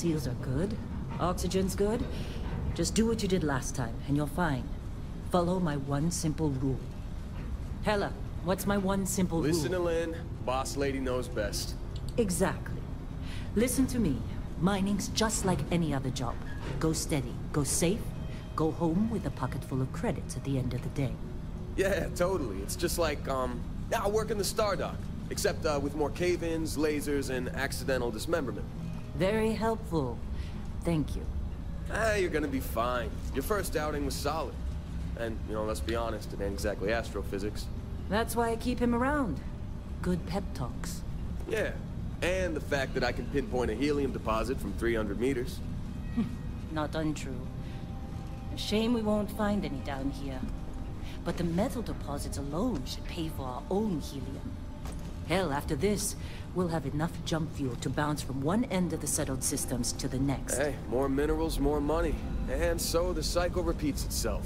seals are good. Oxygen's good. Just do what you did last time, and you're fine. Follow my one simple rule. Hella, what's my one simple rule? Listen to Lynn. Boss lady knows best. Exactly. Listen to me. Mining's just like any other job. Go steady, go safe, go home with a pocket full of credits at the end of the day. Yeah, totally. It's just like, I work in the Star Dock. Except, with more cave-ins, lasers, and accidental dismemberment. Very helpful. Thank you. You're gonna be fine. Your first outing was solid. And, you know, let's be honest, it ain't exactly astrophysics. That's why I keep him around. Good pep talks. Yeah, and the fact that I can pinpoint a helium deposit from 300 meters. Not untrue. A shame we won't find any down here. But the metal deposits alone should pay for our own helium. Hell, after this, we'll have enough jump fuel to bounce from one end of the settled systems to the next. Hey, more minerals, more money. And so the cycle repeats itself.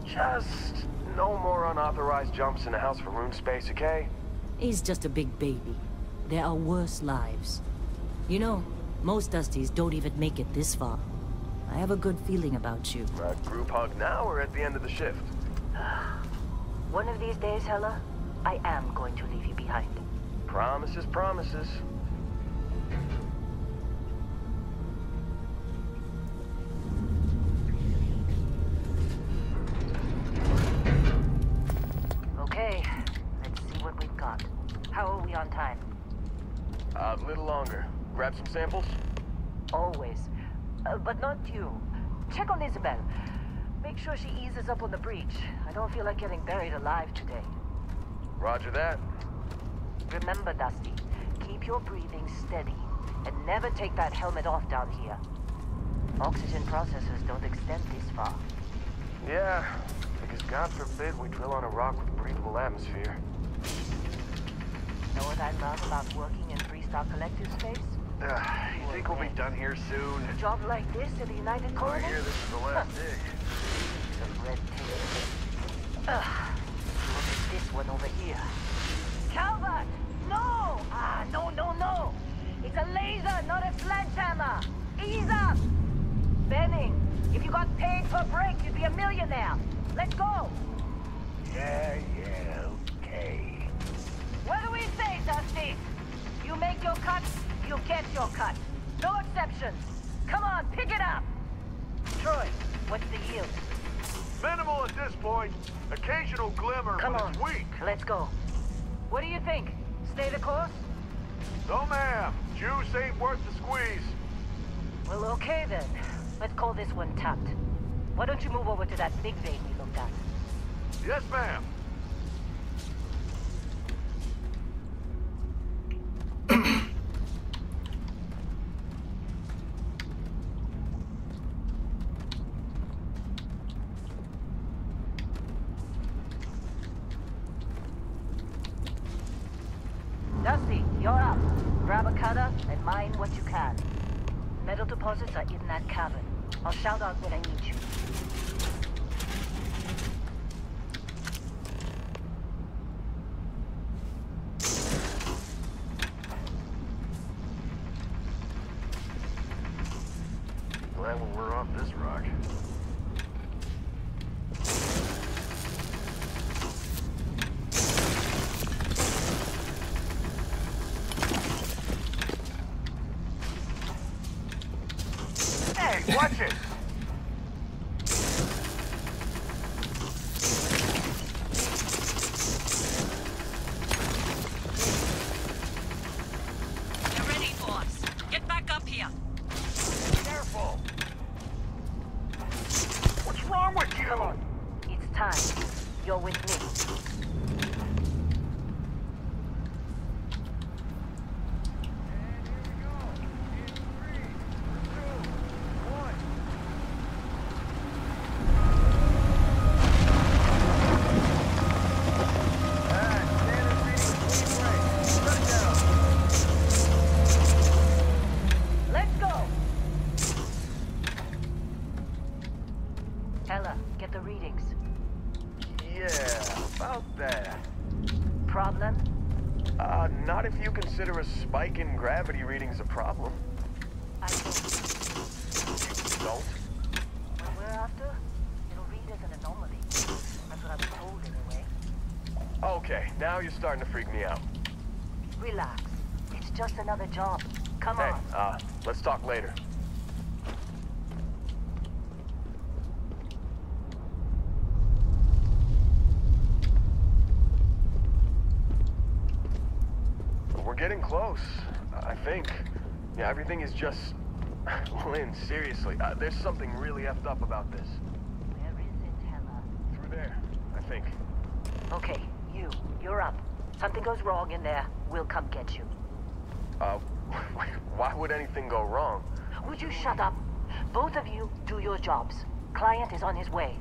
Just no more unauthorized jumps in the house for room space, okay? He's just a big baby. There are worse lives. You know, most Dusties don't even make it this far. I have a good feeling about you. A group hug now or at the end of the shift? One of these days, Hella, I am going to leave you behind. Promises, promises. Okay, let's see what we've got. How are we on time? A little longer. Grab some samples? Always. But not you. Check on Isabel. Make sure she eases up on the breach. I don't feel like getting buried alive today. Roger that. Remember, Dusty, keep your breathing steady, and never take that helmet off down here. Oxygen processors don't extend this far. Yeah, because God forbid we drill on a rock with breathable atmosphere. Know what I love about working in Freestar Collective space? You think we'll be done here soon? A job like this in the United I Colonies? hear this is the last dig. The red tape. Look at this one over here. Calvert! No! No. It's a laser, not a sledgehammer. Ease up! Benning, if you got paid per break, you'd be a millionaire. Let's go! Yeah, okay. What do we say, Dusty? You make your cut, you get your cut. No exceptions. Come on, pick it up! Troy, what's the yield? Minimal at this point. Occasional glimmer, Come but on, it's weak. let's go. What do you think? Stay the course? No, ma'am. Juice ain't worth the squeeze. Well, okay then. Let's call this one tapped. Why don't you move over to that big vein we looked at? Yes, ma'am. Dusty, you're up. Grab a cutter and mine what you can. Metal deposits are in that cavern. I'll shout out when I need you. Glad we're off this rock. Hey, watch it! You're ready, boss. Get back up here. Careful! What's wrong with you? Come on. It's time. You're with me. Hella, get the readings. Yeah, about that. Problem? Not if you consider a spike in gravity readings a problem. I don't. don't? What we're after, it'll read as an anomaly. That's what I was told anyway. Okay, now you're starting to freak me out. Relax. It's just another job. Come on. Hey, let's talk later. We're getting close, I think. Yeah, everything is just... Lynn, seriously, there's something really effed up about this. Where is it, Hella? Through there, I think. Okay, you're up. Something goes wrong in there, we'll come get you. Why would anything go wrong? Would you shut up? Both of you do your jobs. Client is on his way.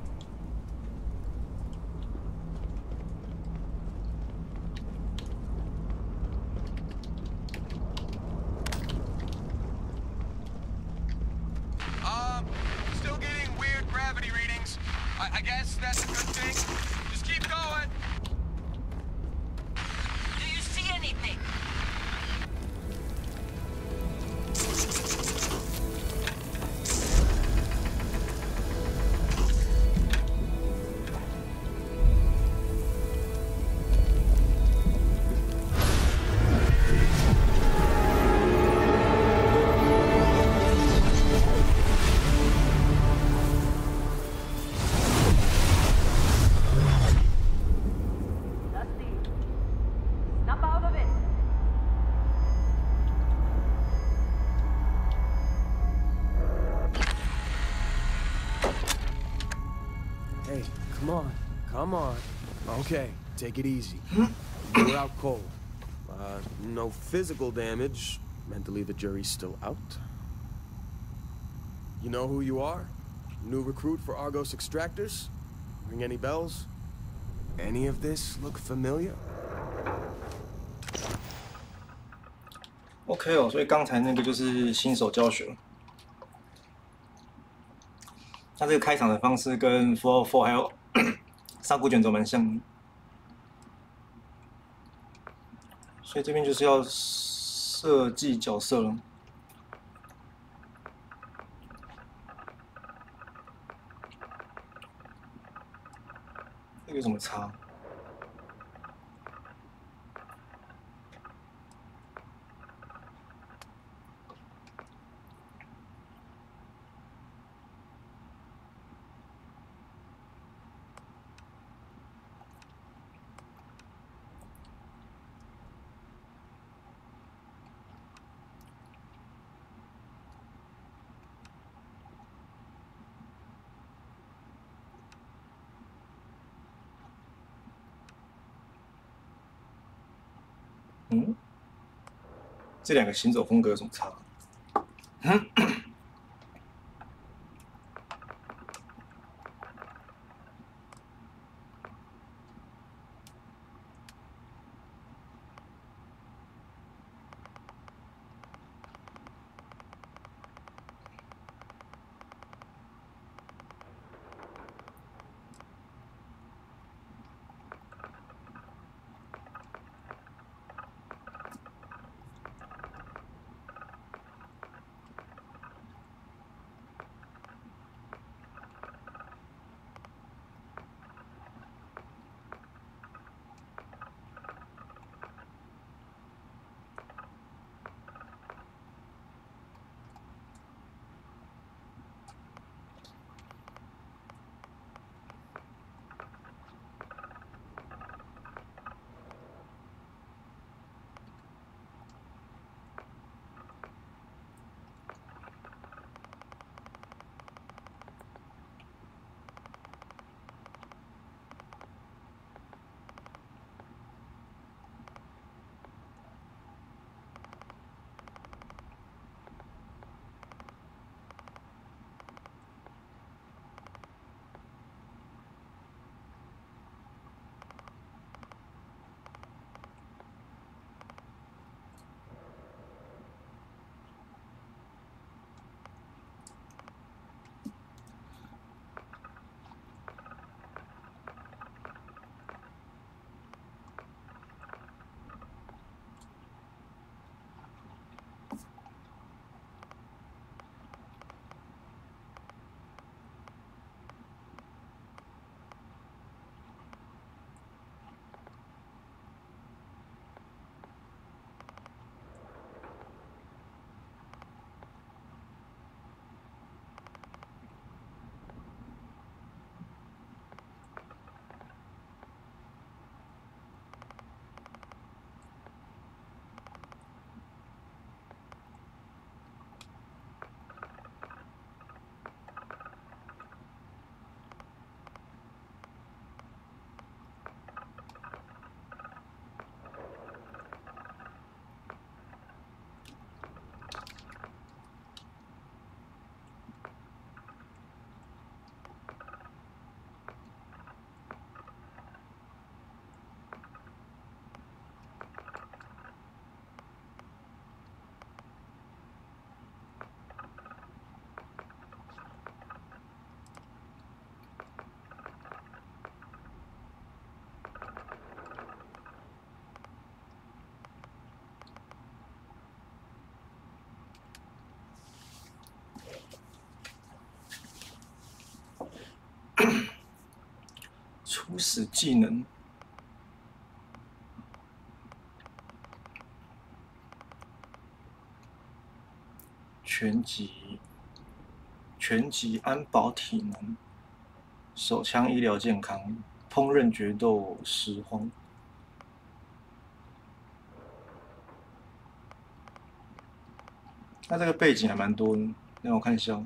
Still getting weird gravity readings. I guess that's a good thing. Just keep going. Do you see anything? Snap out of it! Hey, come on. Okay, take it easy. You're out cold. No physical damage. Mentally, the jury's still out. You know who you are? New recruit for Argos Extractors? Ring any bells? Any of this look familiar? OK 哦，所以刚才那个就是新手教学。它这个开场的方式跟 404还有上古卷轴蛮像的，所以这边就是要设计角色了。这个有什么差？这两个行走风格有什么差？初始技能。全级安保体能，手枪医疗健康，烹饪决斗拾荒。那这个背景还蛮多的，让我看一下。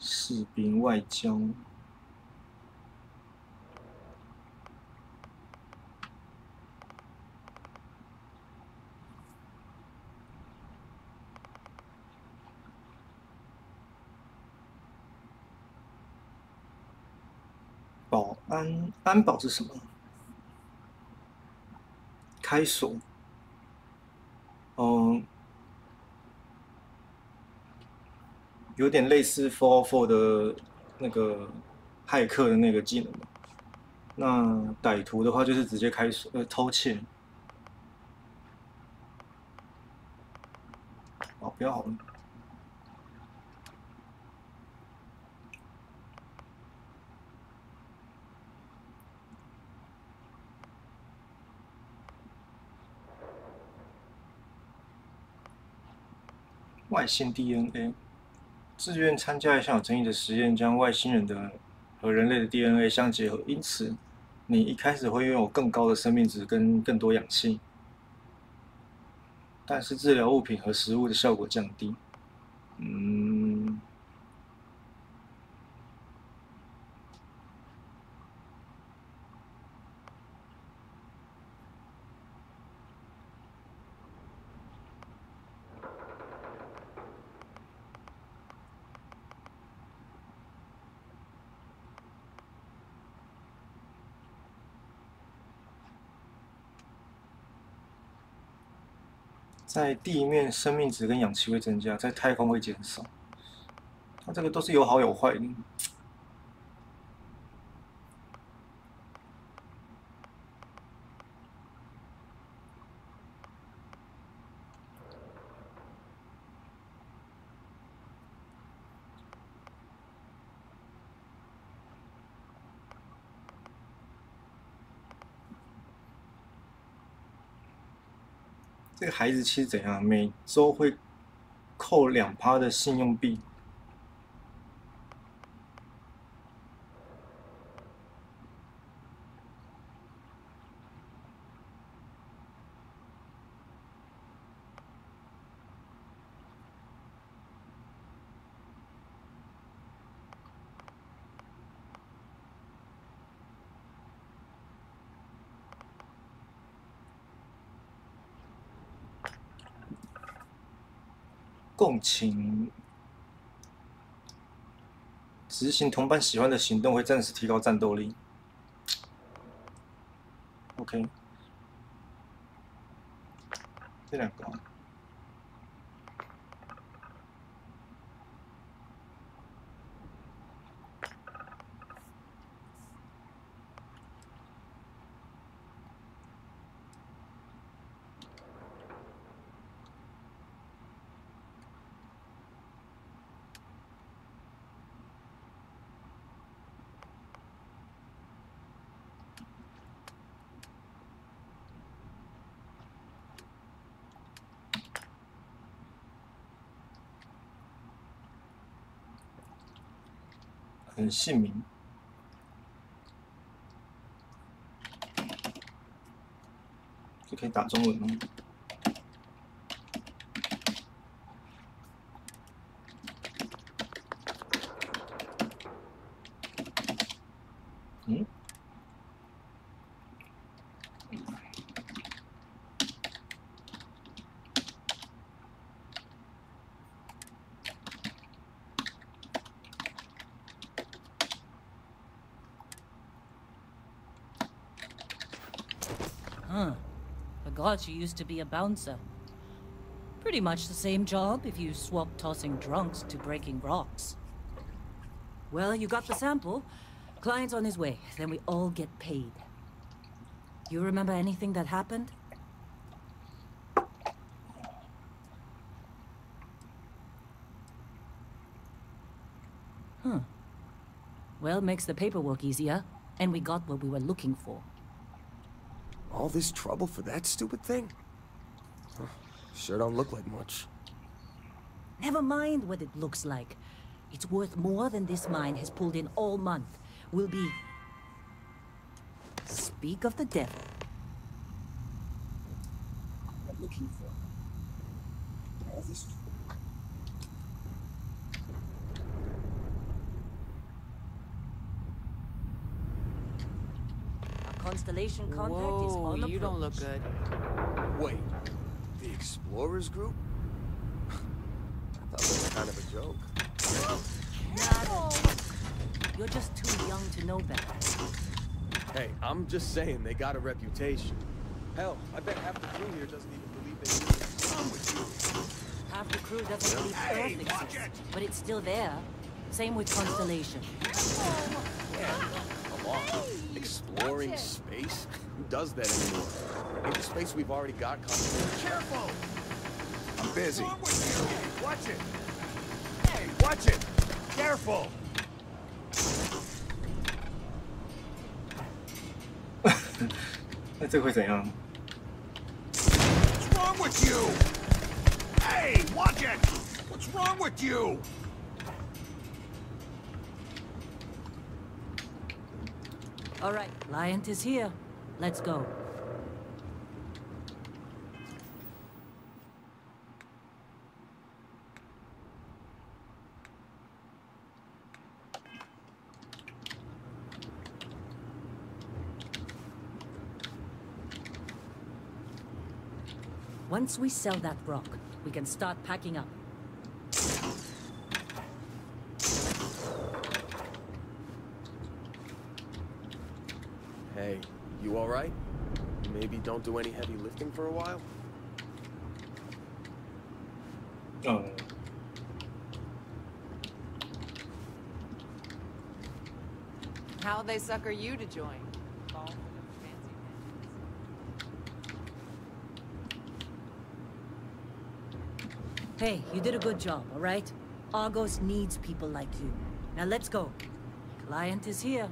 士兵外交，保安安保是什么？开锁。有点类似404的那个骇客的那个技能吧。那歹徒的话就是直接开锁，偷窃。哦，不要好了。外星 DNA。自愿参加一项有争议的实验，将外星人的和人类的 DNA 相结合，因此你一开始会拥有更高的生命值跟更多氧气，但是治疗物品和食物的效果降低。在地面生命值跟氧气会增加，在太空会减少。它这个都是有好有坏的。这个孩子其实怎样？每周会扣2%的信用币。共情，执行同伴喜欢的行动会暂时提高战斗力。OK， 这两个。姓名，这可以打中文吗？Forgot you used to be a bouncer. Pretty much the same job if you swap tossing drunks to breaking rocks. Well, you got the sample. Client's on his way, then we all get paid. You remember anything that happened? Huh. Well, makes the paperwork easier, and we got what we were looking for. All this trouble for that stupid thing? Huh, sure don't look like much. Never mind what it looks like. It's worth more than this mine has pulled in all month. We'll be... Speak of the devil. What I'm looking for. All this... Our Constellation contact is on the you don't look good. Wait, the Explorers group? I thought that was kind of a joke. You're just too young to know better. Hey, I'm just saying they got a reputation. Hell, I bet half the crew here doesn't even believe they knew what's wrong with you. Half the crew doesn't believe Earth exists, but it's still there. Same with Constellation. Come on. Exploring space? Who does that anymore? Ain't the space we've already got complicated? Careful! I'm busy. What's wrong with you? Watch it! Hey, watch it! Careful! 那这会怎样？ What's wrong with you? Hey, watch it! What's wrong with you? All right, Lion is here. Let's go. Once we sell that rock, we can start packing up. Hey, you alright? Maybe don't do any heavy lifting for a while? Oh. How'd they sucker you to join? Fall for the fancy Hey, you did a good job, all right? Argos needs people like you. Now let's go. Client is here.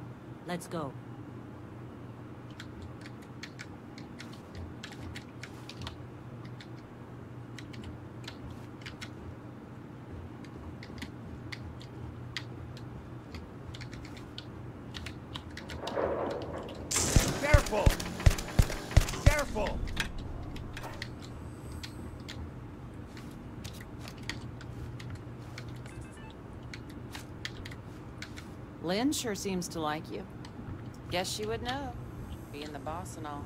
Let's go. Careful! Careful! Lynn sure seems to like you. Guess she would know, being the boss and all.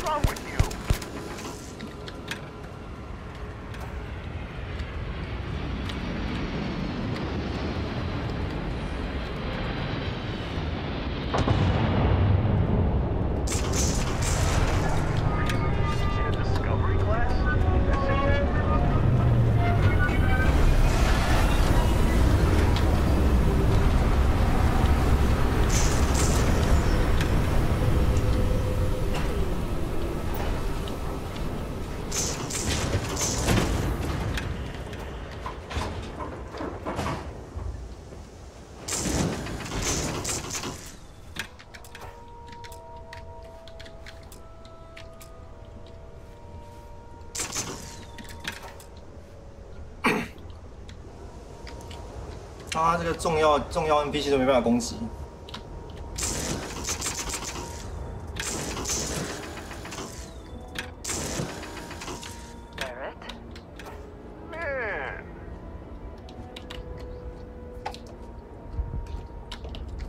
What's wrong with you? In a discovery class? That's it?啊，这个重要 NPC 都没办法攻击。 Barrett? Man.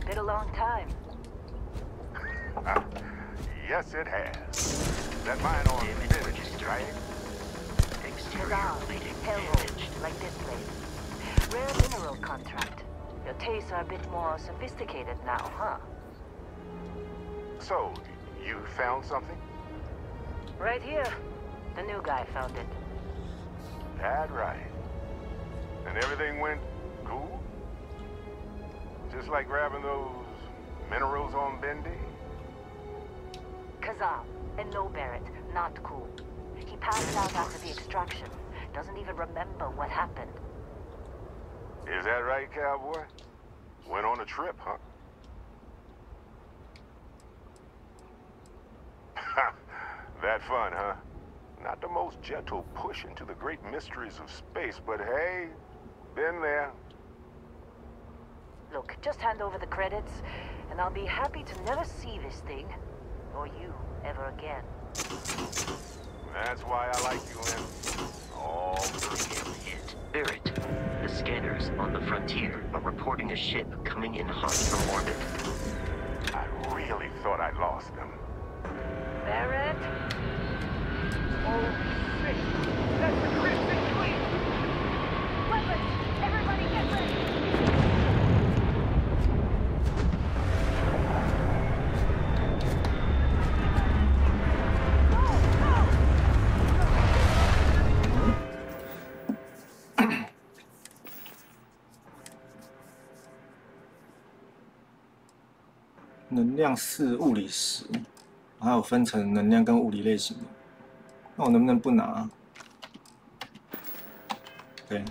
Been a long time. Yes, it has. That mine on finished, right? Bizarre, hellhole, like this place. Rare mineral contract. Your tastes are a bit more sophisticated now, huh? So, you found something? Right here. The new guy found it. That right. And everything went cool? Just like grabbing those minerals on Bendy? Kazal, and no Barrett, not cool. He passed out after the extraction. Doesn't even remember what happened. Is that right, cowboy? Went on a trip, huh? That fun, huh? Not the most gentle push into the great mysteries of space, but hey, been there. Look, just hand over the credits, and I'll be happy to never see this thing, or you, ever again. That's why I like you, Lynn. All three. Barrett, the scanners on the frontier are reporting a ship coming in hot from orbit. I really thought I lost them. Barrett? Oh, shit! That's the Crimson Fleet! Weapons! Everybody get ready!能量4物理10，还有分成能量跟物理类型的。那我能不能不拿？对。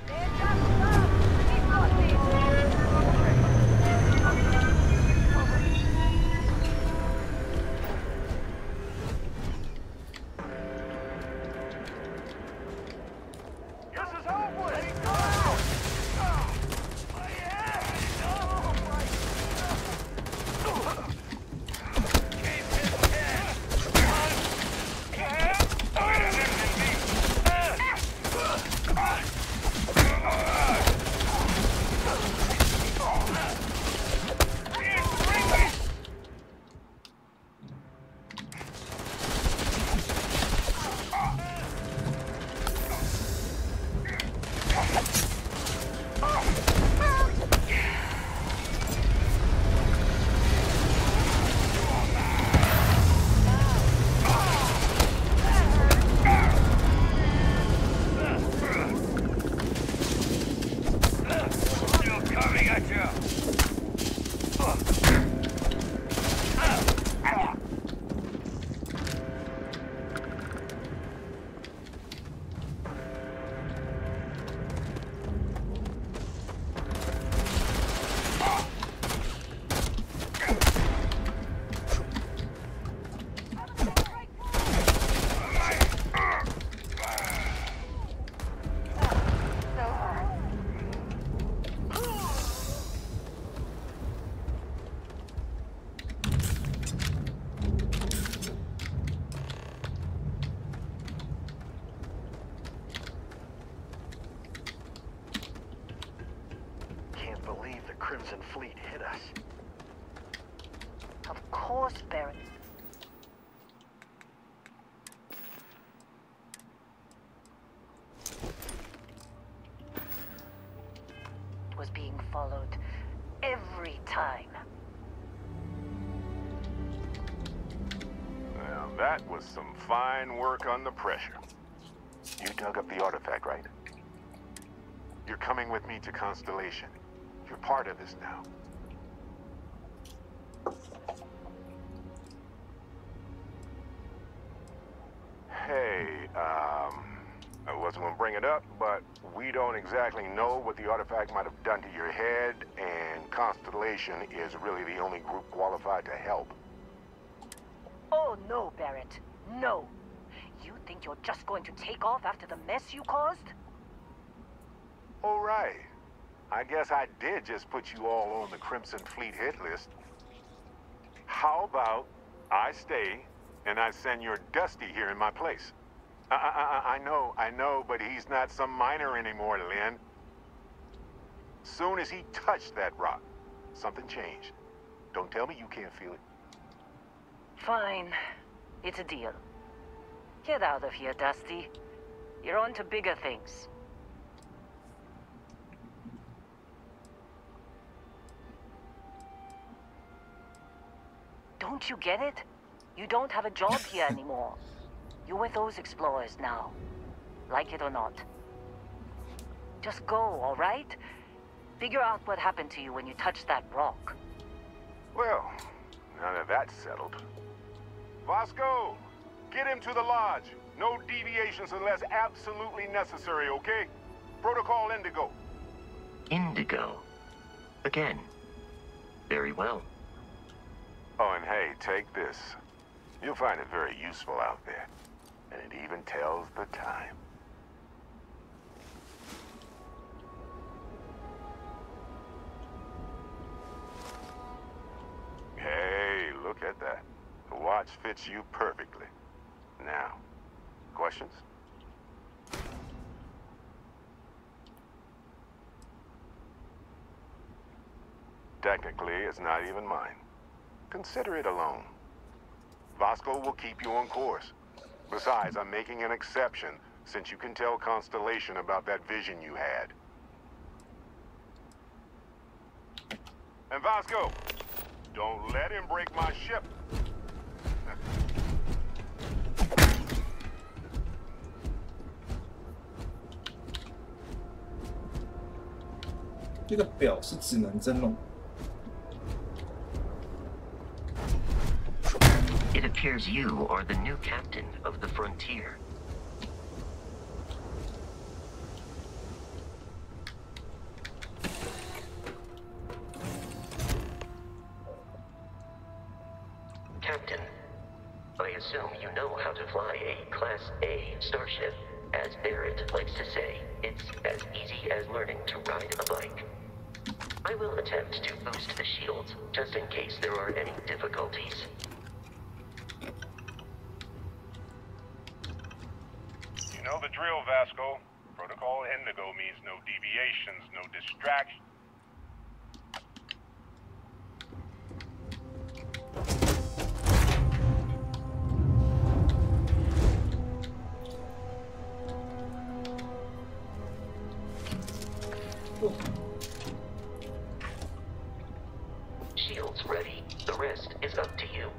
Crimson Fleet hit us. Of course, Barrett. That was some fine work under pressure. You dug up the artifact, right? You're coming with me to Constellation. You're part of this now. Hey, I wasn't gonna bring it up, but we don't exactly know what the artifact might have done to your head, and Constellation is really the only group qualified to help. Oh, no, Barrett. No. You think you're just going to take off after the mess you caused? All right. I guess I did just put you all on the Crimson Fleet hit list. How about I stay and I send your Dusty here in my place? I know, but he's not some miner anymore, Lynn. Soon as he touched that rock, something changed. Don't tell me you can't feel it. Fine. It's a deal. Get out of here, Dusty. You're on to bigger things. Don't you get it? You don't have a job here anymore. You're with those explorers now. Like it or not. Just go, all right? Figure out what happened to you when you touched that rock. Well, now that that's settled. Vasco, get him to the lodge. No deviations unless absolutely necessary, okay? Protocol Indigo. Indigo. Again. Very well. Oh, and hey, take this. You'll find it very useful out there. And it even tells the time. Hey, look at that. The watch fits you perfectly. Now, questions? Technically, it's not even mine. Consider it a loan. Vasco will keep you on course. Besides, I'm making an exception since you can tell Constellation about that vision you had. And Vasco, don't let him break my ship. 这个表是只能真龙。 It appears you are the new captain of the Frontier. Captain, I assume you know how to fly a Class A starship. As Barrett likes to say, it's as easy as learning to ride a bike. I will attempt to boost the shields, just in case there are any difficulties. You know the drill, Vasco. Protocol Indigo means no deviations, no distractions. Shields ready. The rest is up to you.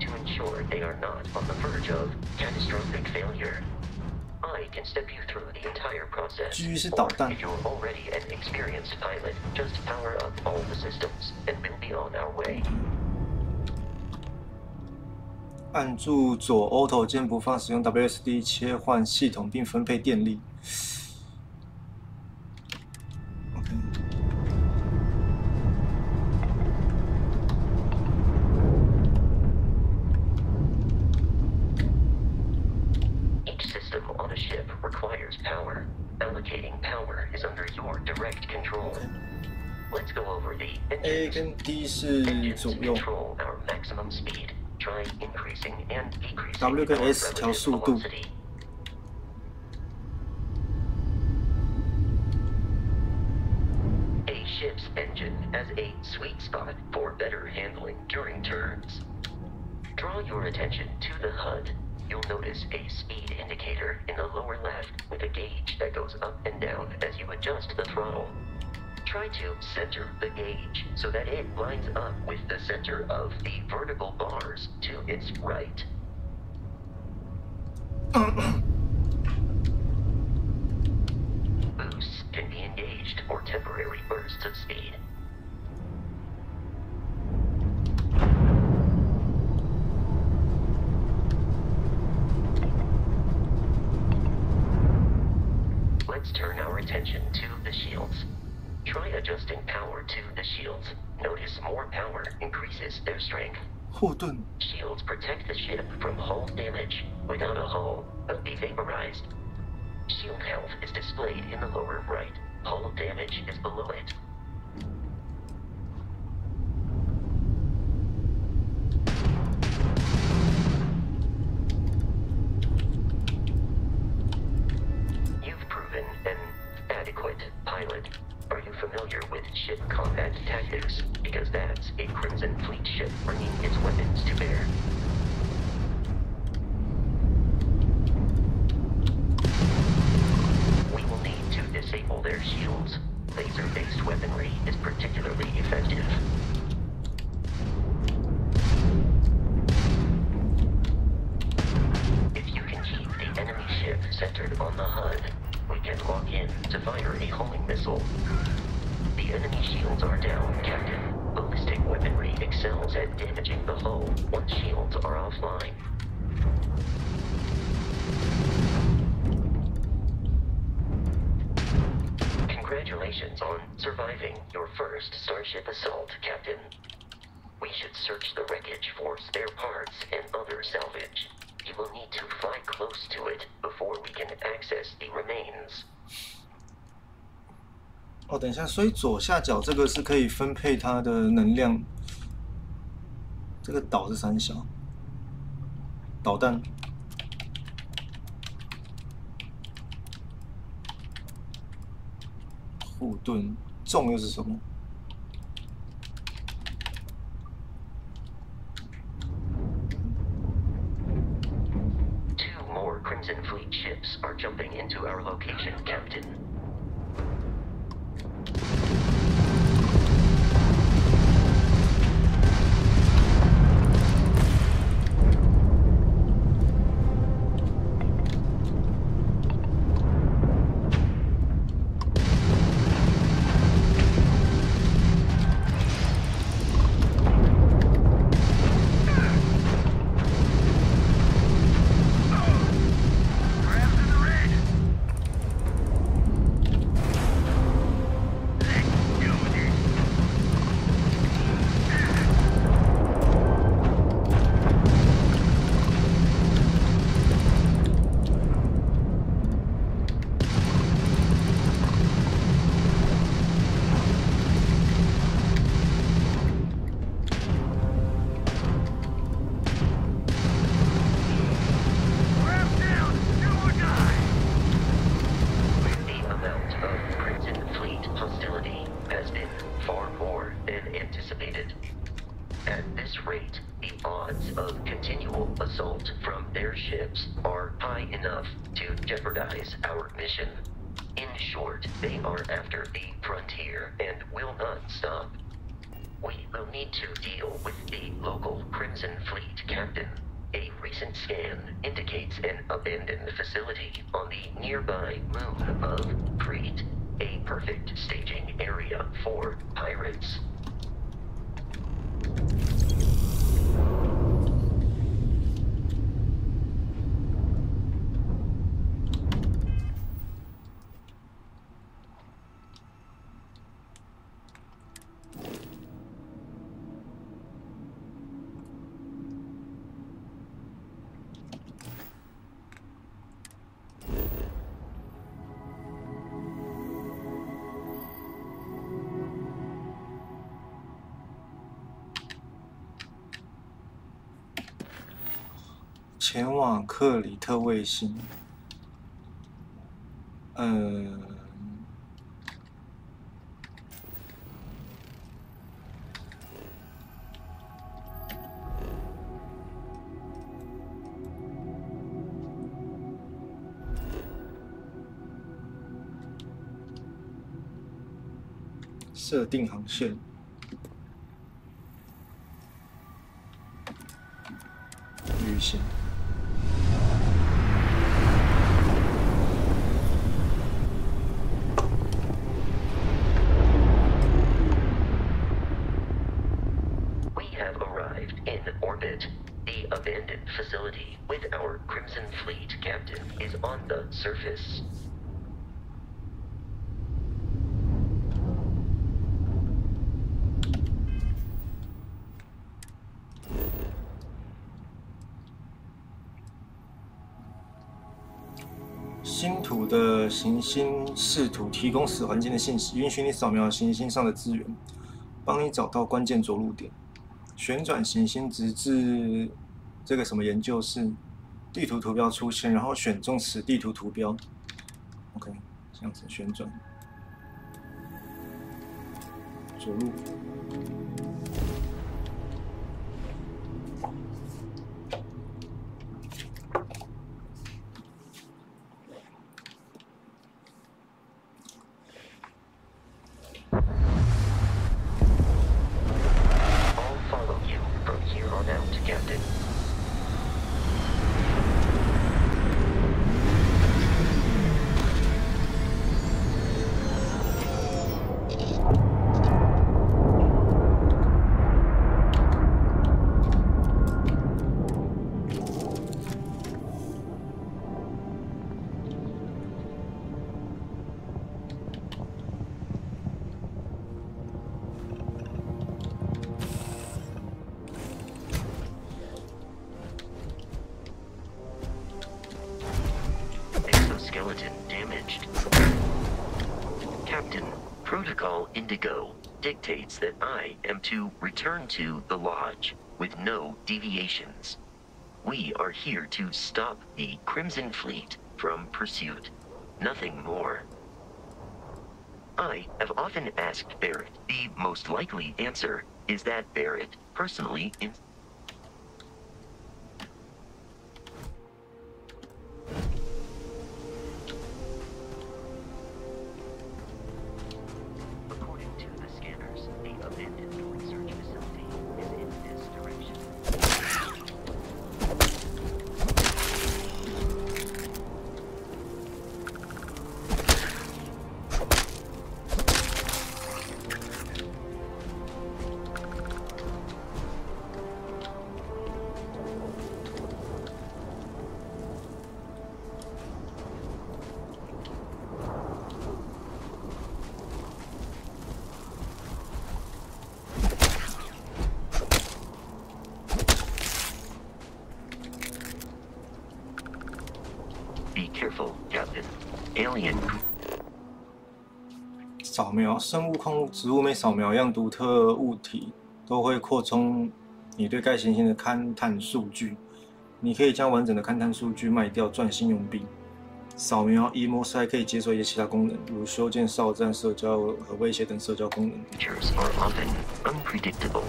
To ensure they are not on the verge of catastrophic failure. I can step you through the entire process. Or if you're already an experienced pilot, just power up all the systems and we'll be on our way. 按住左 Auto 键不放，使用 WSD 切换系统并分配电力。Let's go over the A engines. 跟 D 是 Engines 左右 control our maximum speed. Try increasing and decreasing W 跟 our S 调 relative 速度。 velocity. A ship's engine has a sweet spot for better handling during turns. Draw your attention to the HUD. You'll notice a speed indicator in the lower left with a gauge that goes up and down as you adjust the throttle. Try to center the gauge so that it lines up with the center of the vertical bars to its right. Boosts can be engaged for temporary bursts of speed. Let's turn our attention to the shields. Try adjusting power to the shields. Notice more power increases their strength. 护盾 Shields protect the ship from hull damage. Without a hull, they'll be vaporized. Shield health is displayed in the lower right. Hull damage is below it. You've proven an adequate pilot. Are you familiar with ship combat tactics? Because that's a Crimson Fleet ship bringing its weapons to bear. We will need to disable their shields. Laser-based weaponry is particularly effective. If you can keep the enemy ship centered on the HUD, we can lock in to fire a homing missile. The enemy shields are down, Captain. Ballistic weaponry excels at damaging the hull once shields are offline. Congratulations on surviving your first Starship assault, Captain. We should search the wreckage for spare parts and other salvage. You will need to fly close to it before we can access the remains. 哦，等一下，所以左下角这个是可以分配它的能量。这个岛是三小，导弹。护盾，重又是什么？ Two more Crimson Fleet ships are jumping into our location, Captain. 前往克里特卫星。设定航线。旅行。We have arrived in orbit. The abandoned facility with our Crimson Fleet captain is on the surface.星图的行星视图提供死环境的信息，允许你扫描行星上的资源，帮你找到关键着陆点。旋转行星直至这个什么研究室，地图图标出现，然后选中此地图图标。OK， 这样子旋转，着陆。Skeleton damaged. Captain, Protocol Indigo dictates that I am to return to the Lodge with no deviations. We are here to stop the Crimson Fleet from pursuit. Nothing more. I have often asked Barrett. The most likely answer is that Barrett personally Be careful, Captain. Alien. 扫描生物、矿物、植物，每扫描一样独特物体，都会扩充你对该行星的勘探数据。你可以将完整的勘探数据卖掉赚信用币。扫描移模式还可以解锁一些其他功能，如修建哨站、社交和威胁等社交功能。Features are often unpredictable.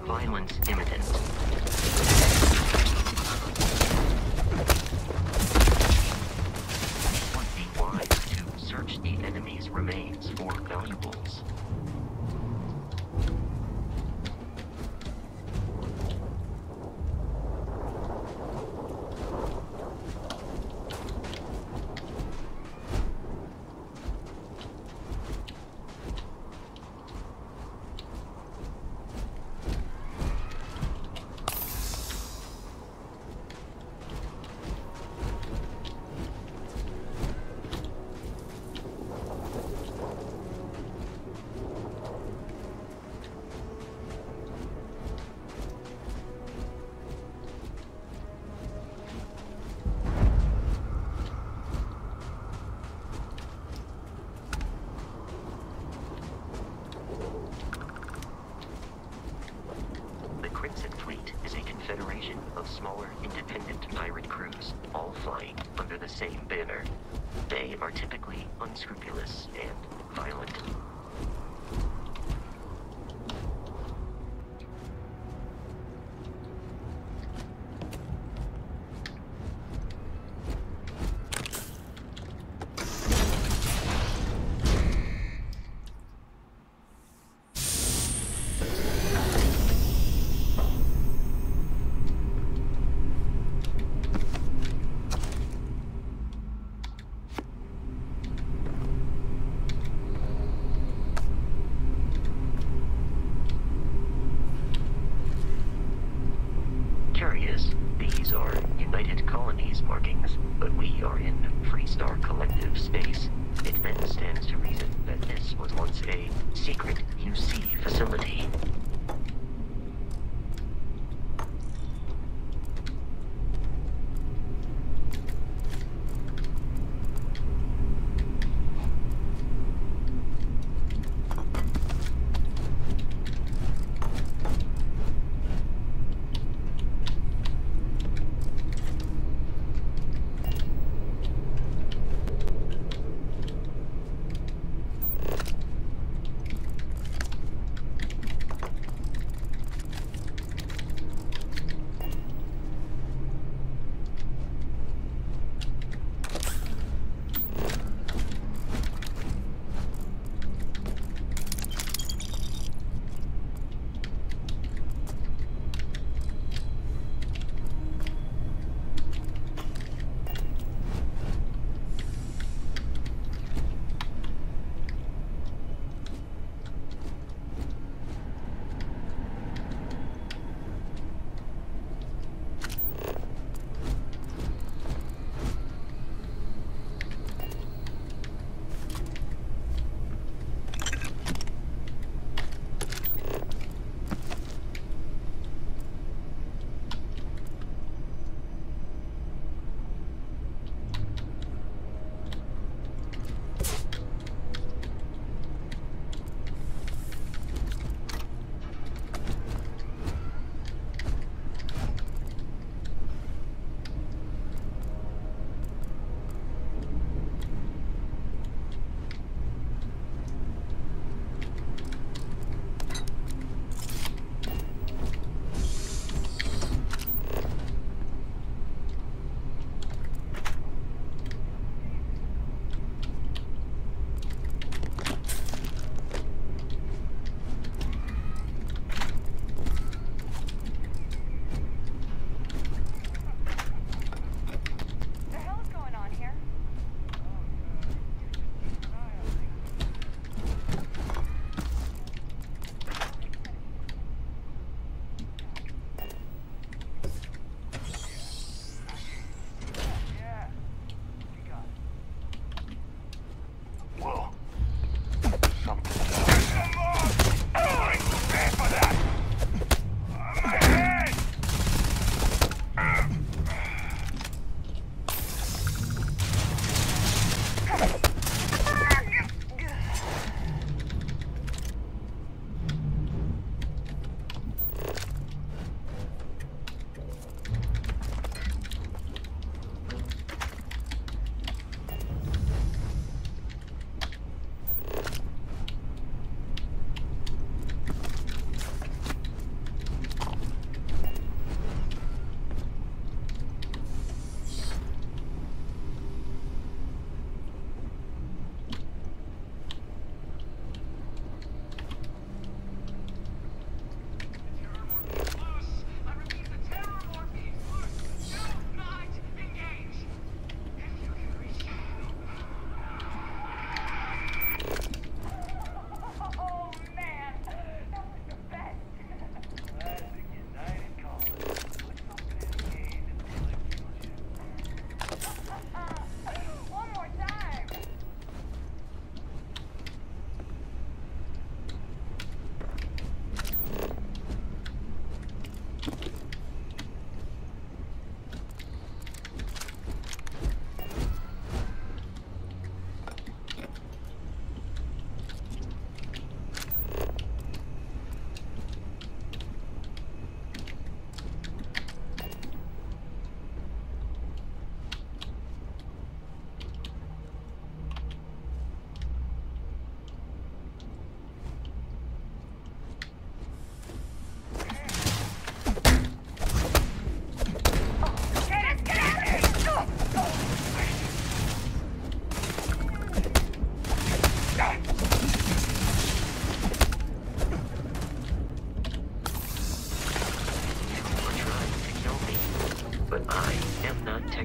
Violence imminent. flying under the same banner. They are typically unscrupulous and violent. These are United Colonies markings, but we are in Freestar Collective space. It then stands to reason that this was once a secret UC facility.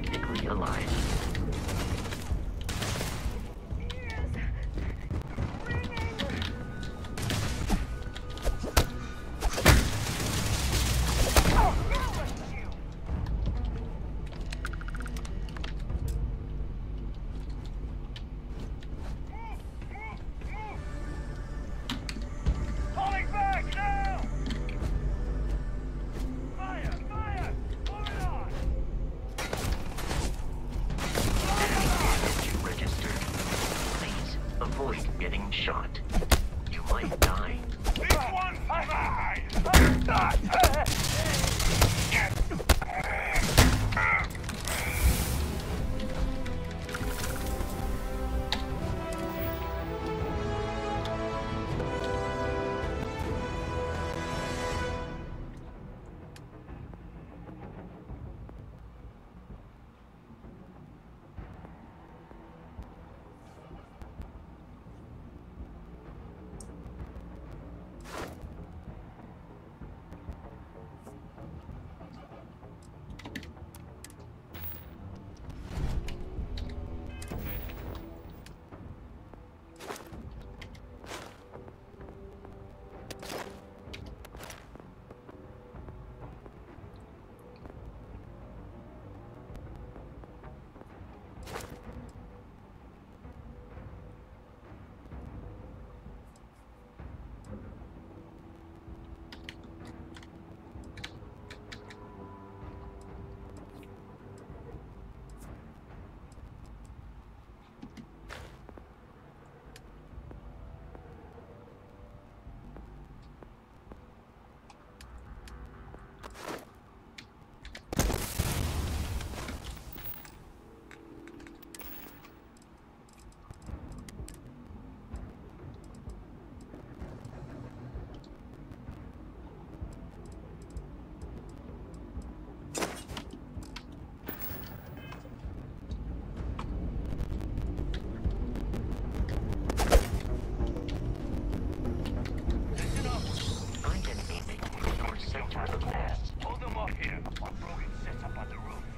technically alive. Avoid getting shot. You might die. This one's mine!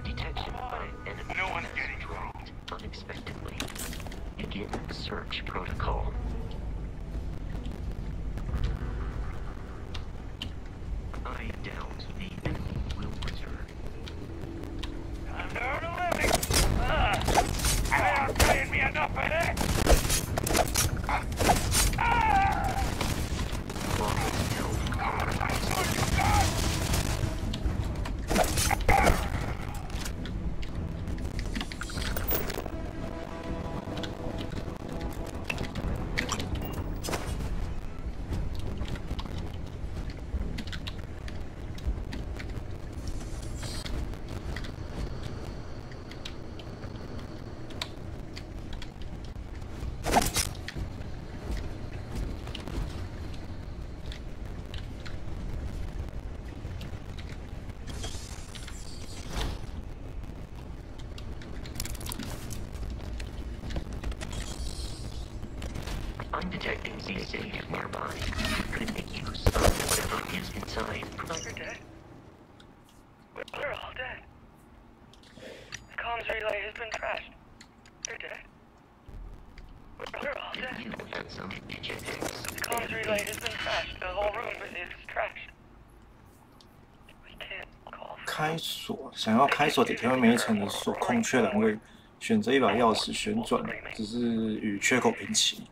Detection by enemy. No one's getting dropped unexpectedly. Begin search protocol. I doubt the enemy will return. Time to earn a living! They aren't paying me enough for this! Bombs held compromised. Oh, you guys! I'm detecting CSA nearby. Could make use of whatever is inside. You're dead. We're all dead. The comms relay has been trashed. You're dead. We're all dead. You had some genetics. The comms relay has been trashed. The whole room is trashed. We can't call for 开锁，想要开锁铁条每一层的锁空缺栏位，选择一把钥匙旋转，只是与缺口平齐。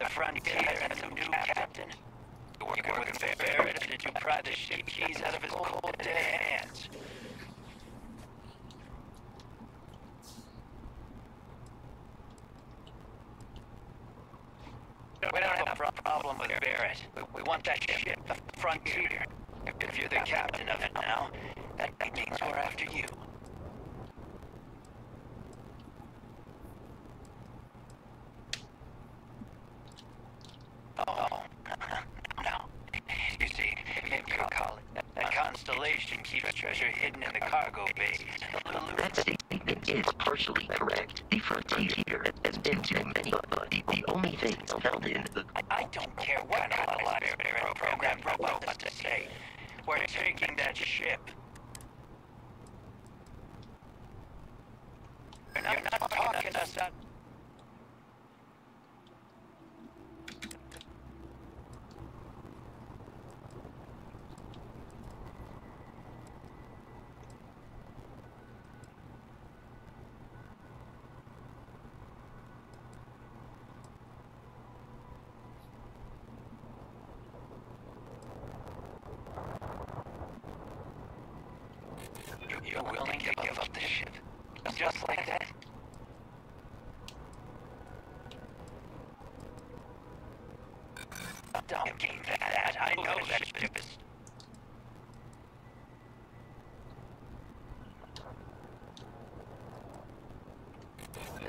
The Frontier and some new captain. You working with Barrett, or did you pry the ship keys out of his cold dead hands? We don't have a problem with Barrett. We want that ship, the Frontier. If you're the captain of it now, that means we're after you. Oh, no. You see, maybe you'll call it. That constellation keeps treasure hidden in the cargo bay. That statement is partially correct. The Frontier has been to many, but the only thing held in the... I don't care what kind of library program robot wants to say. We're taking that ship. You're not talking us up. You're willing to give up the ship? Just like that? Don't mean that. I know that ship is...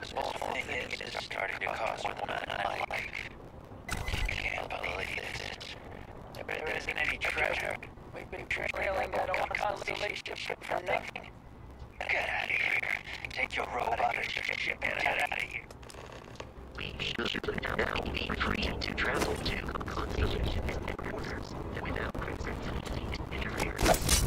This whole thing is starting to cause more than I like. Can't believe this. There isn't any treasure. We've been trailing that old constellation ship for nothing. Get out of here. Take your robot and your ship and get out of here. We should now be free to travel to constellation headquarters without Crimson Fleet interference.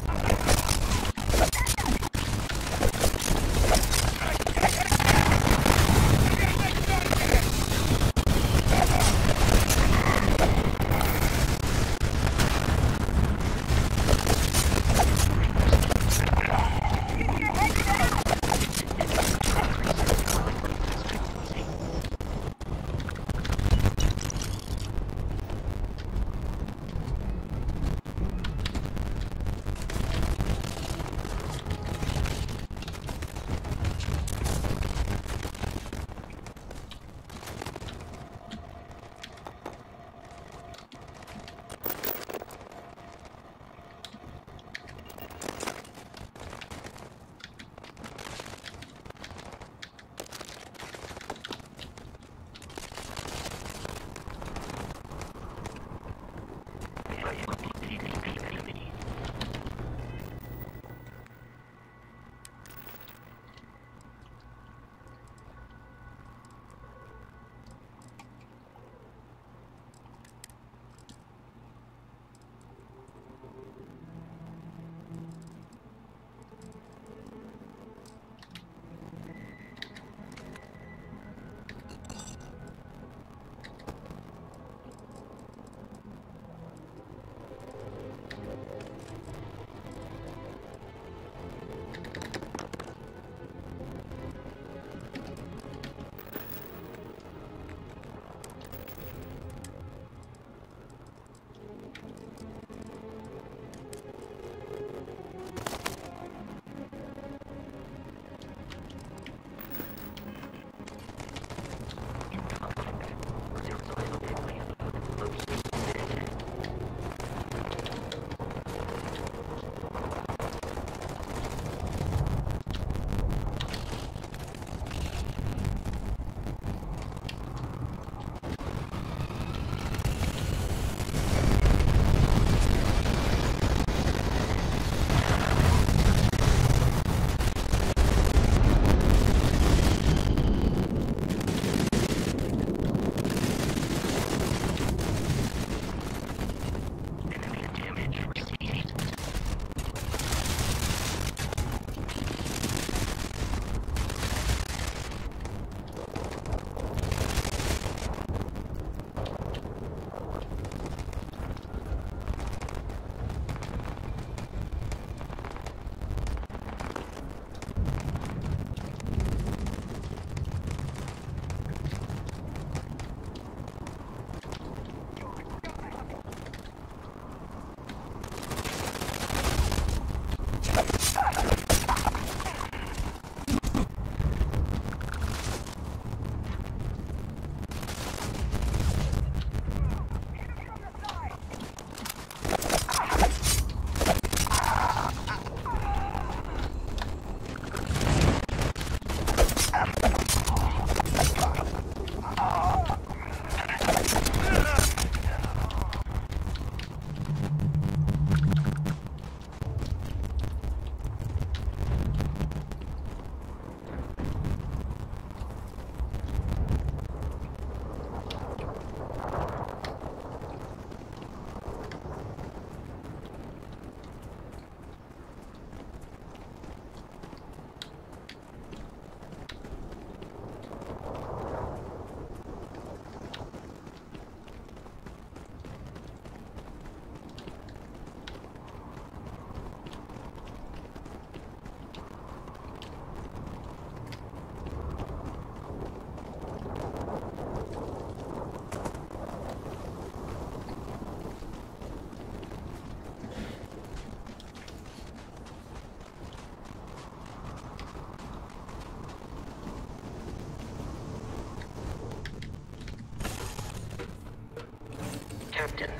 Captain.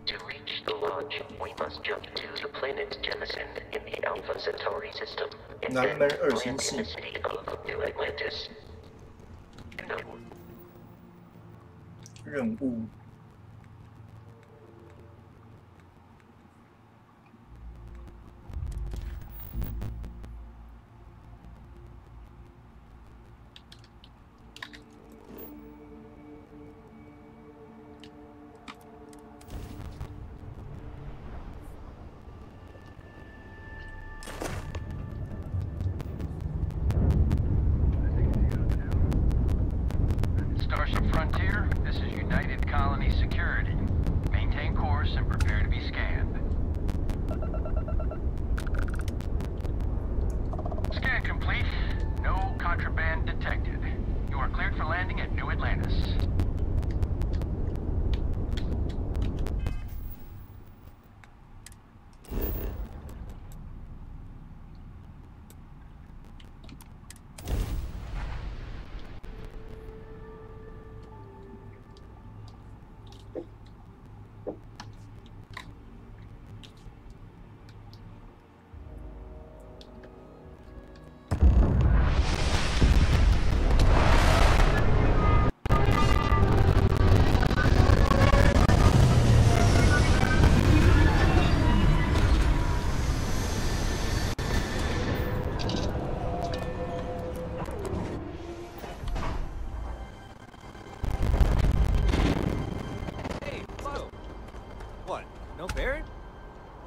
To reach the lodge, we must jump to the planet Jemison in the Alpha Centauri system, and then land in the city of New Atlantis. No. 任务。Starship Frontier, this is United Colony Security. Maintain course and prepare to be scanned. Scan complete. No contraband detected. You are cleared for landing at New Atlantis.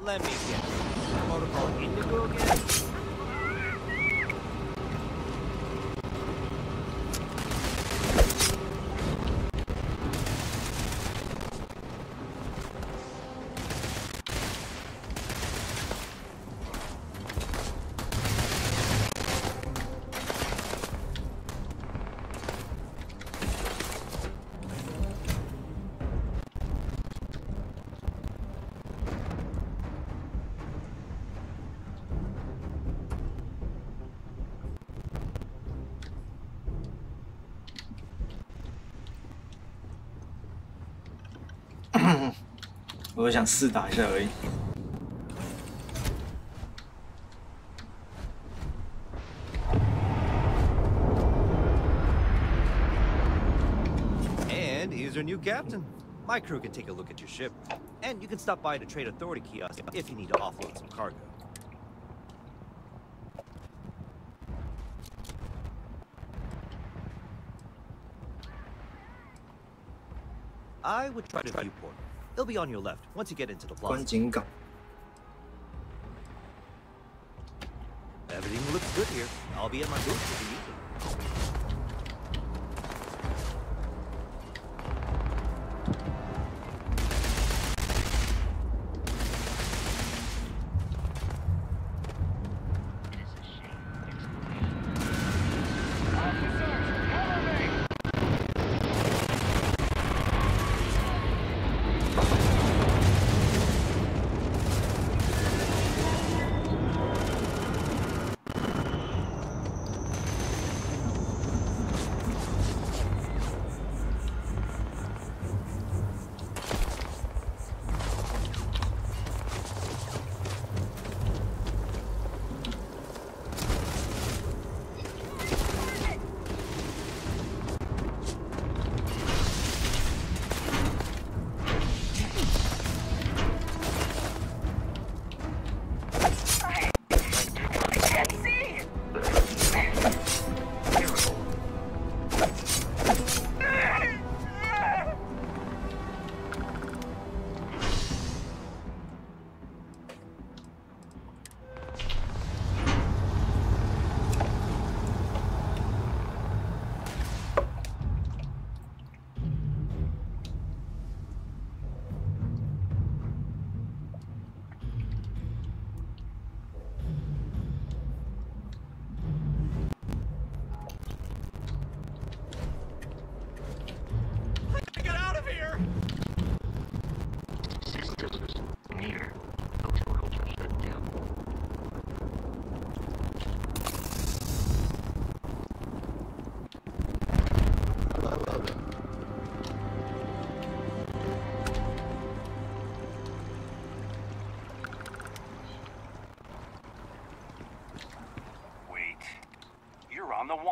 Let me guess. Protocol Indigo again?我想试打一下而已。And here's our new captain. My crew can take a look at your ship. And you can stop by the Trade Authority kiosk if you need to offload some cargo. I would try the viewport. It'll be on your left once you get into the plaza. 观景港。 Everything looks good here. I'll be at my booth if you need it.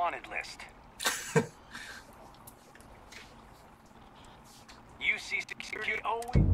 wanted list. UC security always...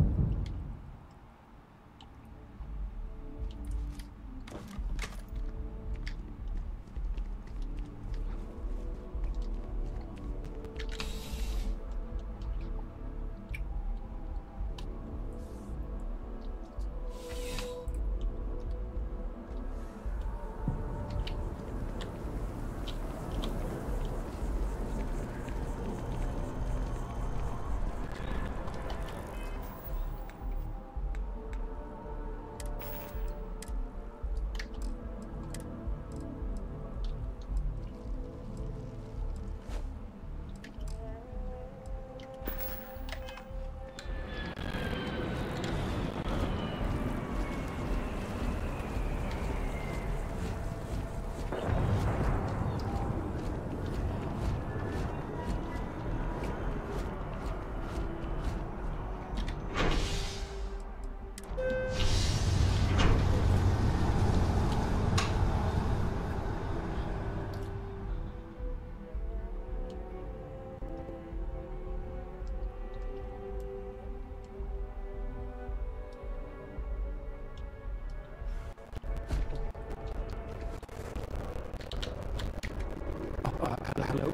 Hello?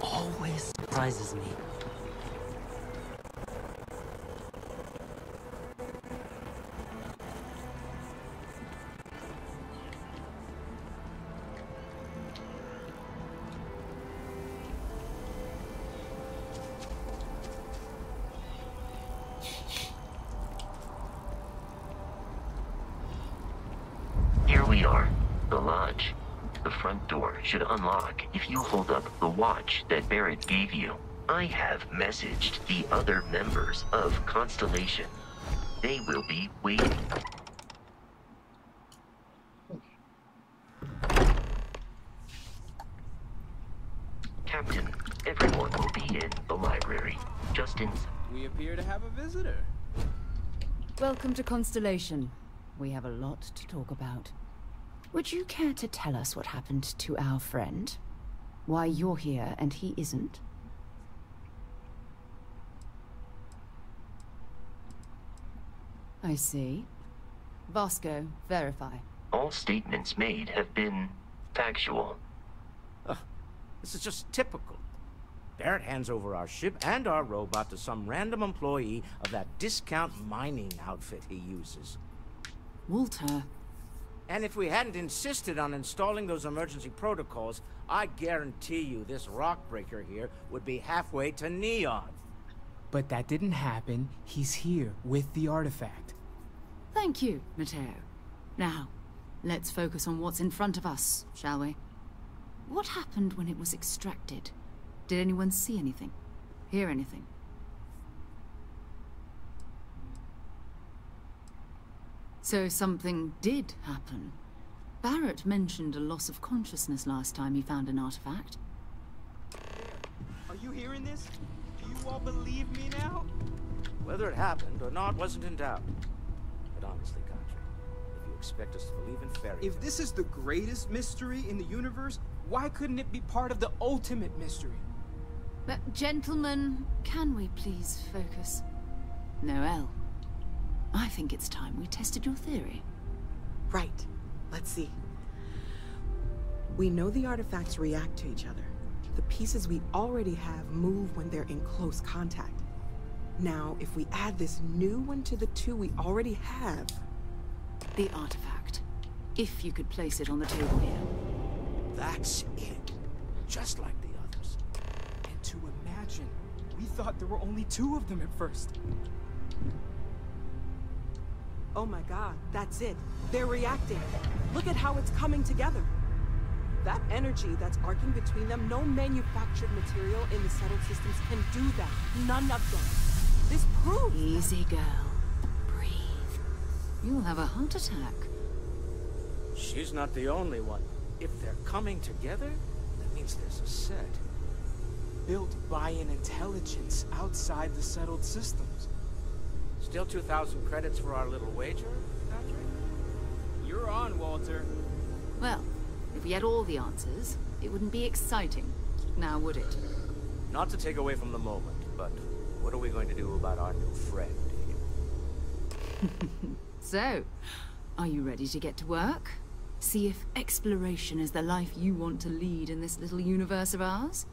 Always surprises me. Here we are, the lodge. The front door should unlock if you hold up the watch that Barrett gave you. I have messaged the other members of Constellation. They will be waiting. Captain, everyone will be in the library. Justin. We appear to have a visitor. Welcome to Constellation. We have a lot to talk about. Would you care to tell us what happened to our friend? Why you're here and he isn't? I see. Vasco, verify. All statements made have been factual. This is just typical. Barrett hands over our ship and our robot to some random employee of that discount mining outfit he uses. Walter. And if we hadn't insisted on installing those emergency protocols, I guarantee you this rock breaker here would be halfway to Neon. But that didn't happen. He's here with the artifact. Thank you, Matteo. Now, let's focus on what's in front of us, shall we? What happened when it was extracted? Did anyone see anything? Hear anything? So something did happen. Barrett mentioned a loss of consciousness last time he found an artifact. Are you hearing this? Do you all believe me now? Whether it happened or not wasn't in doubt. But honestly, Contra, if you expect us to believe in fairy tales... If this is the greatest mystery in the universe, why couldn't it be part of the ultimate mystery? But gentlemen, can we please focus? Noelle, I think it's time we tested your theory. Right. Let's see. We know the artifacts react to each other. The pieces we already have move when they're in close contact. Now, if we add this new one to the two we already have... The artifact. If you could place it on the table here. That's it. Just like the others. And to imagine, we thought there were only 2 of them at first. Oh my god, that's it. They're reacting. Look at how it's coming together. That energy that's arcing between them, no manufactured material in the settled systems can do that. None of them. This proves... Easy, girl. Breathe. You'll have a heart attack. She's not the only one. If they're coming together, that means there's a set. Built by an intelligence outside the settled systems. Still 2,000 credits for our little wager, Patrick? You're on, Walter. Well, if we had all the answers, it wouldn't be exciting. Now, would it? Not to take away from the moment, but what are we going to do about our new friend here? So, are you ready to get to work? See if exploration is the life you want to lead in this little universe of ours?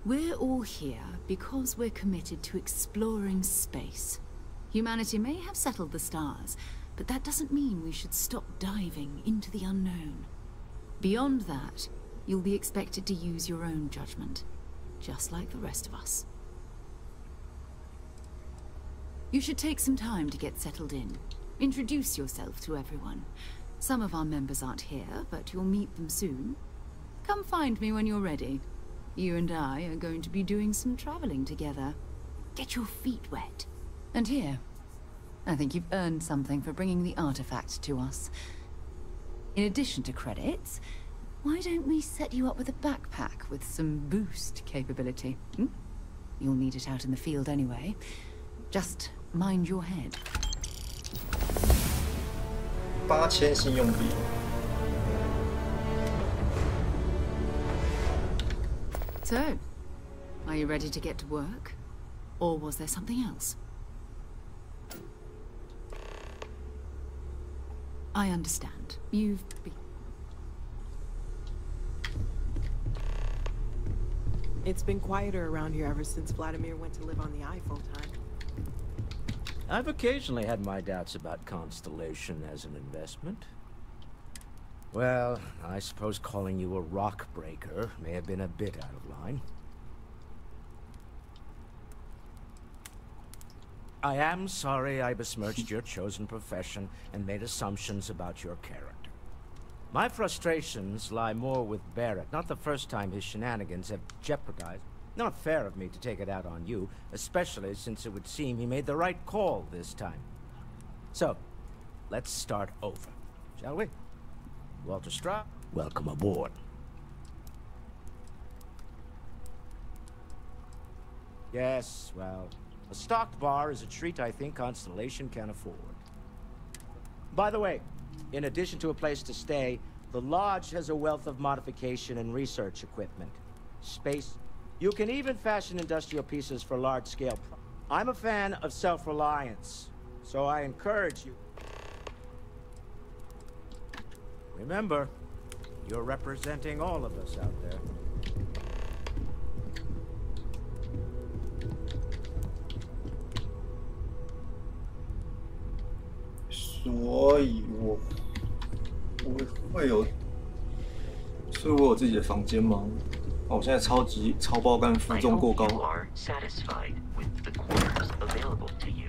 We're all here because we're committed to exploring space. Humanity may have settled the stars, but that doesn't mean we should stop diving into the unknown. Beyond that, you'll be expected to use your own judgment, just like the rest of us. You should take some time to get settled in. Introduce yourself to everyone. Some of our members aren't here, but you'll meet them soon. Come find me when you're ready. You and I are going to be doing some traveling together. Get your feet wet. And here, I think you've earned something for bringing the artifact to us. In addition to credits, why don't we set you up with a backpack with some boost capability? You'll need it out in the field anyway. Just mind your head. 8000信用币。 So, are you ready to get to work? Or was there something else? I understand. You've been... It's been quieter around here ever since Vladimir went to live on the Eye full-time. I've occasionally had my doubts about Constellation as an investment. Well, I suppose calling you a rock breaker may have been a bit out of line. I am sorry I besmirched your chosen profession and made assumptions about your character. My frustrations lie more with Barrett. Not the first time his shenanigans have jeopardized. Not fair of me to take it out on you, especially since it would seem he made the right call this time. So, let's start over, shall we? Walter Stroud, welcome aboard. Yes, well, a stocked bar is a treat I think Constellation can afford. By the way, in addition to a place to stay, the Lodge has a wealth of modification and research equipment. Space. You can even fashion industrial pieces for large-scale. I'm a fan of self-reliance, so I encourage you. Remember, you're representing all of us out there.所以我会有，所以我有自己的房间吗？哦，我现在超爆肝，负重过高。You are satisfied with the quarters available to you.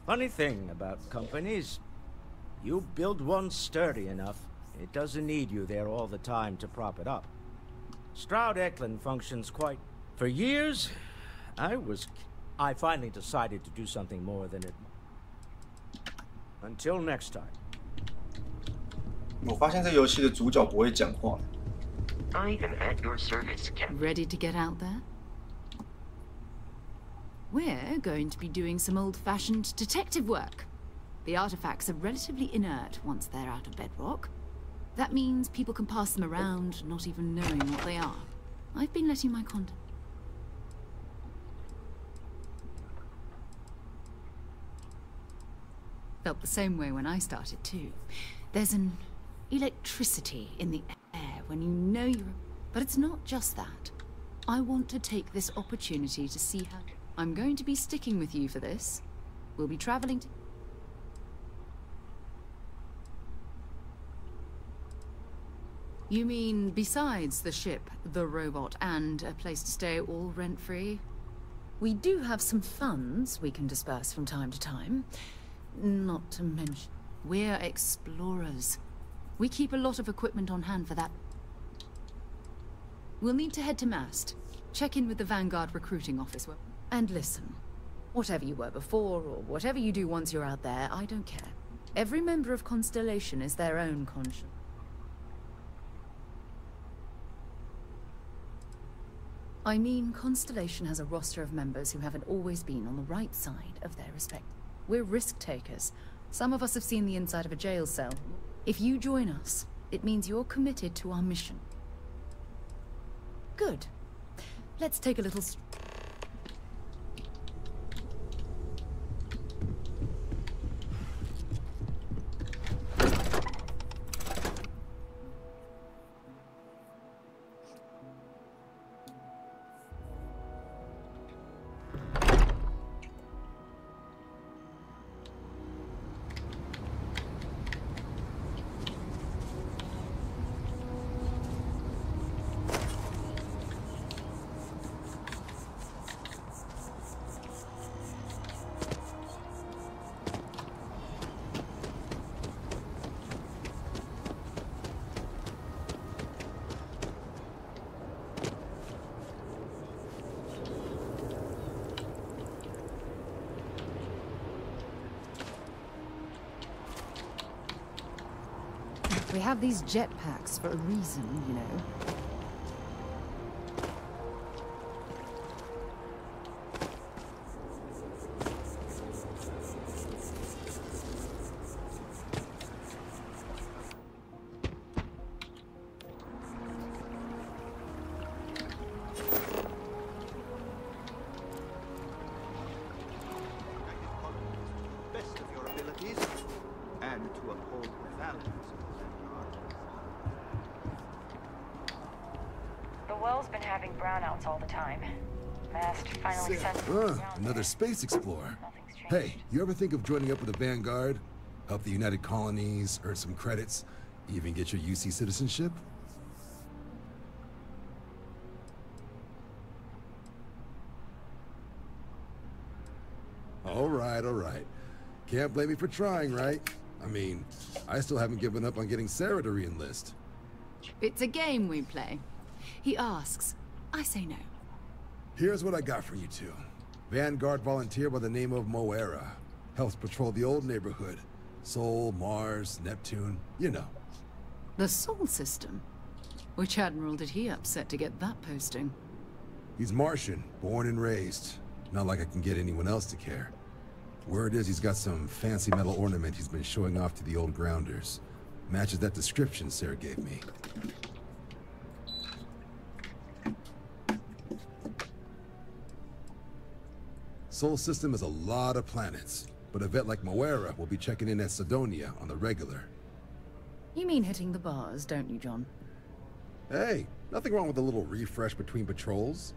Funny thing about companies, you build one sturdy enough, it doesn't need you there all the time to prop it up. Stroud Eklund functions quite... For years, I finally decided to do something more than it... Until next time. 我发现这游戏的主角不会讲话。I am at your service, Captain. Ready to get out there? We're going to be doing some old-fashioned detective work. The artifacts are relatively inert once they're out of bedrock. That means people can pass them around, not even knowing what they are. I've been letting my contact... Felt the same way when I started too. There's an electricity in the air when you know you're... But it's not just that. I want to take this opportunity to see how... I'm going to be sticking with you for this. We'll be traveling to... You mean besides the ship, the robot, and a place to stay all rent-free? We do have some funds we can disperse from time to time. Not to mention, we're explorers. We keep a lot of equipment on hand for that. We'll need to head to Mast. Check in with the Vanguard recruiting office. And listen, whatever you were before, or whatever you do once you're out there, I don't care. Every member of Constellation is their own conscience. I mean, Constellation has a roster of members who haven't always been on the right side of their respect. We're risk takers. Some of us have seen the inside of a jail cell. If you join us, it means you're committed to our mission. Good. Let's take a little... We have these jetpacks for a reason, you know. Best of your abilities, and to uphold the values. The well's been having brownouts all the time. Mast finally sent... Another space explorer. Hey, you ever think of joining up with the Vanguard? Help the United Colonies, earn some credits, even get your UC citizenship? All right. Can't blame me for trying, right? I mean, I still haven't given up on getting Sarah to re-enlist. It's a game we play. He asks, I say no. Here's what I got for you two. Vanguard volunteer by the name of Moera. Helps patrol the old neighborhood. Sol, Mars, Neptune, you know. The Sol system? Which admiral did he upset to get that posting? He's Martian, born and raised. Not like I can get anyone else to care. Word is he's got some fancy metal ornament he's been showing off to the old grounders. Matches that description Sarah gave me. Sol system has a lot of planets, but a vet like Moera will be checking in at Sidonia on the regular. You mean hitting the bars, don't you, John? Hey, nothing wrong with a little refresh between patrols.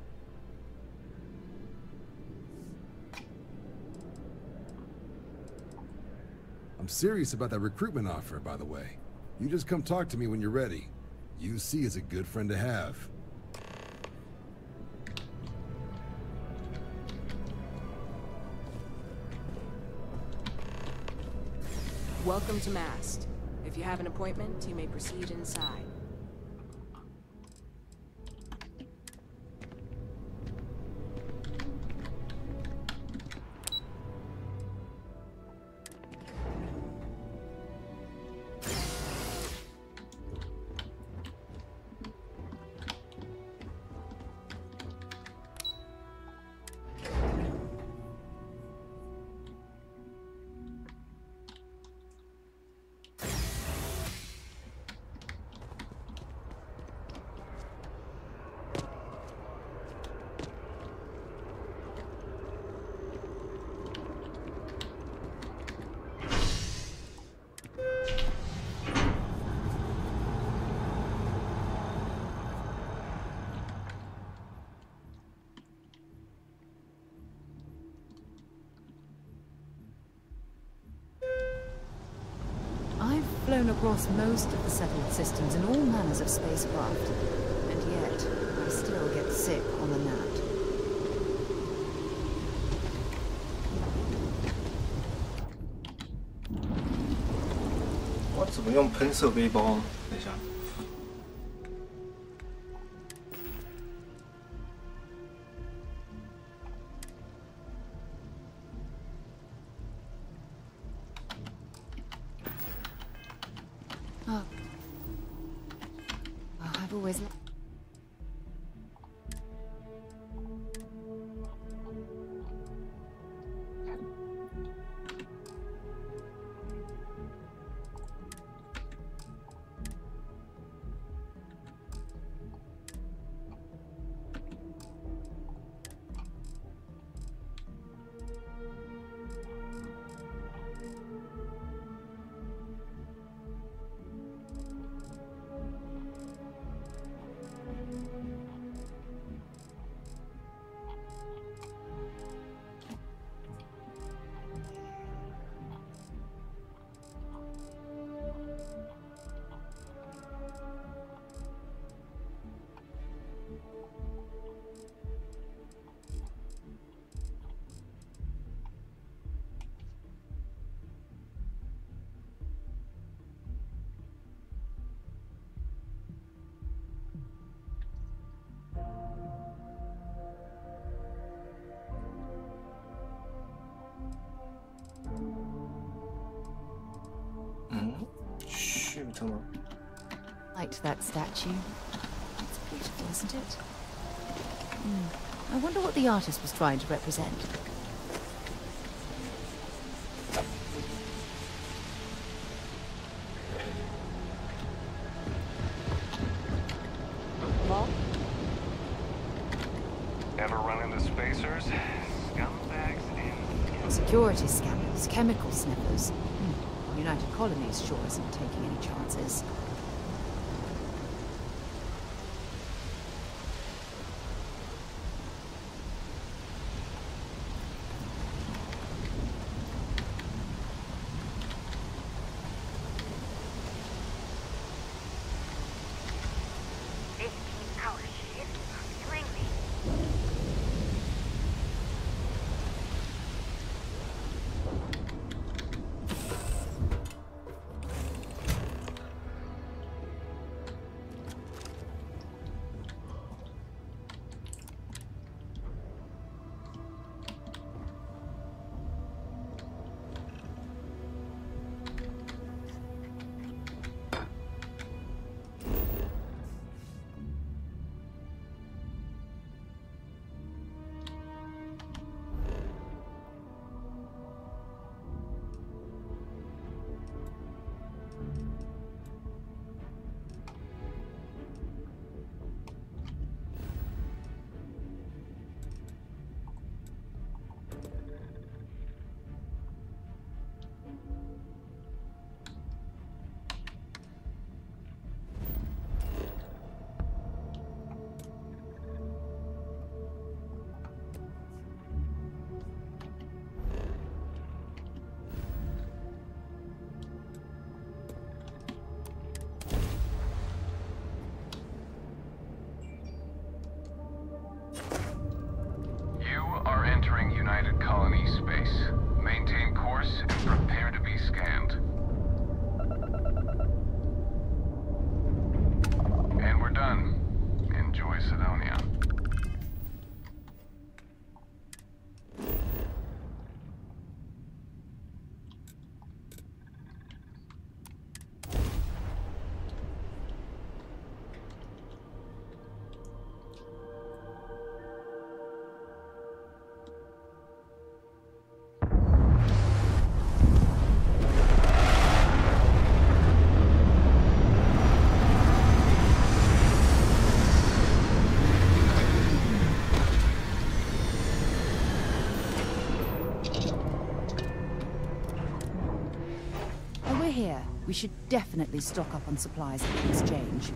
I'm serious about that recruitment offer, by the way. You just come talk to me when you're ready. UC is a good friend to have. Welcome to Mast. If you have an appointment, you may proceed inside. I've flown across most of the settled systems in all manners of spacecraft, and yet I still get sick on the gnat. 我怎么用喷射背包？等一下。I've always. Shoot 吗？ Liked that statue. It's beautiful, isn't it? I wonder what the artist was trying to represent. Mom? Ever run into spacers? Scumbags and... Security scanners, chemical sniffers. United Colonies sure isn't taking any chances. here, we should definitely stock up on supplies at the exchange.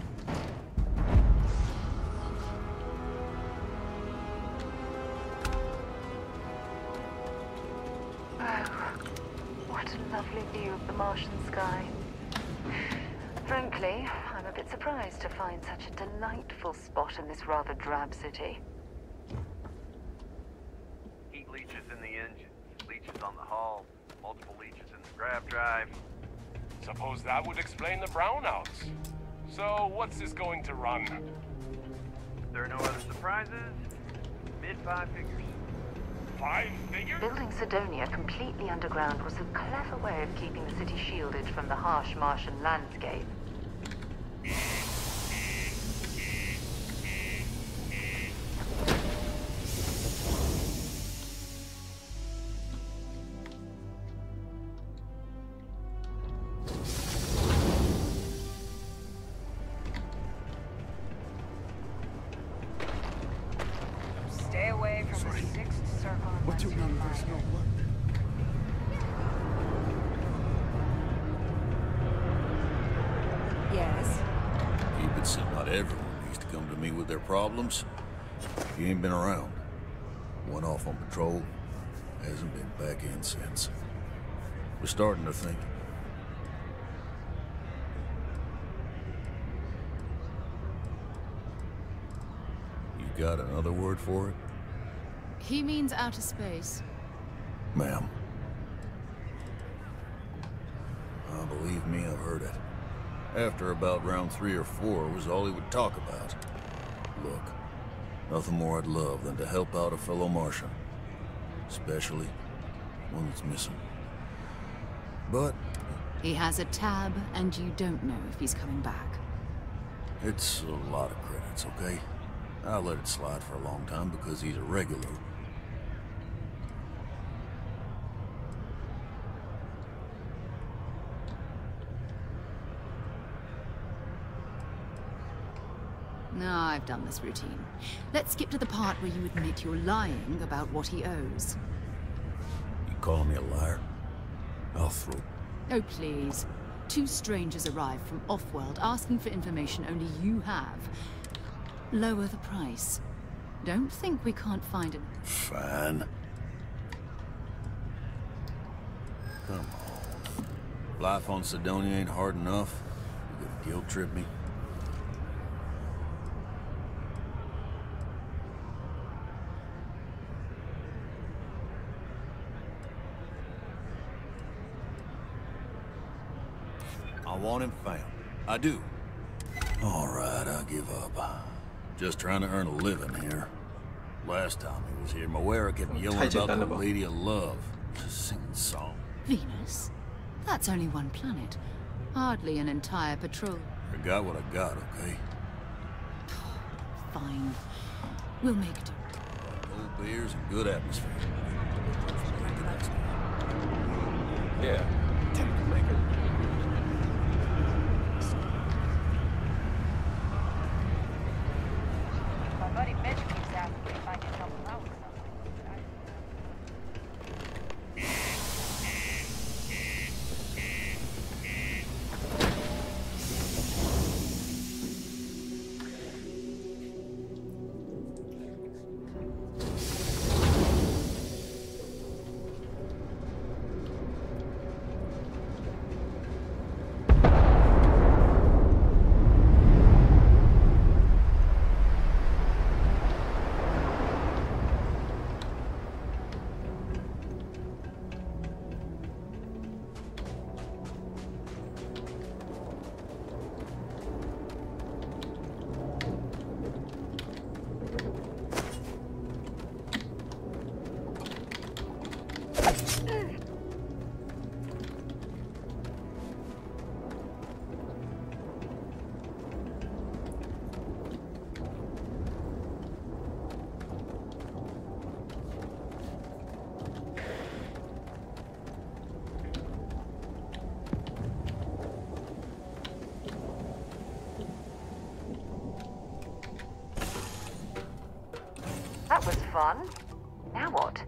Oh, what a lovely view of the Martian sky. Frankly, I'm a bit surprised to find such a delightful spot in this rather drab city. Heat leeches in the engine, leeches on the hull, multiple leeches in the grav drive. Suppose that would explain the brownouts. So, what's this going to run? If there are no other surprises, mid-5 figures. 5 figures? Building Sidonia completely underground was a clever way of keeping the city shielded from the harsh Martian landscape. Stay away from the sixth circle. What you mean there's no blood? Yes? Keep it simple. Not everyone needs to come to me with their problems. He ain't been around. Went off on patrol. Hasn't been back in since. We're starting to think. You got another word for it? He means outer space. Ma'am. Believe me, I've heard it. After about round 3 or 4 was all he would talk about. Look, nothing more I'd love than to help out a fellow Martian. Especially one that's missing. But He has a tab, and you don't know if he's coming back. it's a lot of credits, okay? I'll let it slide for a long time because he's a regular. No, I've done this routine. Let's skip to the part where you admit you're lying about what he owes. You calling me a liar? I'll throw... Oh, please. 2 strangers arrive from off-world asking for information only you have. Lower the price. Don't think we can't find it. Fine. Come on. Life on Sidonia ain't hard enough. You gonna guilt trip me? I want him found. I do. All right, I give up. Just trying to earn a living here. Last time he was here, Moira kept yelling about the Lady of Love. Just singing song. Venus? That's only one planet. Hardly an entire patrol. I got what I got, okay? Fine. We'll make do. Cold beers and good atmosphere. Yeah, Tim can make it. My buddy Mitch keeps asking if I can help him out with something. That was fun. Now what?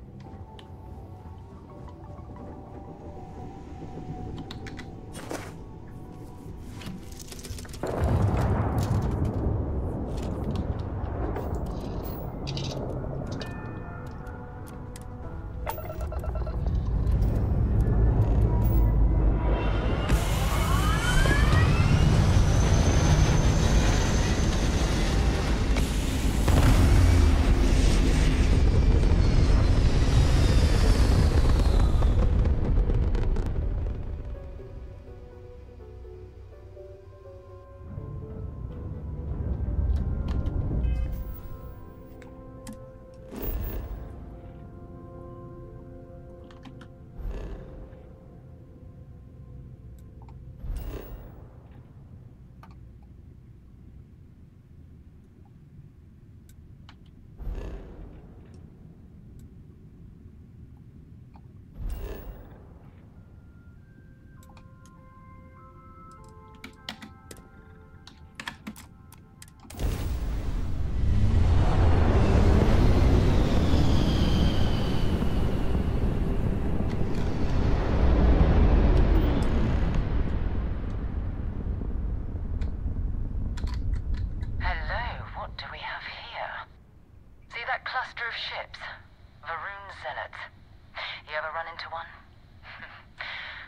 into one.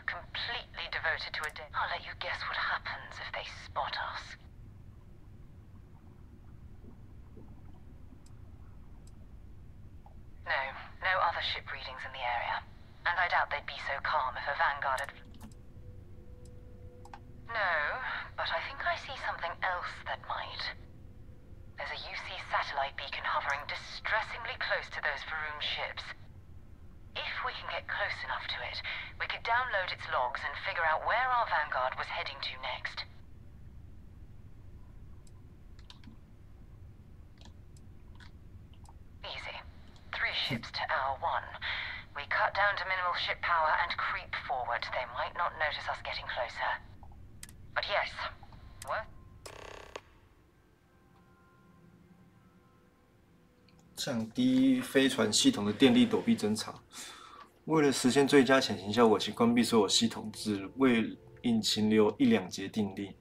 Completely devoted to a day. I'll let you guess what happens if they spot us. No other ship readings in the area. And I doubt they'd be so calm if a vanguard had... No, but I think I see something else that might. There's a UC satellite beacon hovering distressingly close to those Faroum ships. If we can get close enough to it, we could download its logs and figure out where our vanguard was heading to next. Easy. 3 ships to our 1. We cut down to minimal ship power and creep forward. They might not notice us getting closer. But yes, what? 降低飞船系统的电力躲避侦查。为了实现最佳潜行效果，请关闭所有系统，只为引擎留1-2节定力。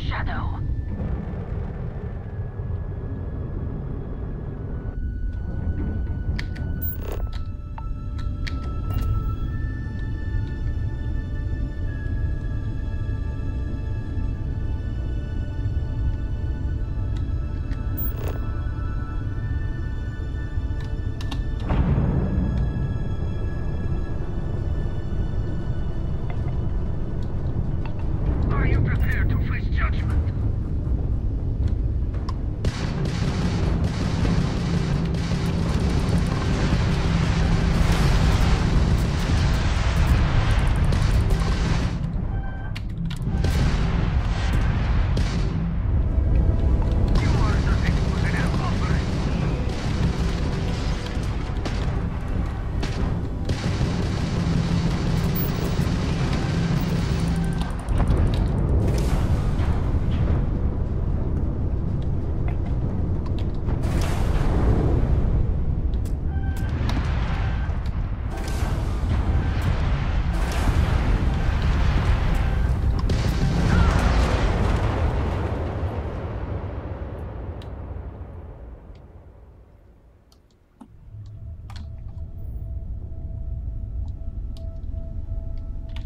shadow. Are you prepared to face judgment?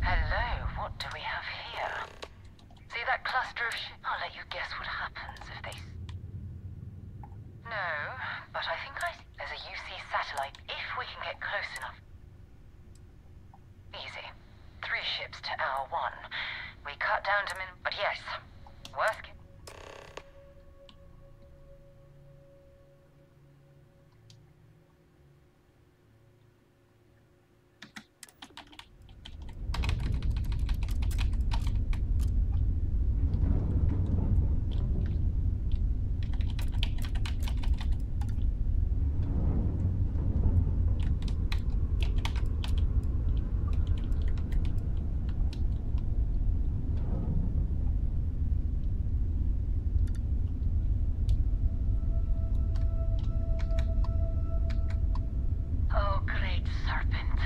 Hello, what do we have here? See that cluster of ships? I'll let you guess what happens if they... No, but I think there's a UC satellite if we can get close enough. Easy. 3 ships to our 1. We cut down to but yes. Worst case. Oh, great serpent,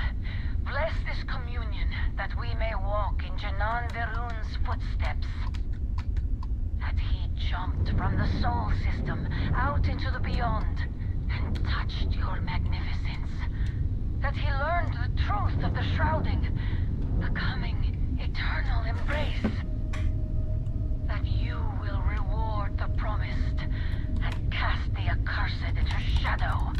bless this communion that we may walk in Janan Verun's footsteps. That he jumped from the soul system out into the beyond and touched your magnificence. That he learned the truth of the shrouding, the coming eternal embrace. That you will reward the promised and cast the accursed into shadow.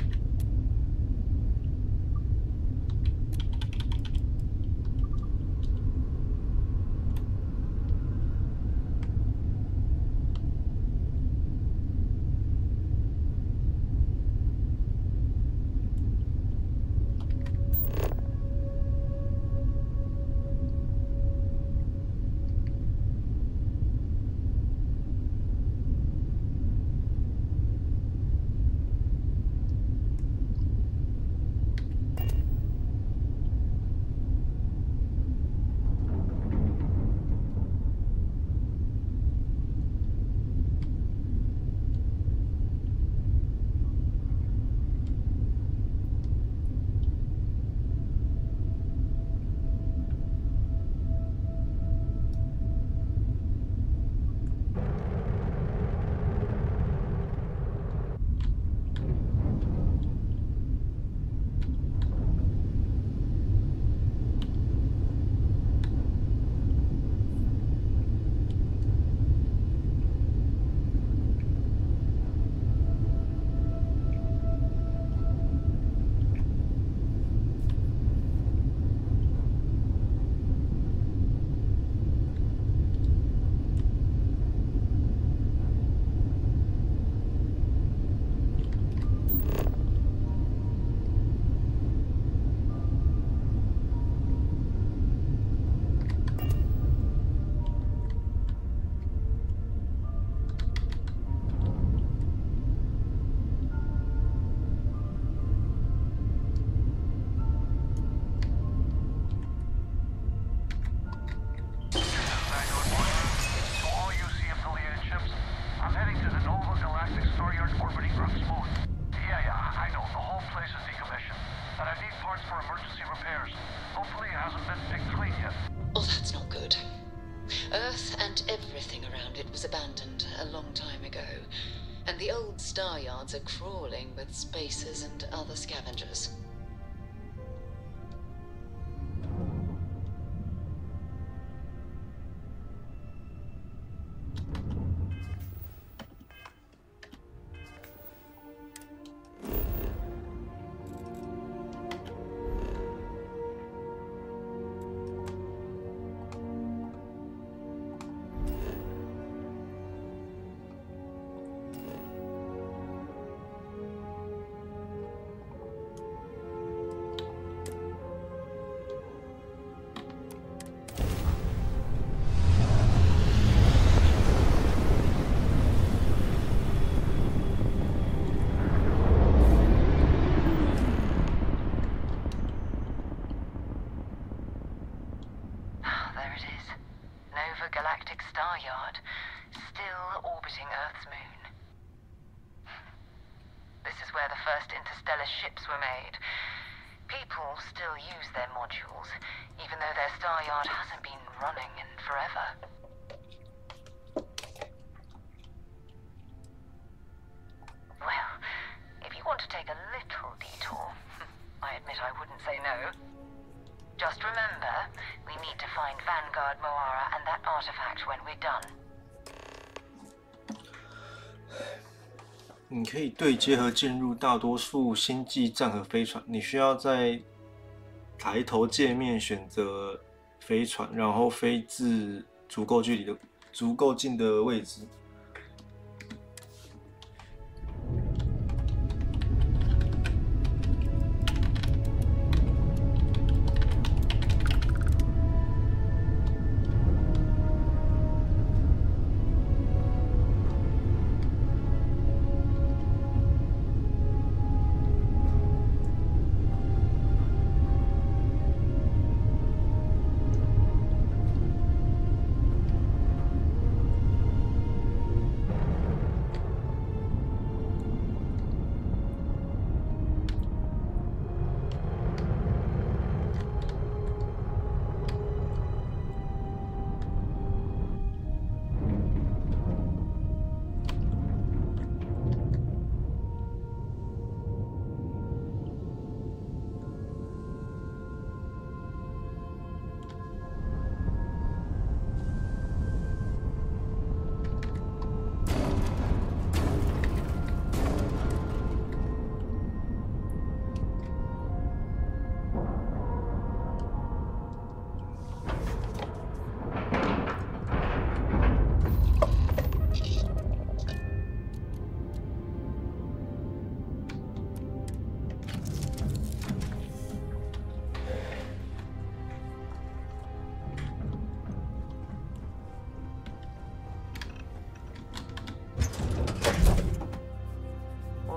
It was abandoned a long time ago, and the old star yards are crawling with spacers and other scavengers. Ships were made. People still use their modules, even though their star yard hasn't been running in forever. Well, if you want to take a little detour, I admit I wouldn't say no. Just remember, we need to find Vanguard Moara and that artifact when we're done. 你可以对接和进入大多数星际战和飞船。你需要在抬头界面选择飞船，然后飞至足够近的位置。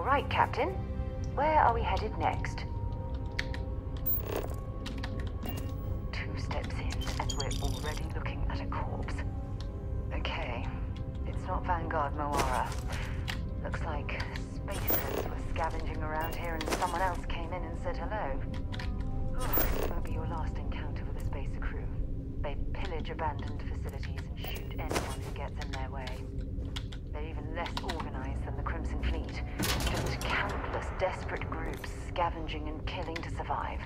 Right, Captain. Where are we headed next? 2 steps in, and we're already looking at a corpse. Okay, it's not Vanguard Moara. Looks like spacers were scavenging around here and someone else came in and said hello. This won't be your last encounter with a spacer crew. They pillage abandoned facilities and shoot anyone who gets in their way. They're even less organized than the Crimson Fleet. Just countless desperate groups scavenging and killing to survive.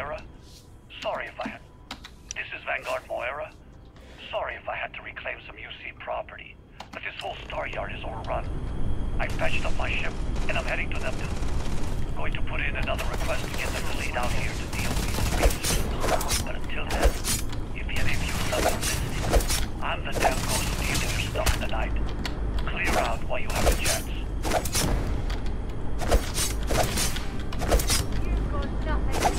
Moira. Sorry if I had... This is Vanguard Moira. Sorry if I had to reclaim some UC property, but this whole star yard is overrun. I fetched up my ship, and I'm heading to them now. Going to put in another request to get them released out here to deal with these creeps. But until then, if any of you suffer listening, I'm the damn ghost stealing your stuff in the night. Clear out while you have a chance. You've got nothing.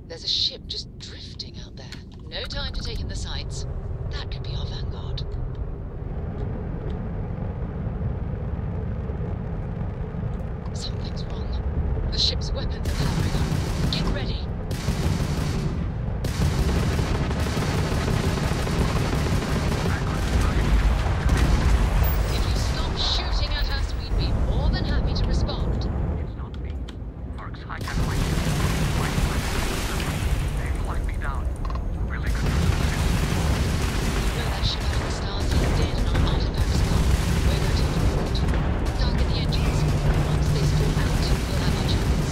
There's a ship just drifting out there. No time to take in the sights. That could be our Vanguard. Something's wrong. The ship's weapons are powering up. Get ready. If you stop shooting at us, we'd be more than happy to respond. It's not me. Mark's high capitalization. They've locked me down. Really good. You know that ship out of the stars is dead and our artifacts gone. We're going to report. Target the engines. Once they spawn out, we'll have our chance.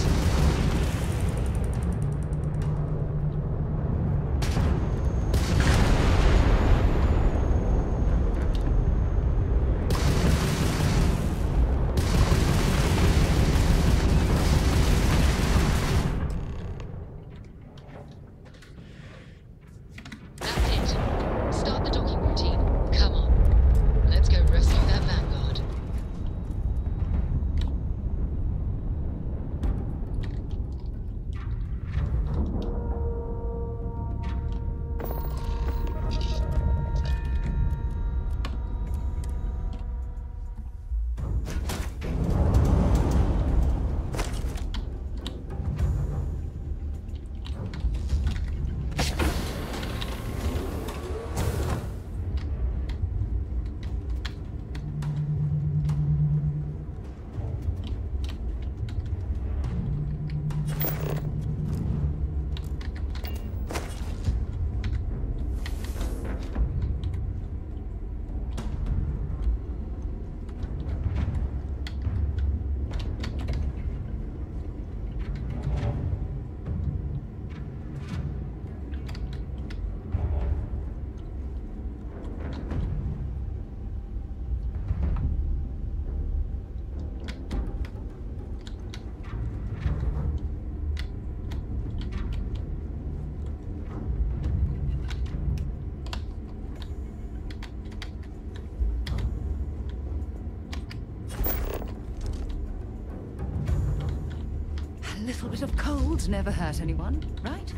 little bit of cold never hurt anyone, right?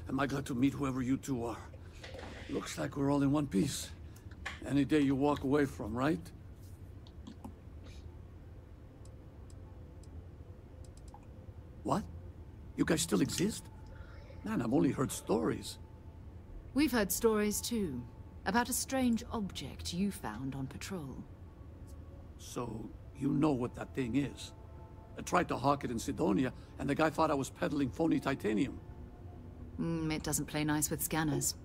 Am I glad to meet whoever you two are. Looks like we're all in one piece. Any day you walk away from, right? What? You guys still exist? Man, I've only heard stories. We've heard stories too, about a strange object you found on patrol. So, you know what that thing is. I tried to hawk it in Sidonia, and the guy thought I was peddling phony titanium. It doesn't play nice with scanners.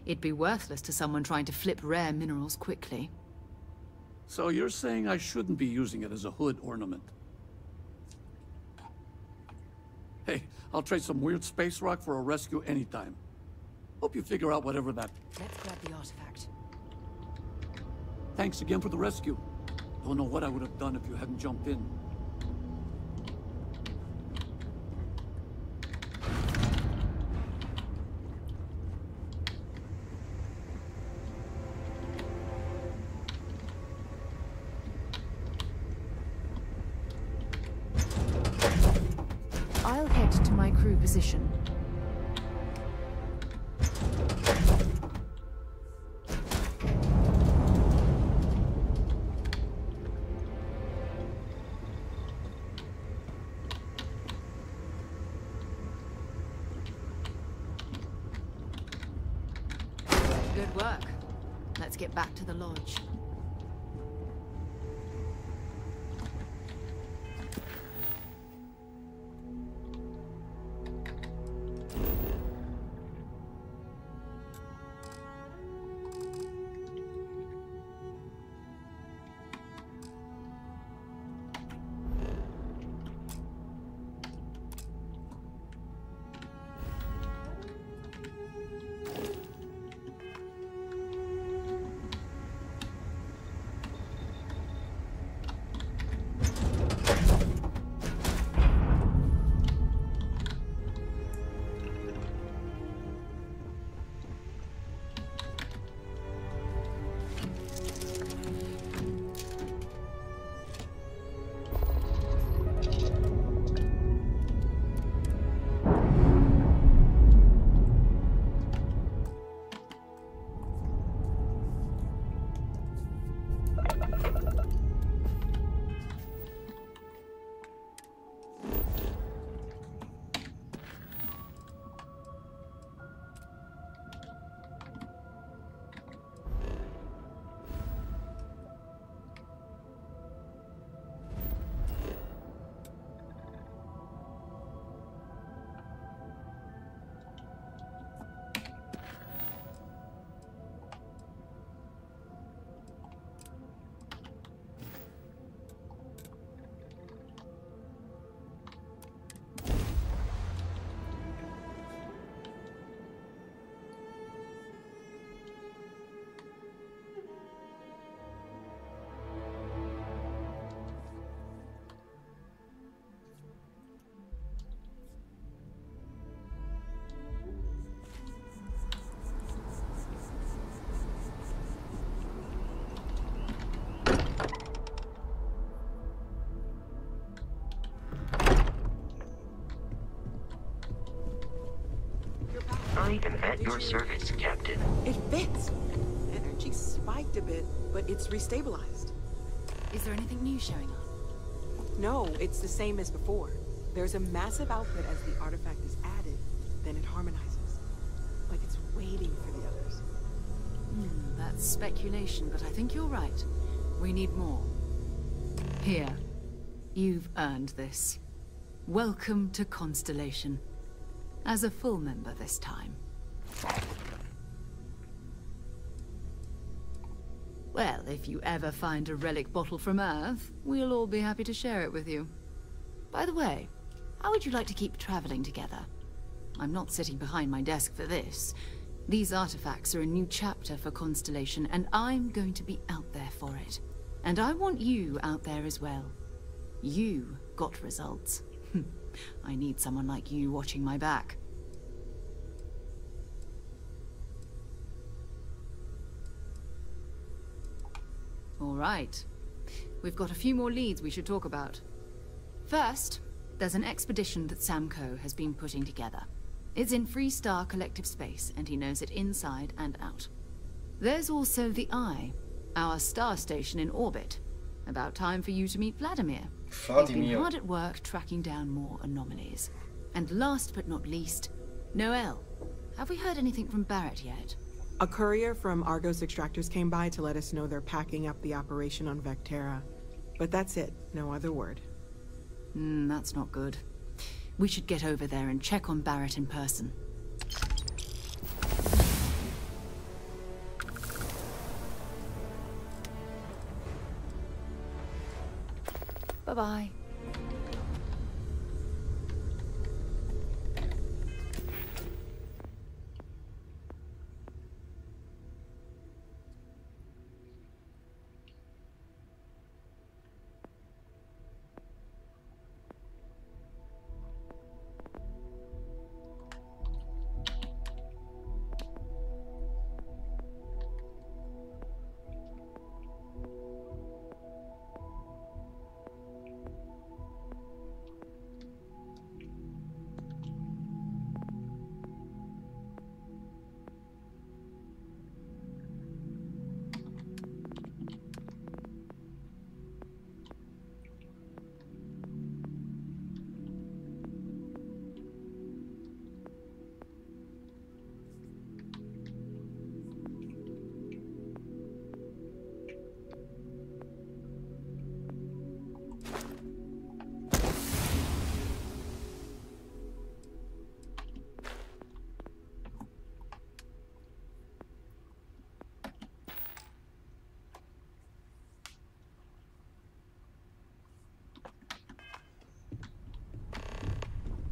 It'd be worthless to someone trying to flip rare minerals quickly. So you're saying I shouldn't be using it as a hood ornament? Hey, I'll trade some weird space rock for a rescue anytime. Hope you figure out whatever that... Let's grab the artifact. Thanks again for the rescue. Don't know what I would have done if you hadn't jumped in. I'll head to my crew position. Good work. Let's get back to the lodge. I am at your service, Captain. It fits. Energy spiked a bit, but it's restabilized. Is there anything new showing up? No, it's the same as before. There's a massive output as the artifact is added, then it harmonizes. Like it's waiting for the others. That's speculation, but I think you're right. We need more. Here. You've earned this. Welcome to Constellation. As a full member this time. Well, if you ever find a relic bottle from Earth, we'll all be happy to share it with you. By the way, how would you like to keep traveling together? I'm not sitting behind my desk for this. These artifacts are a new chapter for Constellation, and I'm going to be out there for it. And I want you out there as well. You got results. I need someone like you watching my back. All right. We've got a few more leads we should talk about. First, there's an expedition that Samco has been putting together. It's in Freestar Collective Space, and he knows it inside and out. There's also the Eye, our star station in orbit. About time for you to meet Vladimir. He's been hard at work tracking down more anomalies. And last but not least, Noel. Have we heard anything from Barrett yet? A courier from Argos Extractors came by to let us know they're packing up the operation on Vectera. But that's it, no other word. That's not good. We should get over there and check on Barrett in person. Bye-bye.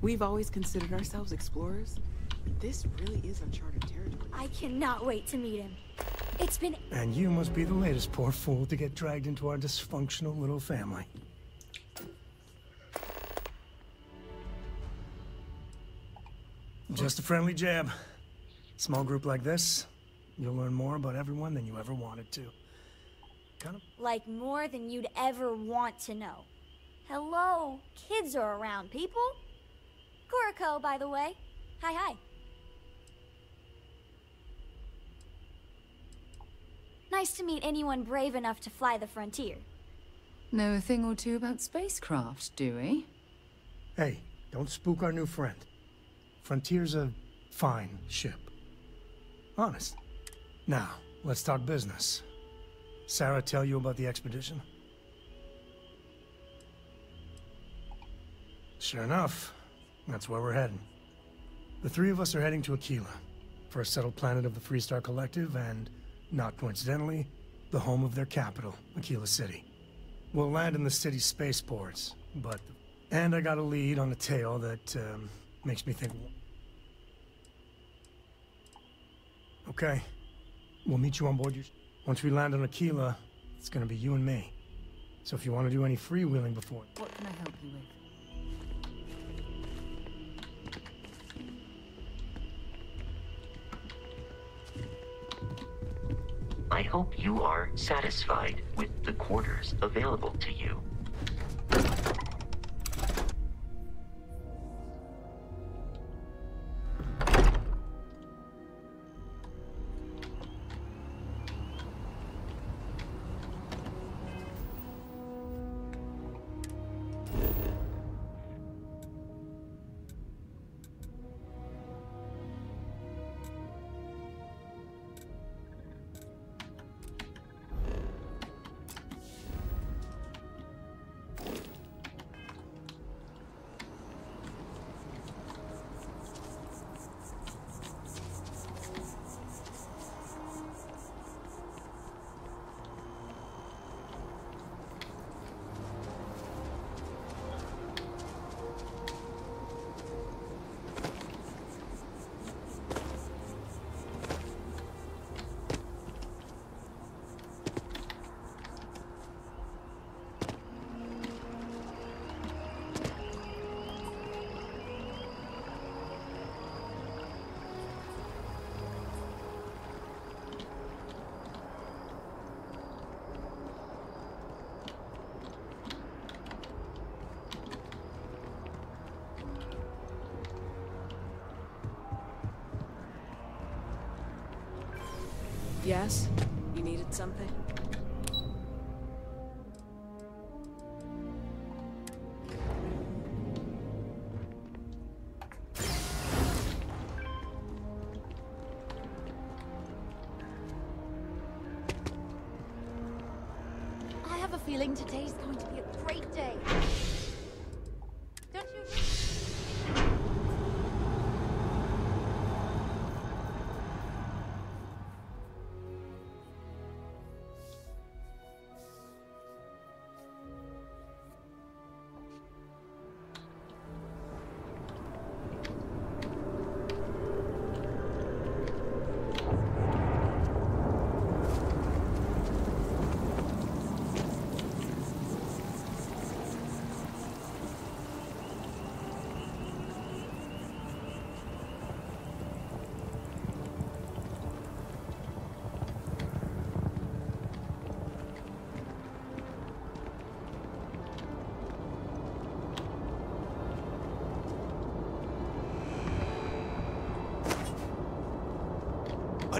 We've always considered ourselves explorers. This really is uncharted territory. I cannot wait to meet him. It's been... And you must be the latest poor fool to get dragged into our dysfunctional little family. Just a friendly jab. Small group like this, you'll learn more about everyone than you ever wanted to. Kind of... Like more than you'd ever want to know. Hello, kids are around, people. Kuriko, by the way. Hi. Nice to meet anyone brave enough to fly the frontier. Know a thing or two about spacecraft, do we? Hey, don't spook our new friend. Frontier's a fine ship. Honest. Now, let's talk business. Sarah tell you about the expedition? Sure enough, that's where we're heading. The three of us are heading to Aquila, first settled planet of the Freestar Collective and, not coincidentally, the home of their capital, Aquila City. We'll land in the city's spaceports, but... And I got a lead on a tale that, makes me think... Okay. We'll meet you on board your... Once we land on Aquila, it's gonna be you and me. So if you want to do any freewheeling before... What can I help you with? I hope you are satisfied with the quarters available to you. Yes? You needed something? I have a feeling today's going to be a great day. Don't you?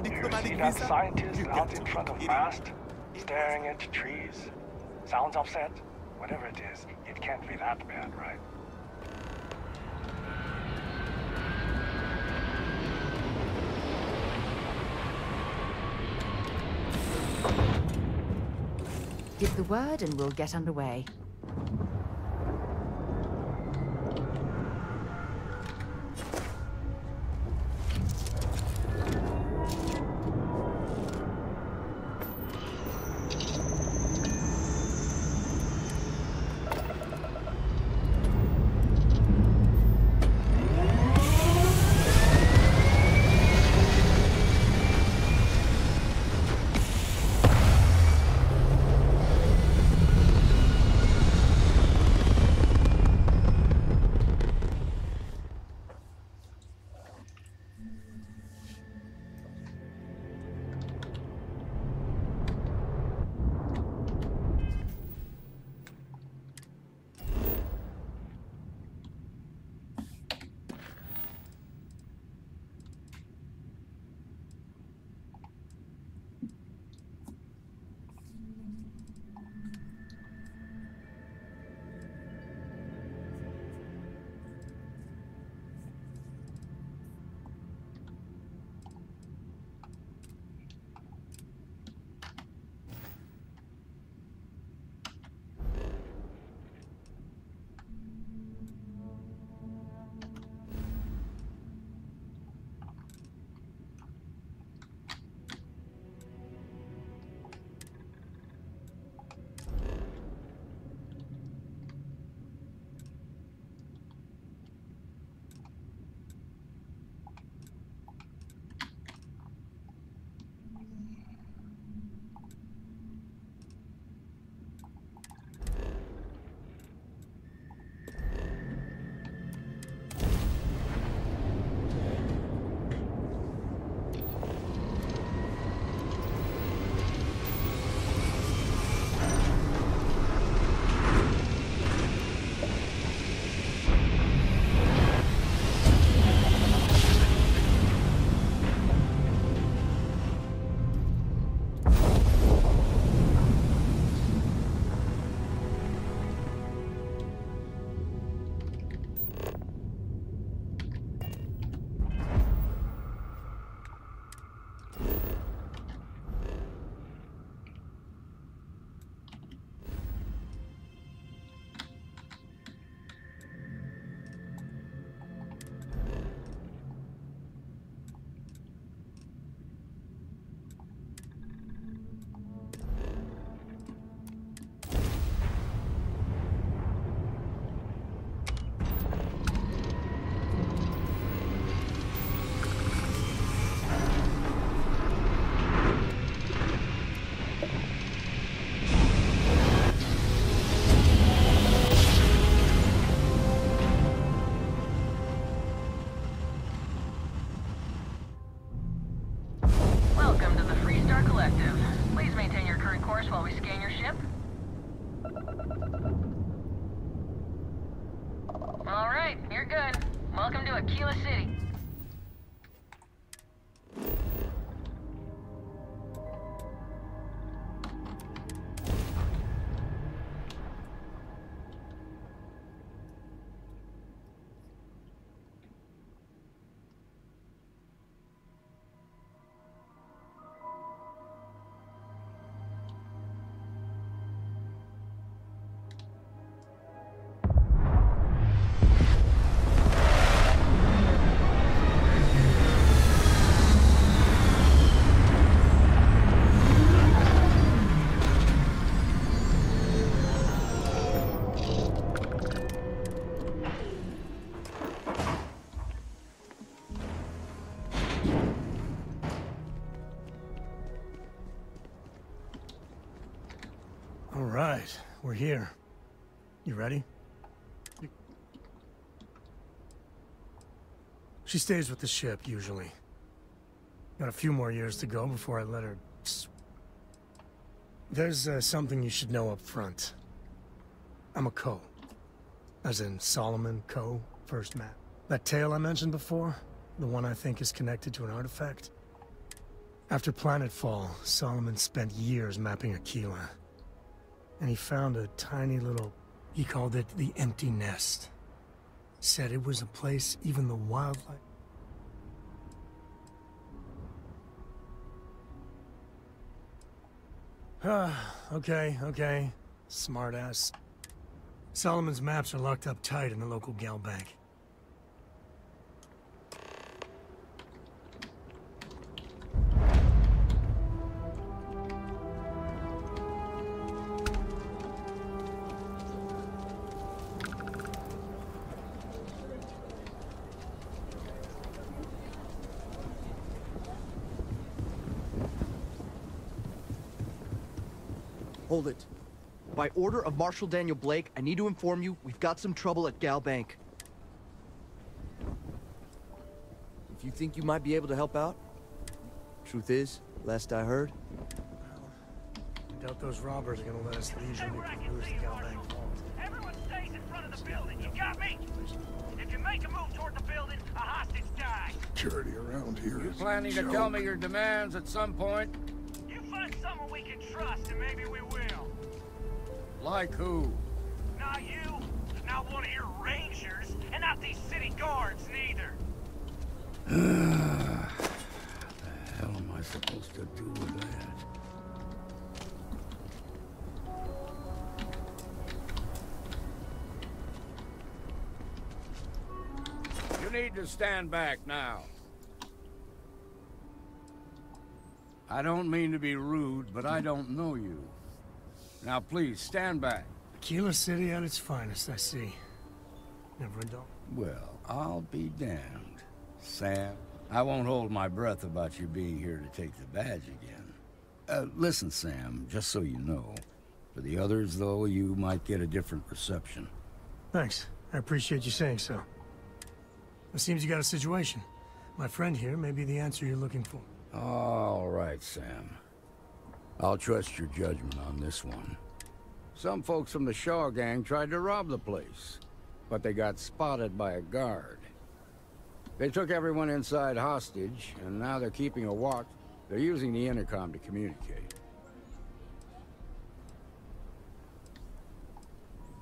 You see that scientist out in front of mast, staring into trees? Sounds upset? Whatever it is, it can't be that bad, right? Give the word and we'll get underway. Welcome to Aquila City. here. You ready? She stays with the ship, usually. Got a few more years to go before I let her... There's something you should know up front. I'm a Co. As in Solomon Co. First Map. That tale I mentioned before, the one I think is connected to an artifact. After Planetfall, Solomon spent years mapping Aquila. And he found a tiny little... He called it the Empty Nest. Said it was a place even the wildlife... Okay. Smartass. Solomon's maps are locked up tight in the local gal bank. Hold it. By order of Marshal Daniel Blake, I need to inform you we've got some trouble at Gal Bank. If you think you might be able to help out, truth is, last I heard... I doubt those robbers are gonna let us leisurely peruse the Gal Bank vault. Everyone stays in front of the building, you got me? If you make a move toward the building, a hostage dies. Security around here. You planning to tell me your demands at some point? You find someone we can trust, and maybe we will. Like who? Not you, not one of your rangers, and not these city guards, neither. The hell am I supposed to do with that? You need to stand back now. I don't mean to be rude, but I don't know you. Now please, stand back. Aquila City at its finest, I see. Never a dull. Well, I'll be damned. Sam, I won't hold my breath about you being here to take the badge again. Listen, Sam, just so you know. For the others, though, you might get a different reception. Thanks. I appreciate you saying so. It seems you got a situation. My friend here may be the answer you're looking for. All right, Sam. I'll trust your judgment on this one. Some folks from the Shaw gang tried to rob the place, but they got spotted by a guard. They took everyone inside hostage, and now they're keeping a watch. They're using the intercom to communicate.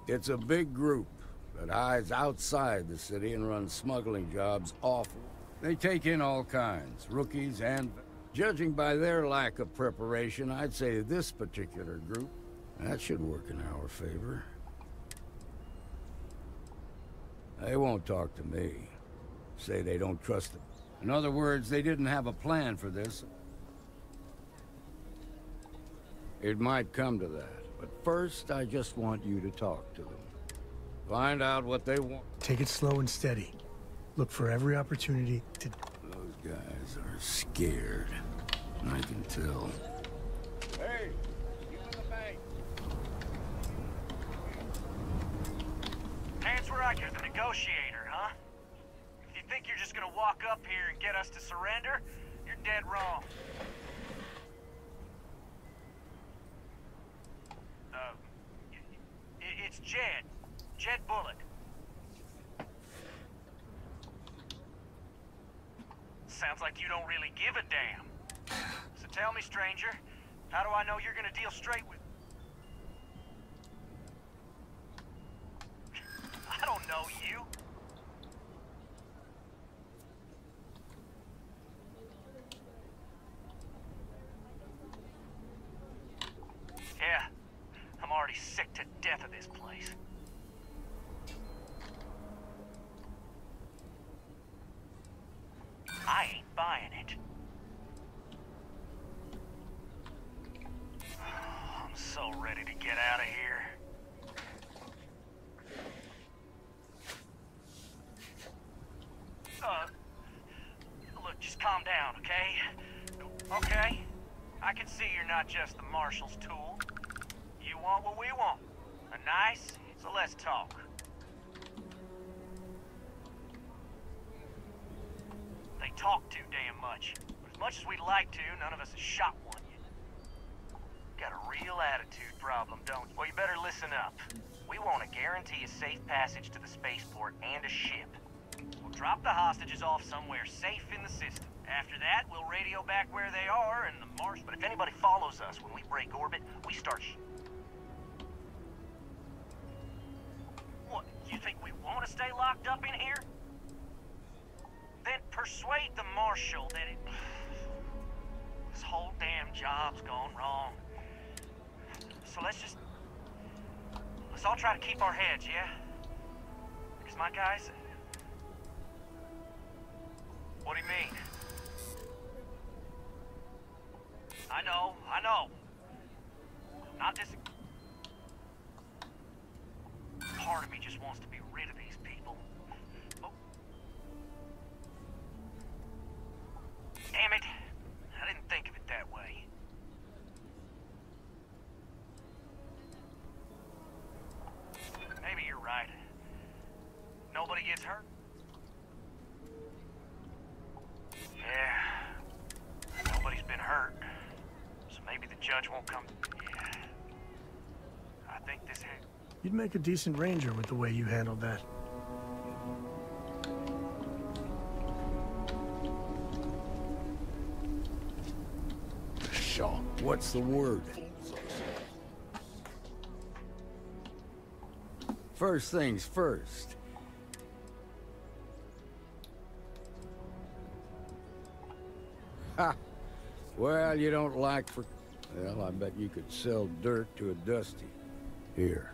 It's a big group that hides outside the city and runs smuggling jobs off. They take in all kinds, rookies and... Judging by their lack of preparation, I'd say this particular group, that should work in our favor. They won't talk to me. Say they don't trust them. In other words, they didn't have a plan for this. It might come to that, but first I just want you to talk to them. Find out what they want. Take it slow and steady. Look for every opportunity to... Those guys are scared. I can tell. Hey, you in the bank. Hands where I get the negotiator, huh? If you think you're just gonna walk up here and get us to surrender, you're dead wrong. It's Jed. Jed Bullock. Sounds like you don't really give a damn. So tell me, stranger, how do I know you're gonna deal straight with... I don't know you. Yeah, I'm already sick to death of this place. I ain't buying it. I'm so ready to get out of here. Look, just calm down, okay? Okay? I can see you're not just the Marshal's tool. You want what we want. nice, so let's talk. They talk too damn much. But as much as we'd like to, none of us has shot one yet. Got a real attitude problem, don't you? Well, you better listen up. We want to guarantee a safe passage to the spaceport and a ship. We'll drop the hostages off somewhere safe in the system. After that, we'll radio back where they are and the marsh. But if anybody follows us when we break orbit, we start What, you think we want to stay locked up in here? Then persuade the marshal that this whole damn job's gone wrong. So let's all try to keep our heads, yeah? Because my guys... What do you mean? I know. Not this... Part of me just wants to be rid of these people. Oh. Damn it. I didn't think of it that way. Maybe you're right. Nobody gets hurt. Yeah. Nobody's been hurt. So maybe the judge won't come. Yeah. I think this had... You'd make a decent ranger with the way you handled that. Shaw, what's the word? First things first. Ha! Well, you don't like for... Well, I bet you could sell dirt to a dusty. Here.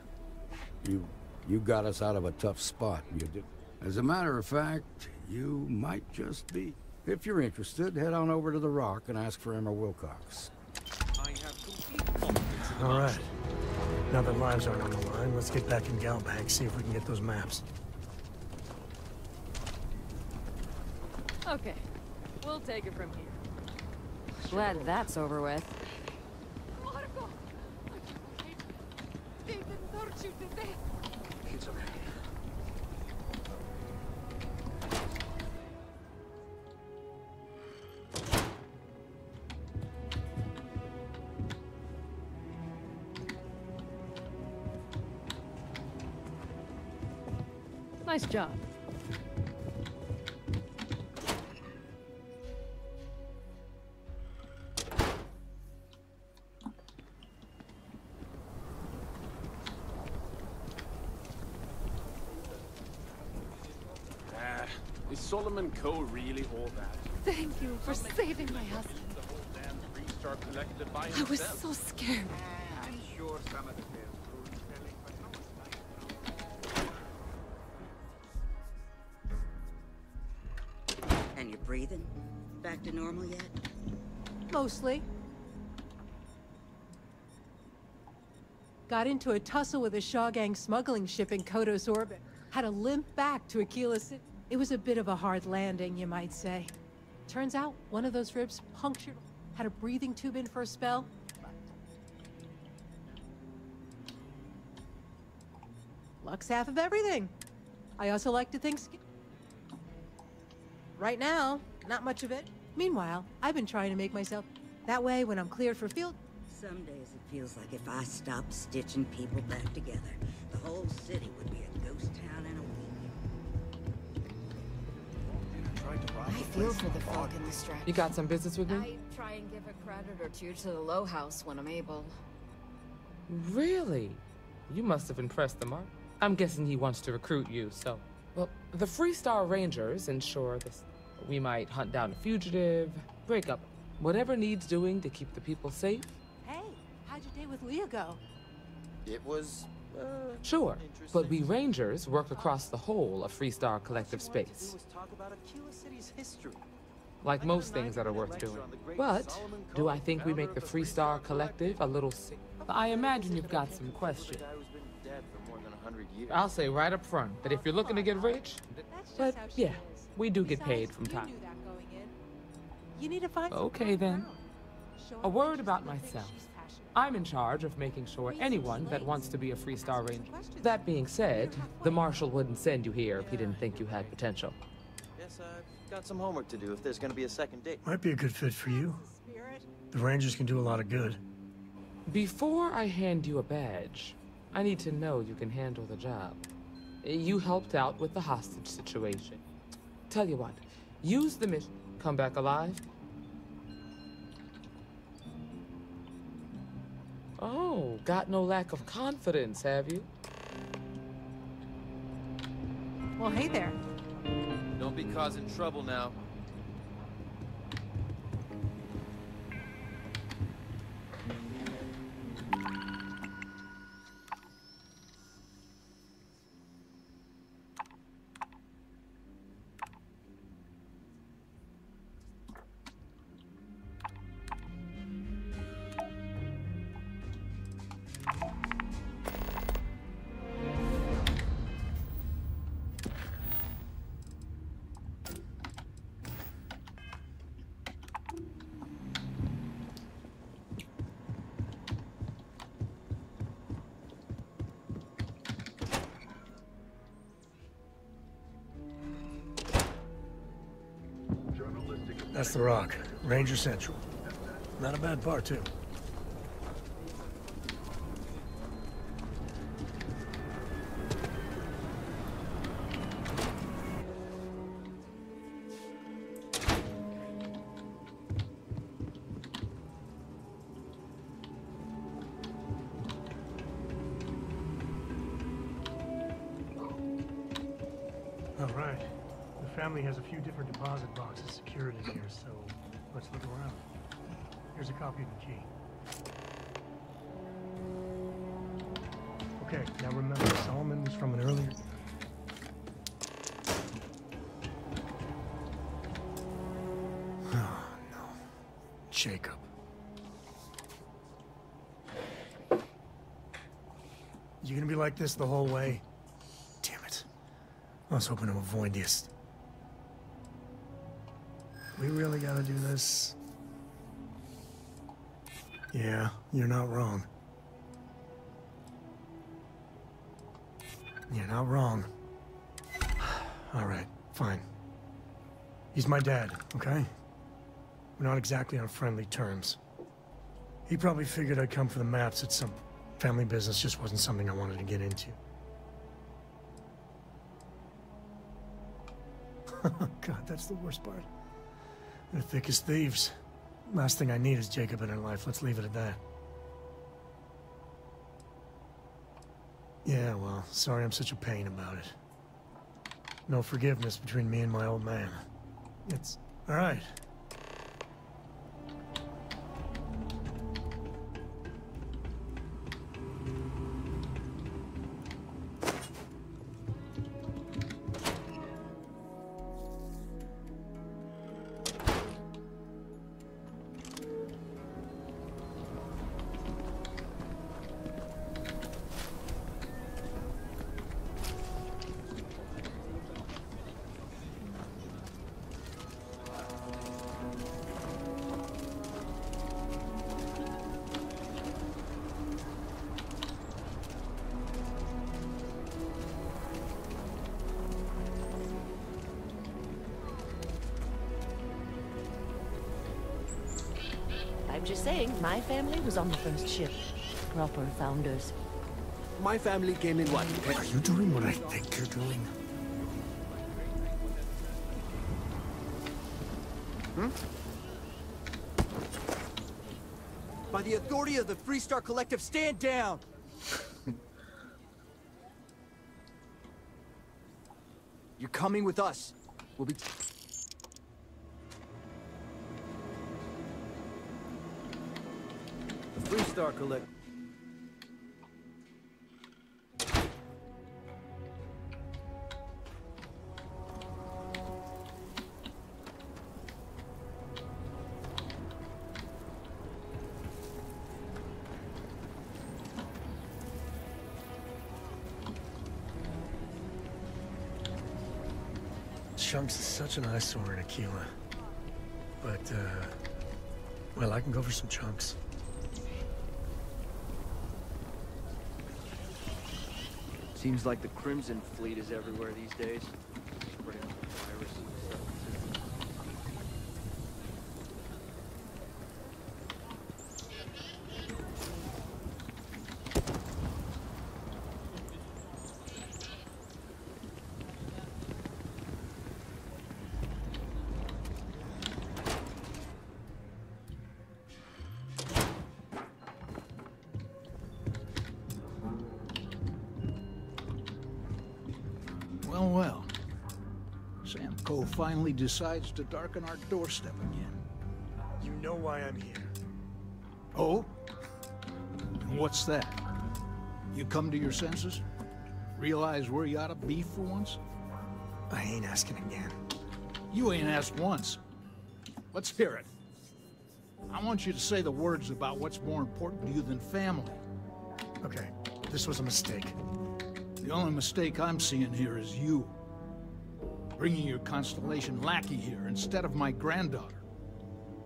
You got us out of a tough spot, you did. As a matter of fact, you might just be. If you're interested, head on over to the Rock and ask for Emma Wilcox. All right. Now that lives aren't on the line, let's get back in Galbank, see if we can get those maps. Okay, we'll take it from here. Glad that's over with. They didn't hurt you, did they? It's okay. Nice job. Is Solomon Co. really all that? Thank you for saving my husband. The whole damn three-star collective by I was himself. so scared. I'm sure some of the And you're breathing? Back to normal yet? Mostly. Got into a tussle with a Shaw Gang smuggling ship in Kodos orbit. Had to limp back to Aquila City. It was a bit of a hard landing, you might say. Turns out, one of those ribs punctured. Had a breathing tube in for a spell. Luck's half of everything. I also like to think... Right now, not much of it. Meanwhile, I've been trying to make myself... That way, when I'm cleared for field... Some days it feels like if I stopped stitching people back together, the whole city would be a ghost town in a week. I feel for the folk in the strike. You got some business with me? I try and give a credit or two to the Low House when I'm able. Really? You must have impressed the Mark. I'm guessing he wants to recruit you, so... Well, the Freestar Rangers ensure this. We might hunt down a fugitive, break up whatever needs doing to keep the people safe. Hey, how'd your day with Leah go? It was... Sure, but we Rangers work across the whole of Freestar Collective space. Talk about Aquila City's history. Like most things that are worth doing. But, do I think we make the Freestar Collective a little sick? I imagine you've got some questions. I'll say right up front that if you're looking to get rich, but yeah, we do get paid from time. You need to find Okay then. A word about myself. I'm in charge of making sure anyone that wants to be a Freestar Ranger. That being said, the Marshal wouldn't send you here if he didn't think you had potential. Guess I've got some homework to do if there's gonna be a second date. Might be a good fit for you. The Rangers can do a lot of good. Before I hand you a badge, I need to know you can handle the job. You helped out with the hostage situation. Tell you what, use the mission. Come back alive. Oh, got no lack of confidence, have you? Well, hey there. Don't be causing trouble now. That's the Rock, Ranger Central. Not a bad bar, too. All right. The family has a few different deposit boxes secured in here, so let's look around. Here's a copy of the key. Okay, now remember, Solomon was from an earlier... Oh, no. Jacob. You gonna be like this the whole way? Damn it. I was hoping to avoid this. We really gotta do this? Yeah, you're not wrong. You're not wrong. All right, fine. He's my dad, okay? We're not exactly on friendly terms. He probably figured I'd come for the maps at some family business, just wasn't something I wanted to get into. God, that's the worst part. They're thick as thieves. Last thing I need is Jacob in her life. Let's leave it at that. Yeah, well, sorry I'm such a pain about it. No forgiveness between me and my old man. It's... all right. I'm just saying, my family was on the first ship. Proper founders. My family came in what? Are you doing what I think you're doing? Hmm? By the authority of the Freestar Collective, stand down! You're coming with us. We'll be... The Freestar Collective... Chunks is such an eyesore in Aquila. But, well, I can go for some chunks. Seems like the Crimson Fleet is everywhere these days. Spreading the virus and stuff. Well, well. Sam Coe finally decides to darken our doorstep again. You know why I'm here. Oh? And what's that? You come to your senses? Realize where you ought to be for once? I ain't asking again. You ain't asked once. Let's hear it. I want you to say the words about what's more important to you than family. Okay, this was a mistake. The only mistake I'm seeing here is you. Bringing your Constellation lackey here instead of my granddaughter.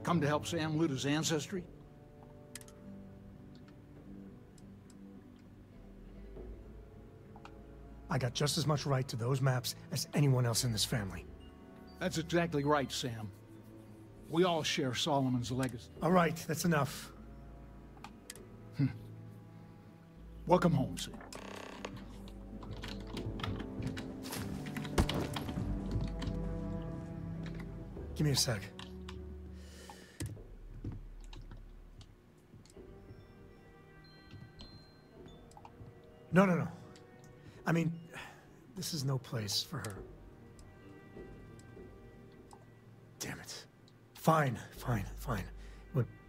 Come to help Sam loot his ancestry? I got just as much right to those maps as anyone else in this family. That's exactly right, Sam. We all share Solomon's legacy. All right, that's enough. Welcome home, Sam. Give me a sec. No. I mean, this is no place for her. Damn it. Fine.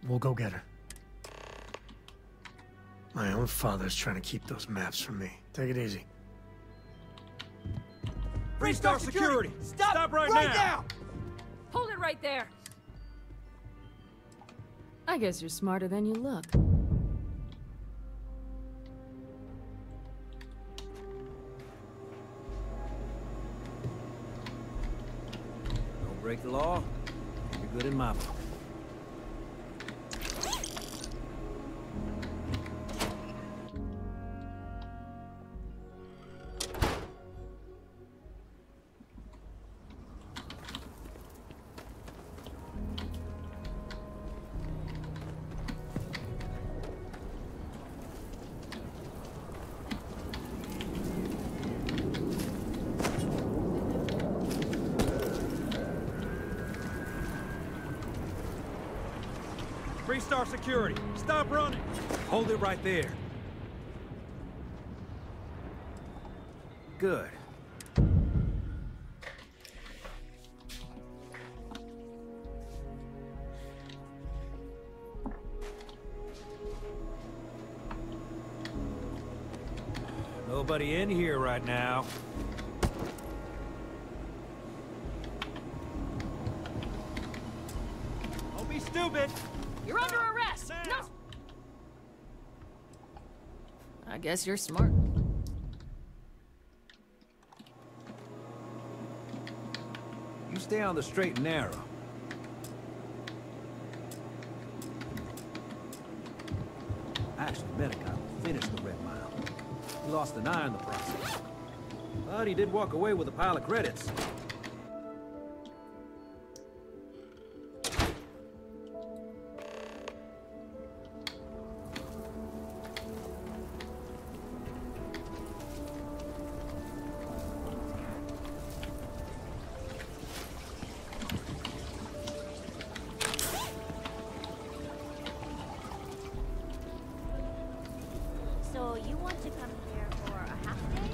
We'll go get her. My own father's trying to keep those maps from me. Take it easy. Freestar security! Stop right now! Hold it right there! I guess you're smarter than you look. Don't break the law. You're good in my book. Freestar security, stop running! Hold it right there. Good. Nobody in here right now. Don't be stupid! You're under arrest! No! I guess you're smart. You stay on the straight and narrow. I actually met a guy who finished the Red Mile. He lost an eye in the process. But he did walk away with a pile of credits. So you want to come here for a half day?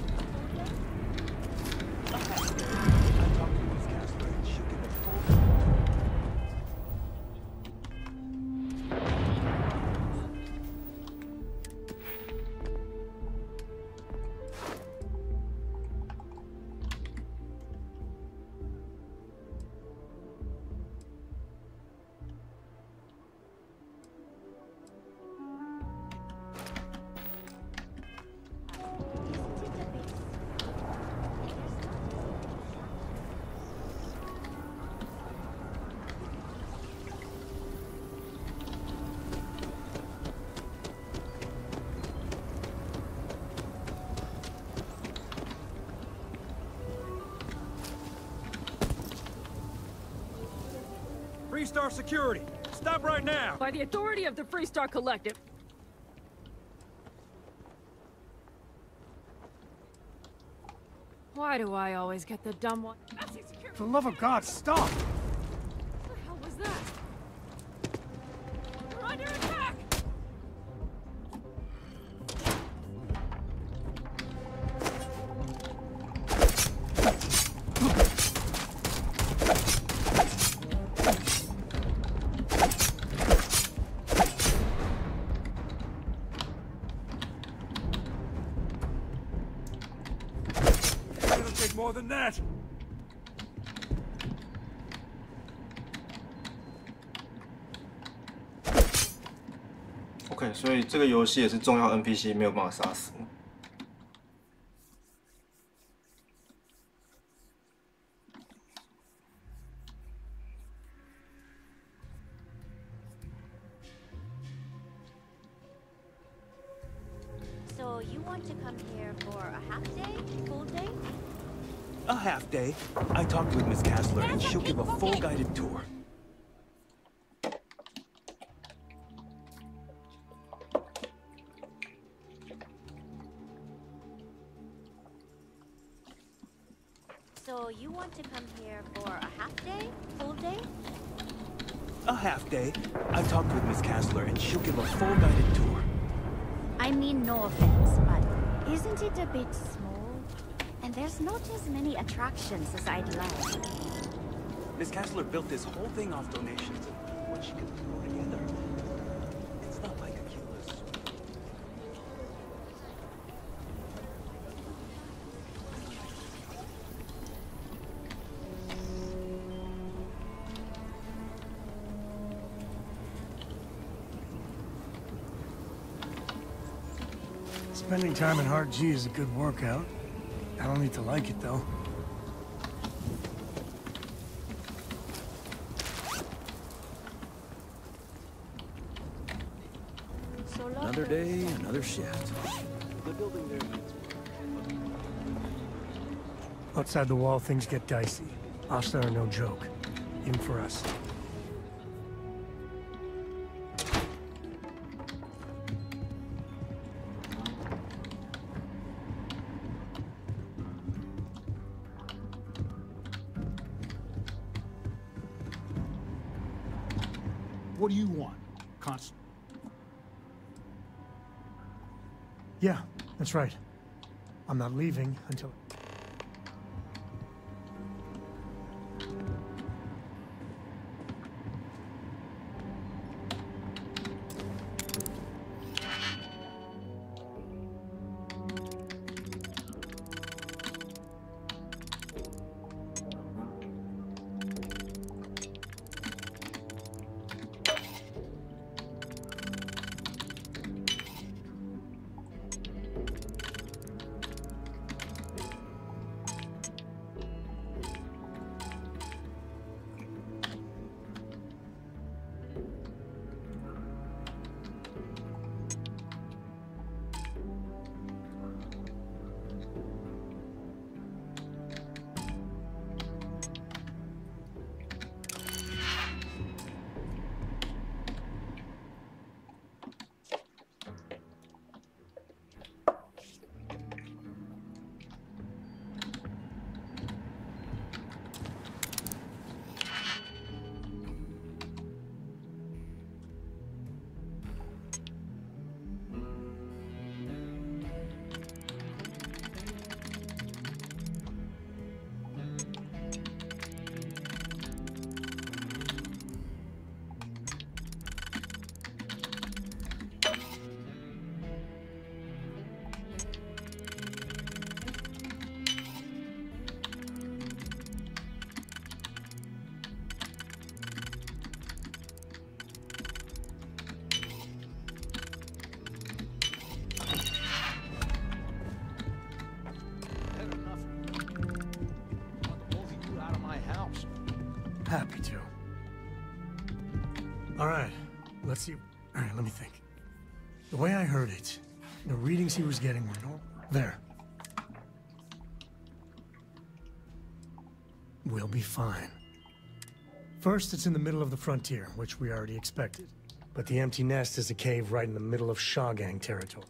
Freestar security. Stop right now. By the authority of the Freestar Collective. Why do I always get the dumb one? For the love of God, stop! What the hell was that? We're under attack! It'll take more than that. OK， 所以这个游戏也是重要 NPC 没有办法杀死。So you want to come here for a half day, full day? A half day. I talked with Miss Kassler and she'll give a full guided tour. So you want to come here for a half day, full day? A half day. I talked with Miss Kassler and she'll give a full guided tour. I mean, no offense, but isn't it a bit small? And there's not as many attractions as I'd like. Miss Kassler built this whole thing off donations and what she could throw together. It's not like Aquila's. Spending time in Hard G is a good workout. I don't need to like it, though. Another day, another shift. The building there needs Outside the wall, things get dicey. Hostile are no joke, even for us. What do you want? Constant. Yeah, that's right. I'm not leaving until... Happy to. All right, let's see. All right, let me think. The way I heard it, the readings he was getting were normal. There. We'll be fine. First, it's in the middle of the frontier, which we already expected. But the empty nest is a cave right in the middle of Shawgang territory.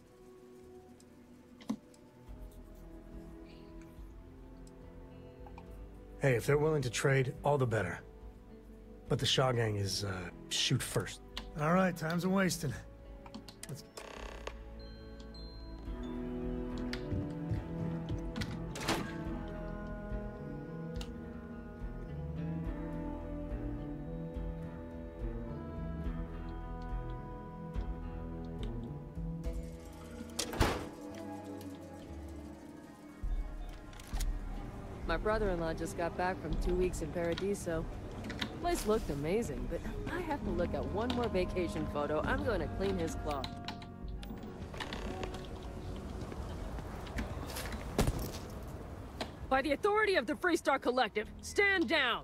Hey, if they're willing to trade, all the better. But the Shawgang is, shoot first. All right, time's a-wasting. Let's... My brother-in-law just got back from 2 weeks in Paradiso. Place looked amazing, but I have to look at one more vacation photo. I'm going to clean his cloth. By the authority of the Freestar Collective, stand down!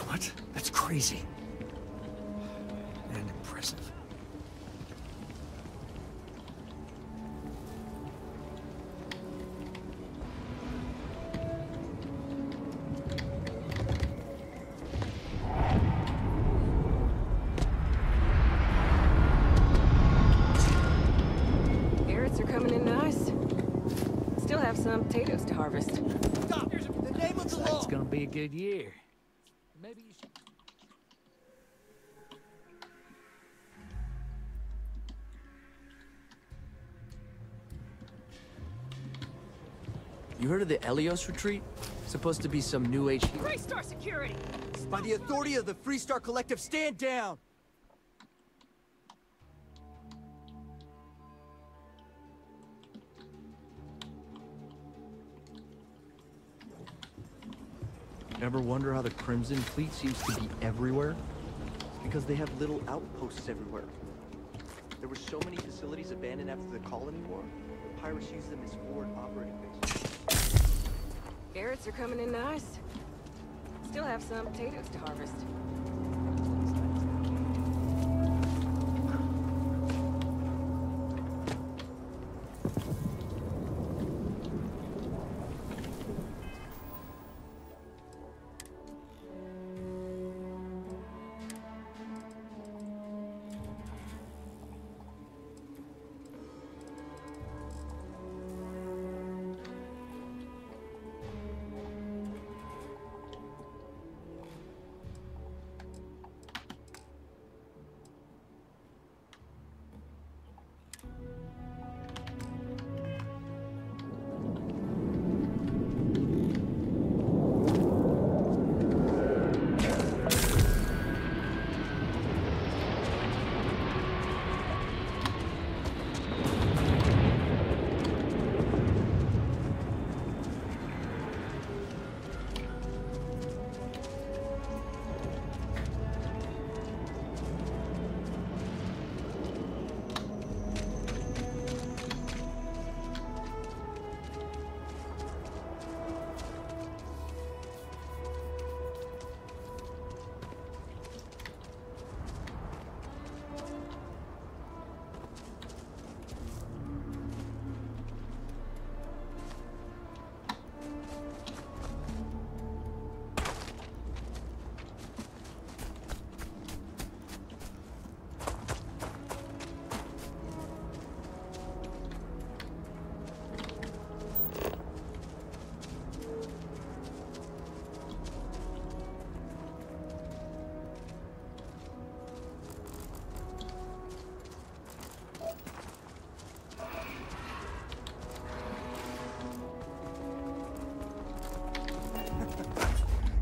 What? That's crazy. And impressive. Carrots are coming in nice. Still have some potatoes to harvest. Stop! The name of the law! It's gonna be a good year. Maybe you should... You heard of the Helios retreat? Supposed to be some new age... Freestar security! By the authority of the Freestar Collective, stand down! Ever wonder how the Crimson Fleet seems to be everywhere? It's because they have little outposts everywhere. There were so many facilities abandoned after the Colony War. The pirates used them as forward operating bases. Carrots are coming in nice. Still have some potatoes to harvest.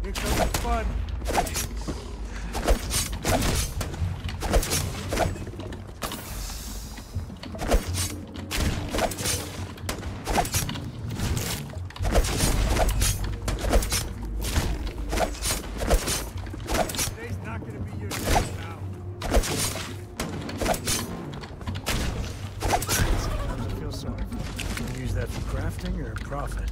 Here comes the fun. Today's not gonna be your day now. I feel sorry. Can you use that for crafting or profit?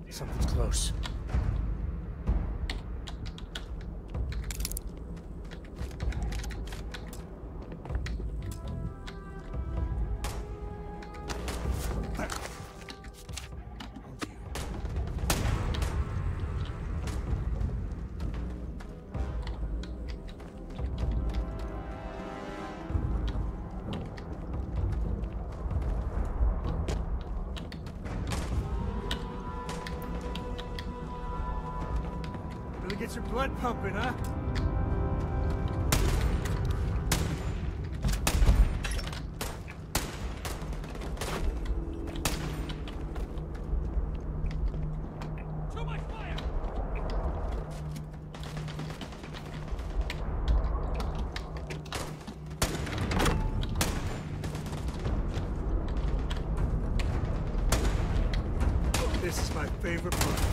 Something's close. Get your blood pumping, huh? This is my favorite part.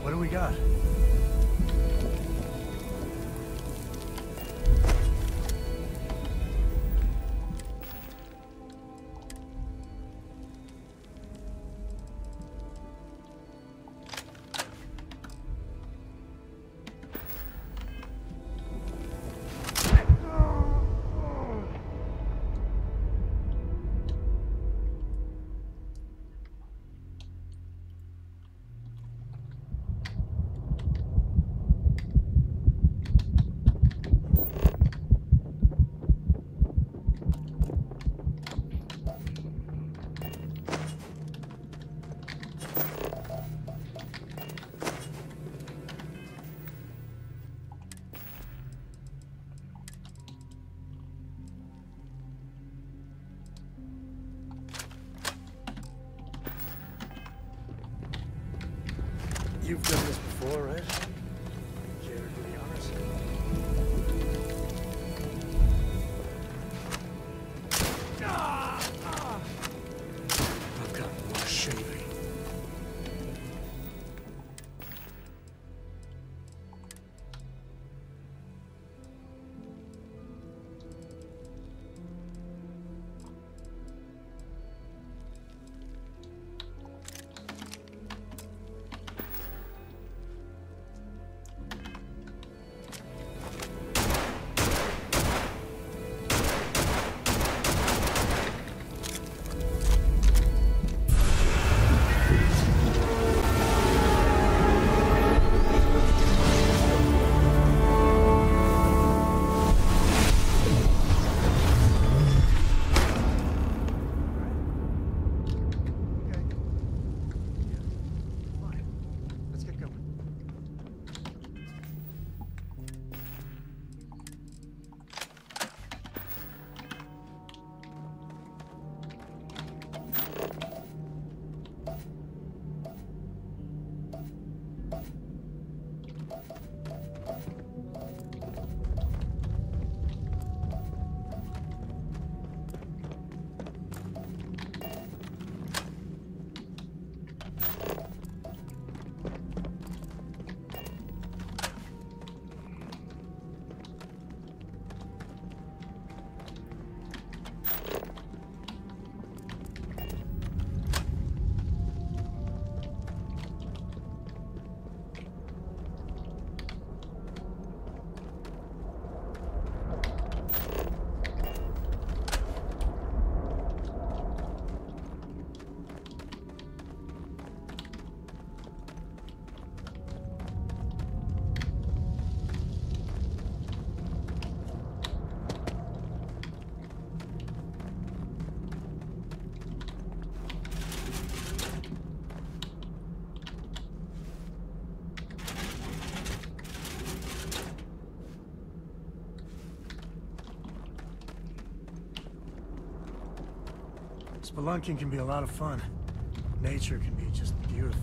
What do we got? You've done this before, right? Care to do the honors? I've got more shaving. Spelunking can be a lot of fun. Nature can be just beautiful.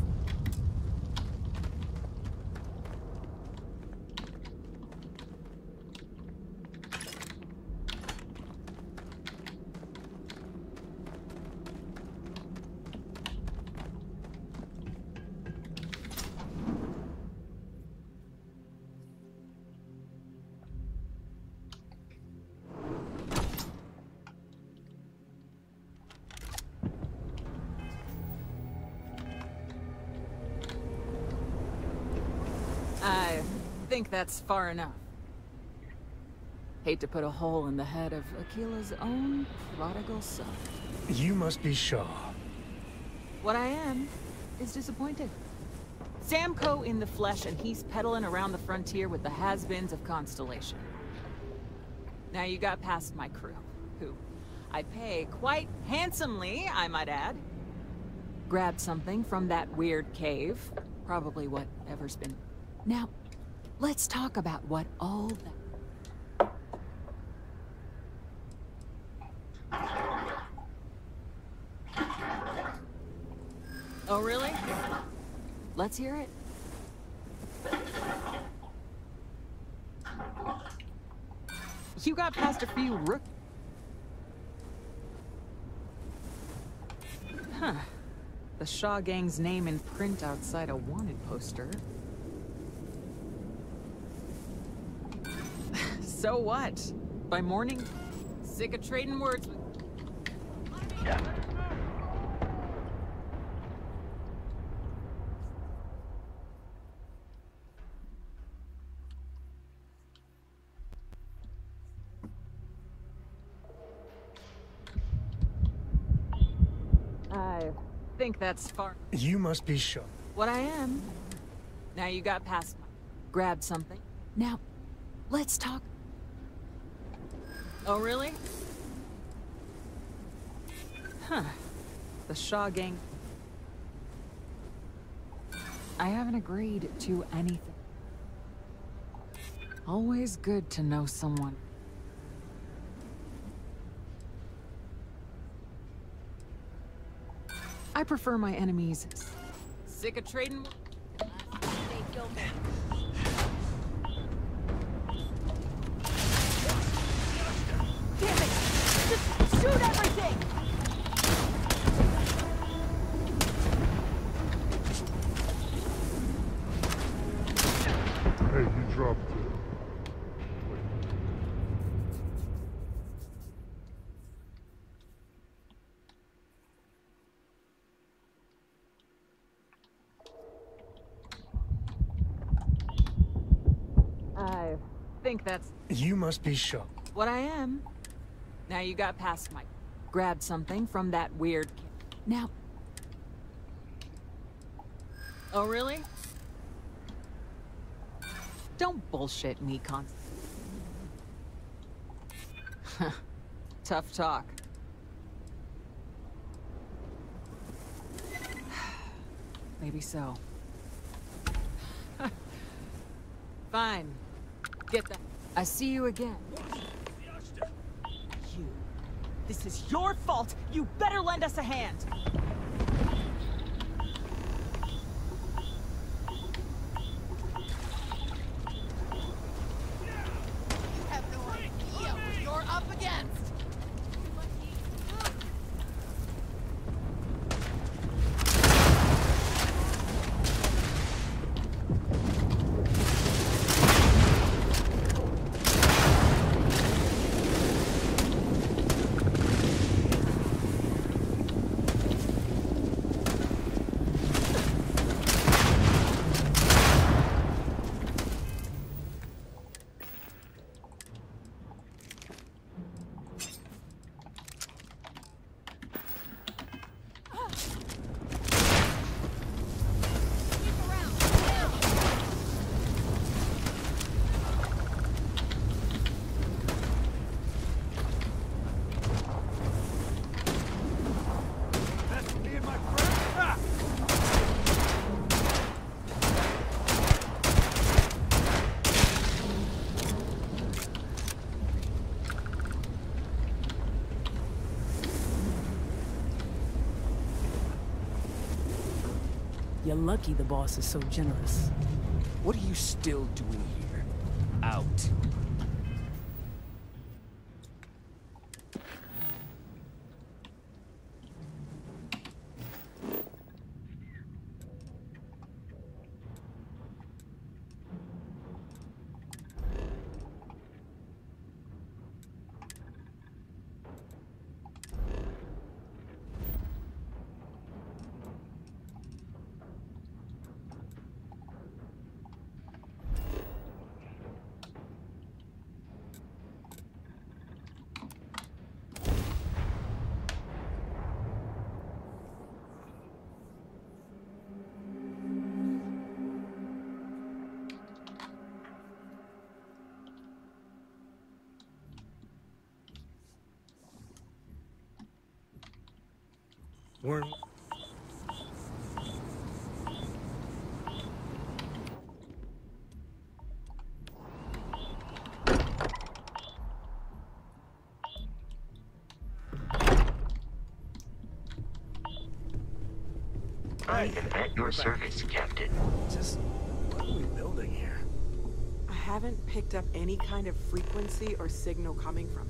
I think that's far enough. Hate to put a hole in the head of Akila's own prodigal son. You must be Shaw. What I am is disappointed. Samco in the flesh, and he's peddling around the frontier with the has-beens of Constellation. Now you got past my crew, who I pay quite handsomely, I might add. Grabbed something from that weird cave. Probably whatever's been... Now, let's talk about what all that... Oh, really? Let's hear it. You got past a few rook... Huh. The Shaw Gang's name in print outside a wanted poster. So what? By morning, sick of trading words with... I think that's far. You must be sure. What I am. Now you got past my... Grabbed something. Now, let's talk. Oh, really? Huh. The Shaw Gang... I haven't agreed to anything. Always good to know someone. I prefer my enemies. Sick of trading... Damn it! Just shoot everything! Hey, you dropped it. I think that's... You must be sure. What I am. Now you got past my... Grabbed something from that weird kid. Now... Oh, really? Don't bullshit me, Tough talk. Maybe so. Fine. Get that. I see you again. You. This is your fault. You better lend us a hand. You have no idea what you're up against! You're lucky the boss is so generous. What are you still doing here? Out. We're... I am at your service, Captain. Just what are we building here? I haven't picked up any kind of frequency or signal coming from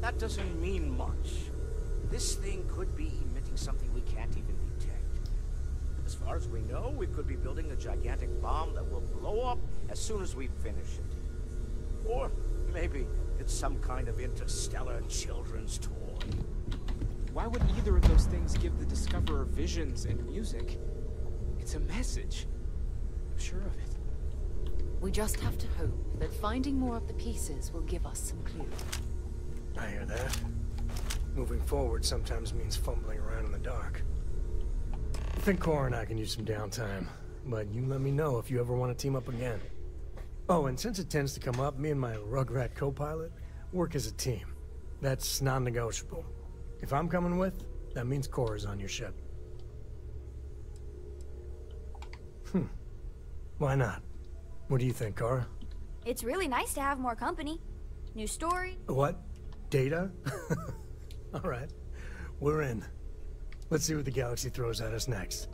That doesn't mean much. This thing could be emitting something we can't even detect. As far as we know, we could be building a gigantic bomb that will blow up as soon as we finish it. Or maybe it's some kind of interstellar children's toy. Why would either of those things give the Discoverer visions and music? It's a message. I'm sure of it. We just have to hope that finding more of the pieces will give us some clues. I hear that. Moving forward sometimes means fumbling around in the dark. I think Cora and I can use some downtime, but you let me know if you ever want to team up again. Oh, and since it tends to come up, me and my Rugrat co-pilot work as a team. That's non-negotiable. If I'm coming with, that means Cora's on your ship. Why not? What do you think, Cora? It's really nice to have more company. New story. What? Data? All right. We're in. Let's see what the galaxy throws at us next.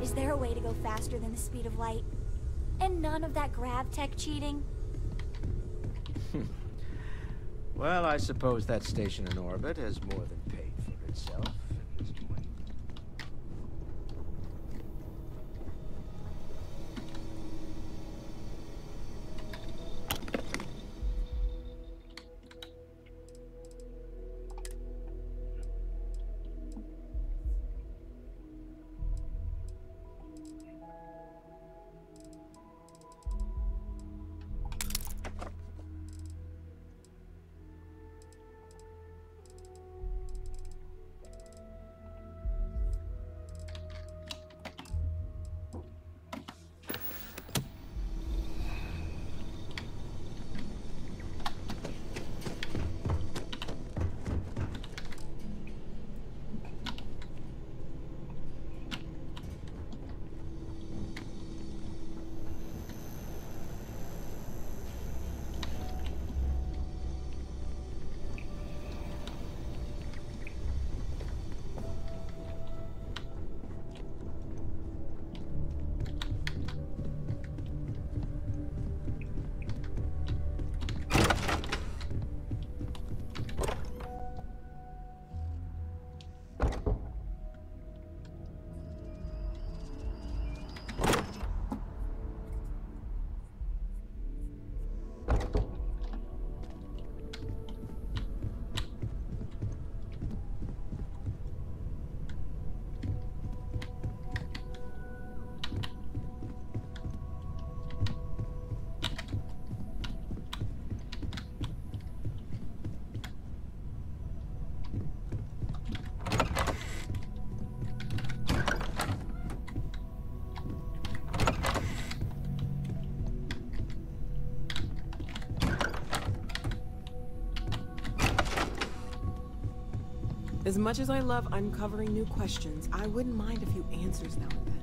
Is there a way to go faster than the speed of light? And none of that grav tech cheating? Well, I suppose that station in orbit has more than paid for itself at this point. As much as I love uncovering new questions, I wouldn't mind a few answers now and then.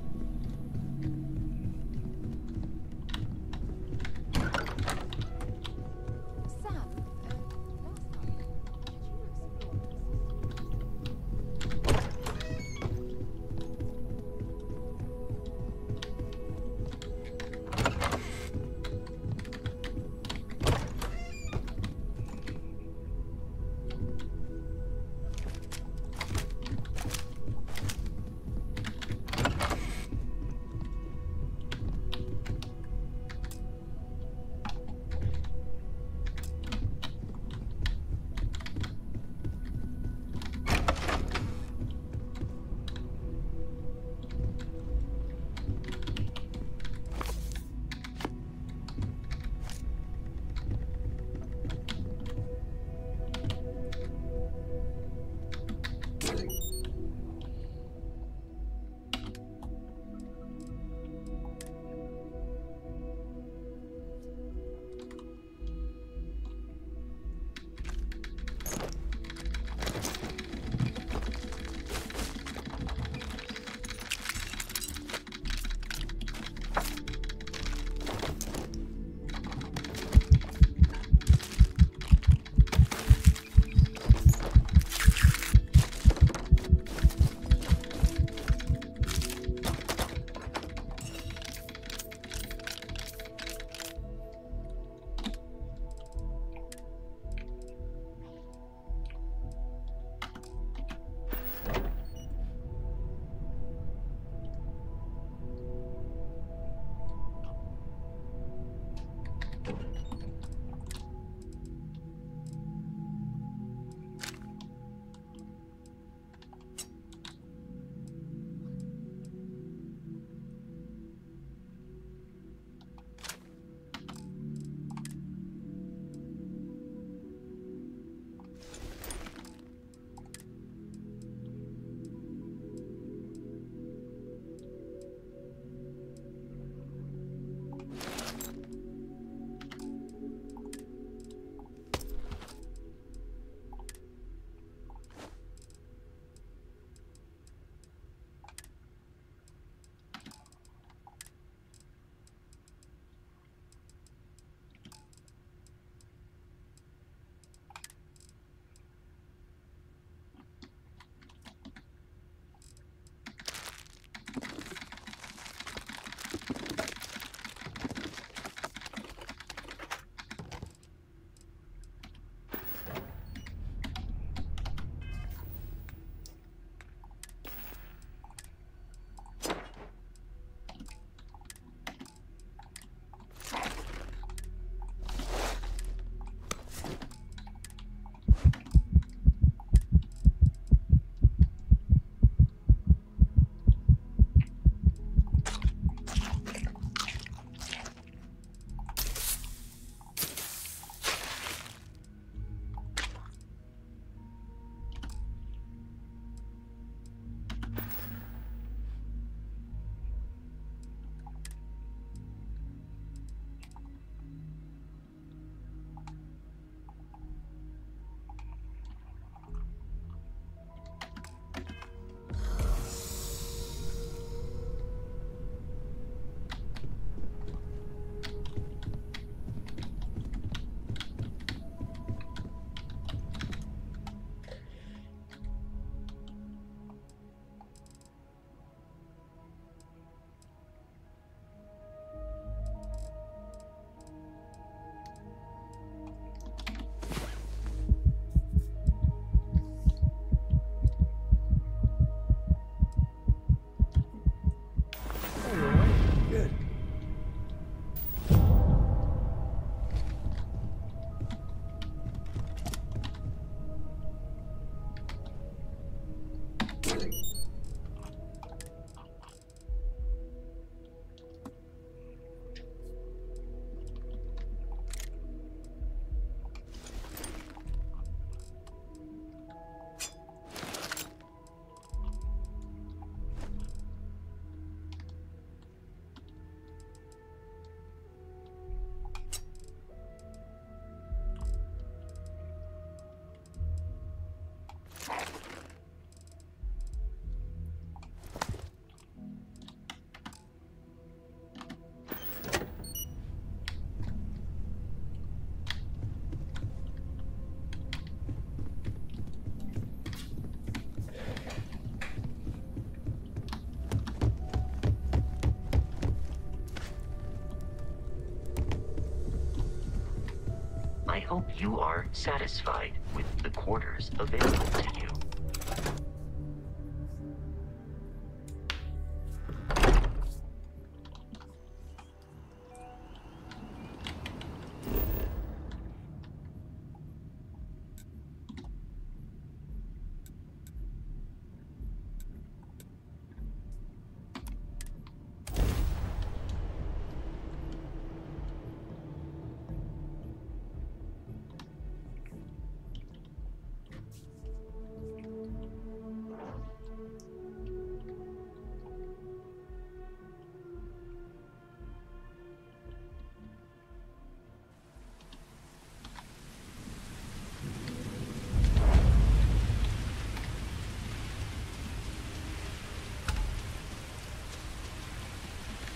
You are satisfied with the quarters available to you.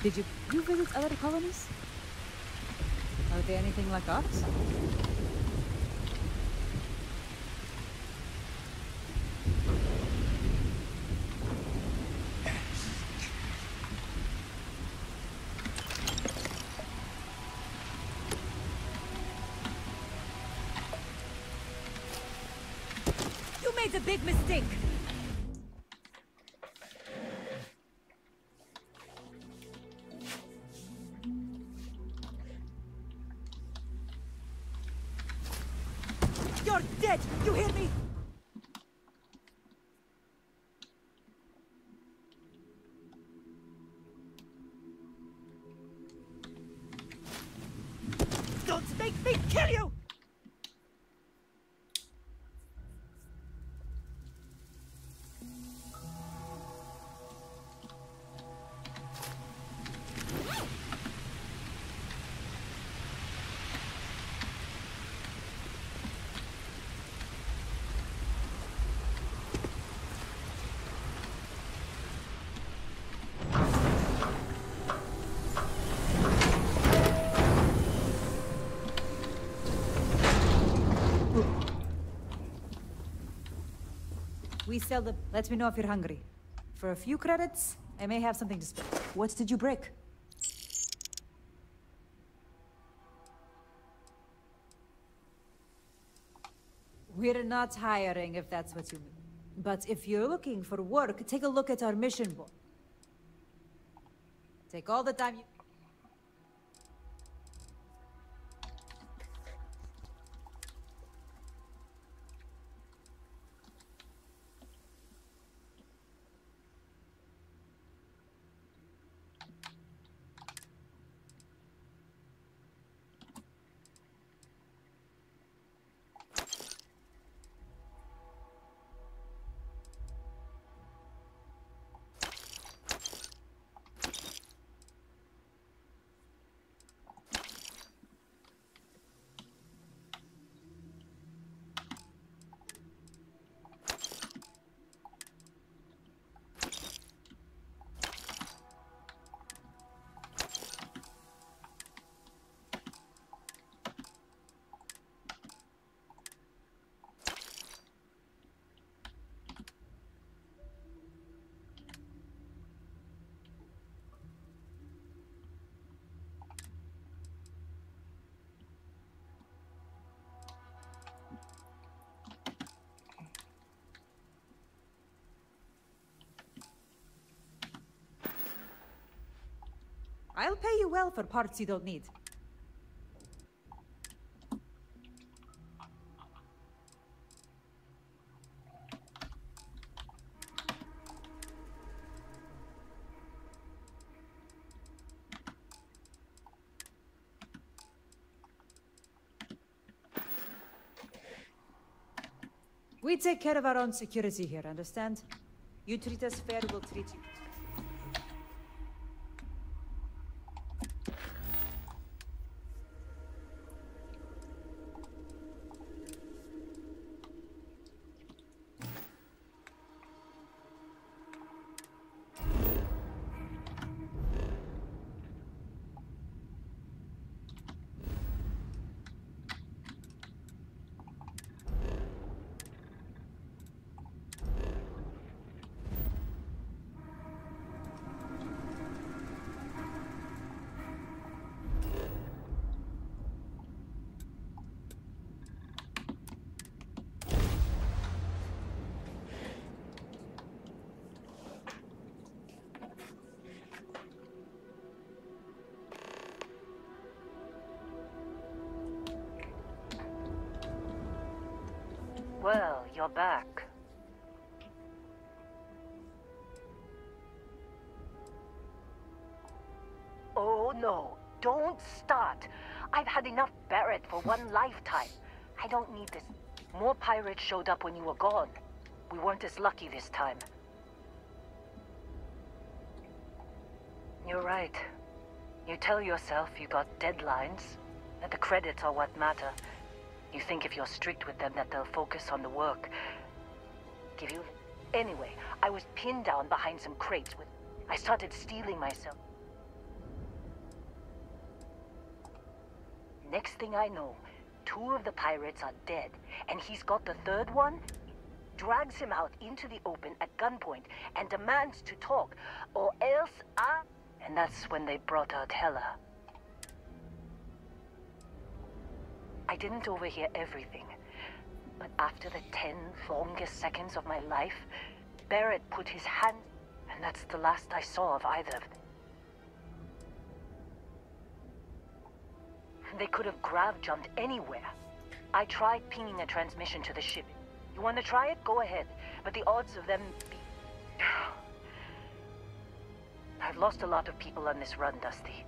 Did you visit other colonies? Are they anything like ours? You made a big mistake. You're dead! You hear me? Don't make me kill you! We sell the... Let me know if you're hungry. For a few credits, I may have something to spare. What did you break? We're not hiring, if that's what you mean. But if you're looking for work, take a look at our mission board. Take all the time you... I'll pay you well for parts you don't need. We take care of our own security here, understand? You treat us fair, we'll treat you. you're back. Oh no, don't start. I've had enough Barrett for one lifetime. I don't need this. More pirates showed up when you were gone. We weren't as lucky this time. You're right. You tell yourself you got deadlines, that the credits are what matter. You think if you're strict with them that they'll focus on the work. Give you... Anyway, I was pinned down behind some crates with... I started stealing myself. Next thing I know, 2 of the pirates are dead, and he's got the 3rd one, drags him out into the open at gunpoint, and demands to talk, or else I... And that's when they brought out Hela. I didn't overhear everything, but after the 10 longest seconds of my life, Barrett put his hand, and that's the last I saw of either of them. They could have grav-jumped anywhere. I tried pinging a transmission to the ship. You want to try it? Go ahead. But the odds of them be... I've lost a lot of people on this run, Dusty.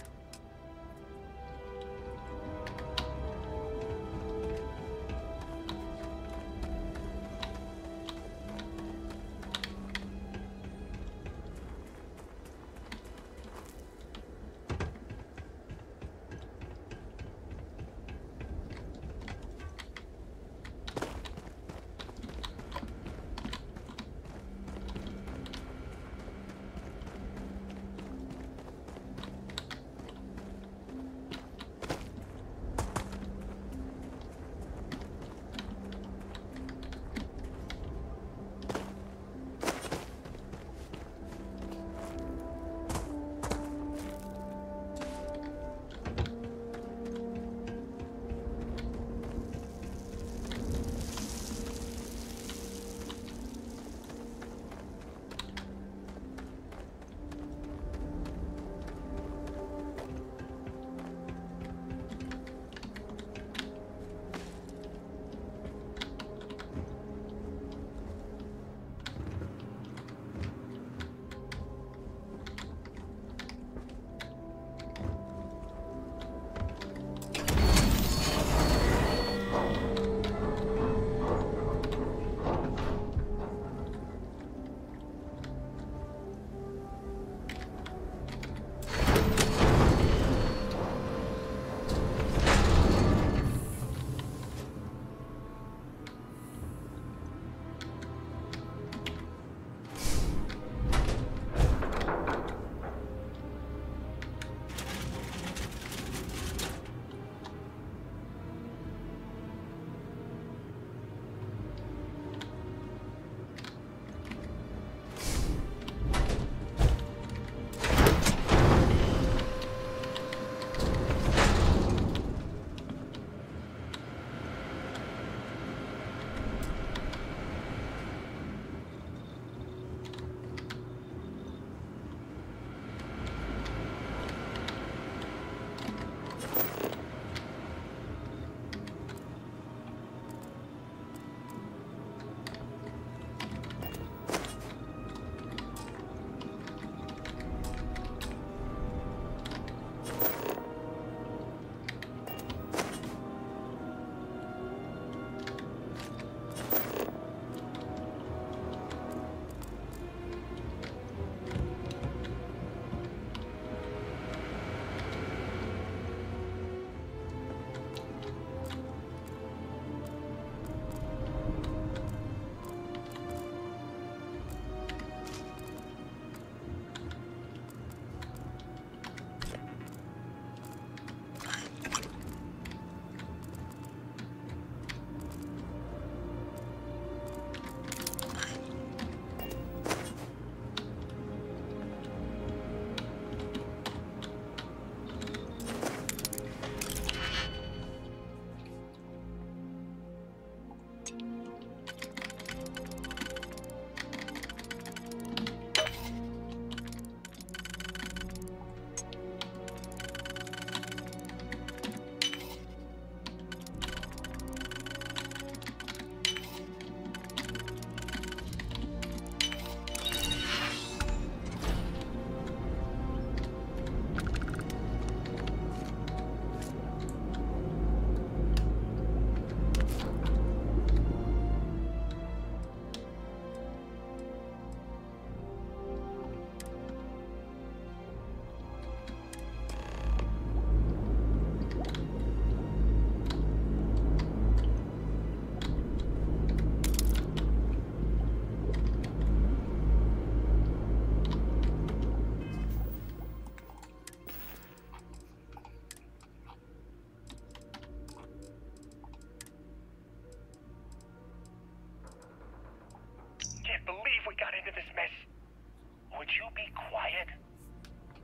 Would you be quiet?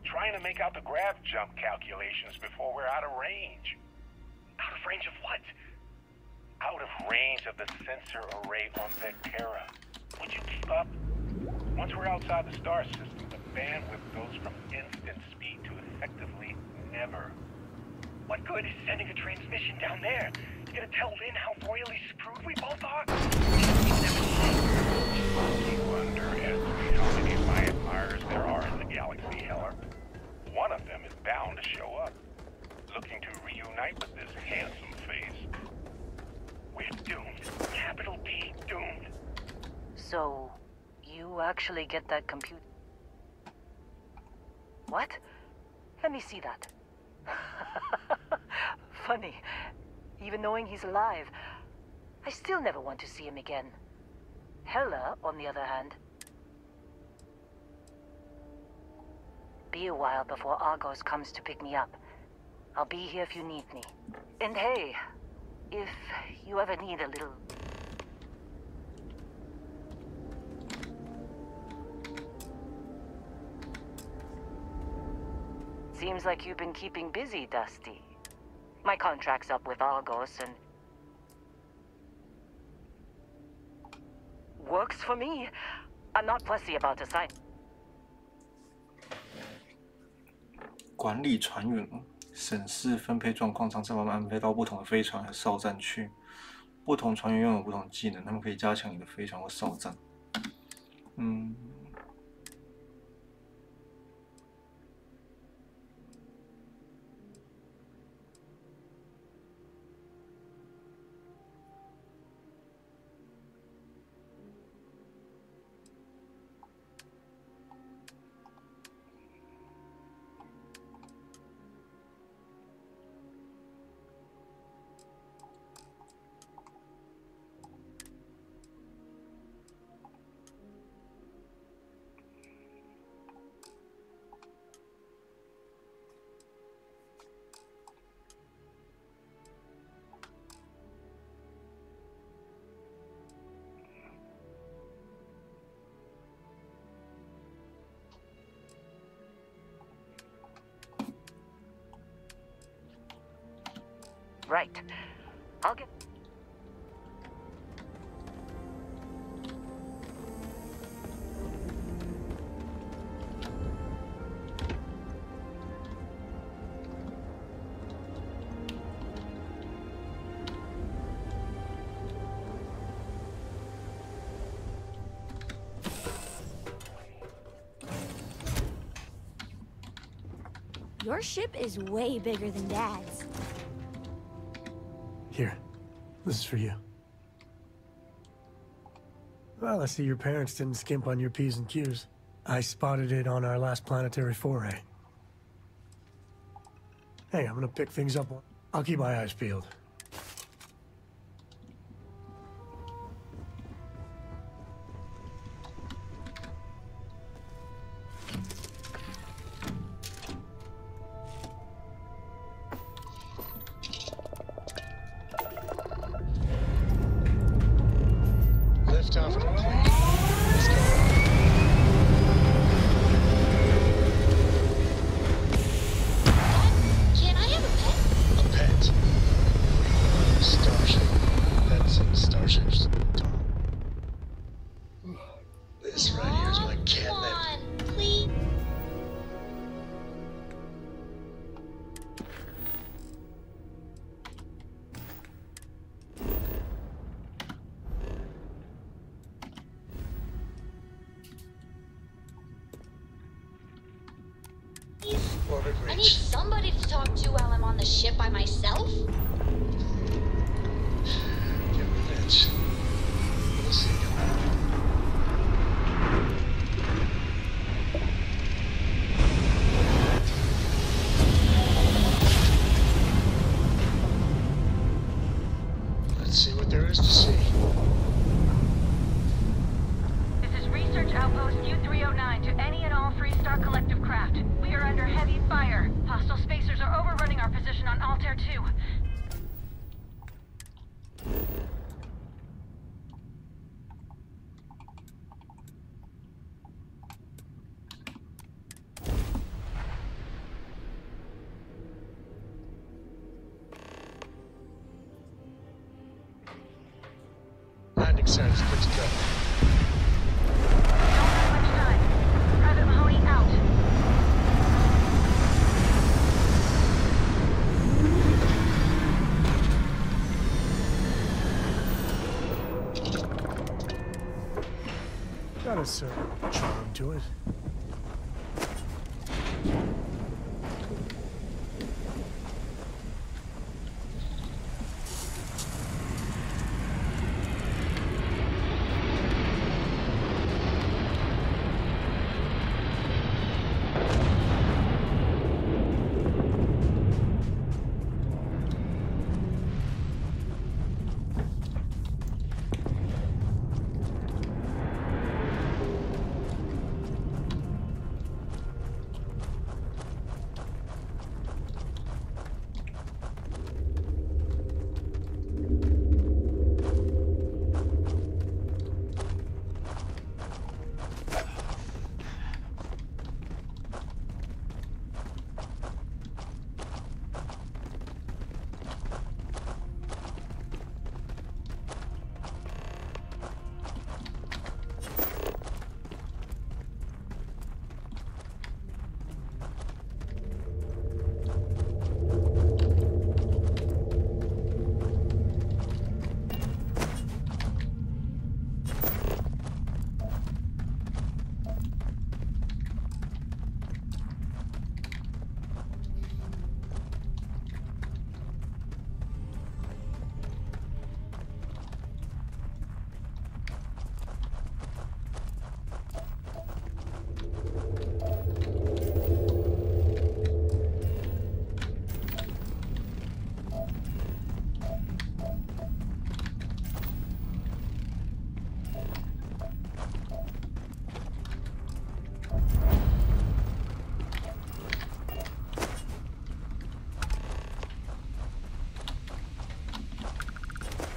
Trying to make out the grav jump calculations before we're out of range. Out of range of what? Out of range of the sensor array on Vectera. Would you keep up? Once we're outside the star system, the bandwidth goes from instant speed to effectively never. What good is sending a transmission down there? You gonna tell Lynn how royally screwed we both are? You underestimate how many of my admirers there are in the galaxy, Heller. One of them is bound to show up, looking to reunite with this handsome face. We're doomed. Capital D, doomed. So, you actually get that compute? What? Let me see that. Funny. Even knowing he's alive, I still never want to see him again. Hella, on the other hand. Be a while before Argos comes to pick me up. I'll be here if you need me. And hey, if you ever need a little... Seems like you've been keeping busy, Dusty. My contract's up with Argos and... Works for me. I'm not fussy about a sign. 管理船员，审视分配状况，常常把安排到不同的飞船和哨站区。不同船员拥有不同技能，他们可以加强你的飞船或哨站。Right. I'll get... Your ship is way bigger than Dad's. Here, this is for you. Well, I see your parents didn't skimp on your P's and Q's. I spotted it on our last planetary foray. Hey, I'm gonna pick things up. I'll keep my eyes peeled. I need somebody to talk to while I'm on the ship by myself. Get revenge. We'll see. Let's see what there is to see. This is Research Outpost U-309 to any and all Freestar Collective craft. We are under heavy fire. Hostile spacers are overrunning our position on Altair 2. center, just click to go. Private Mahoney out. Got a certain charm to it.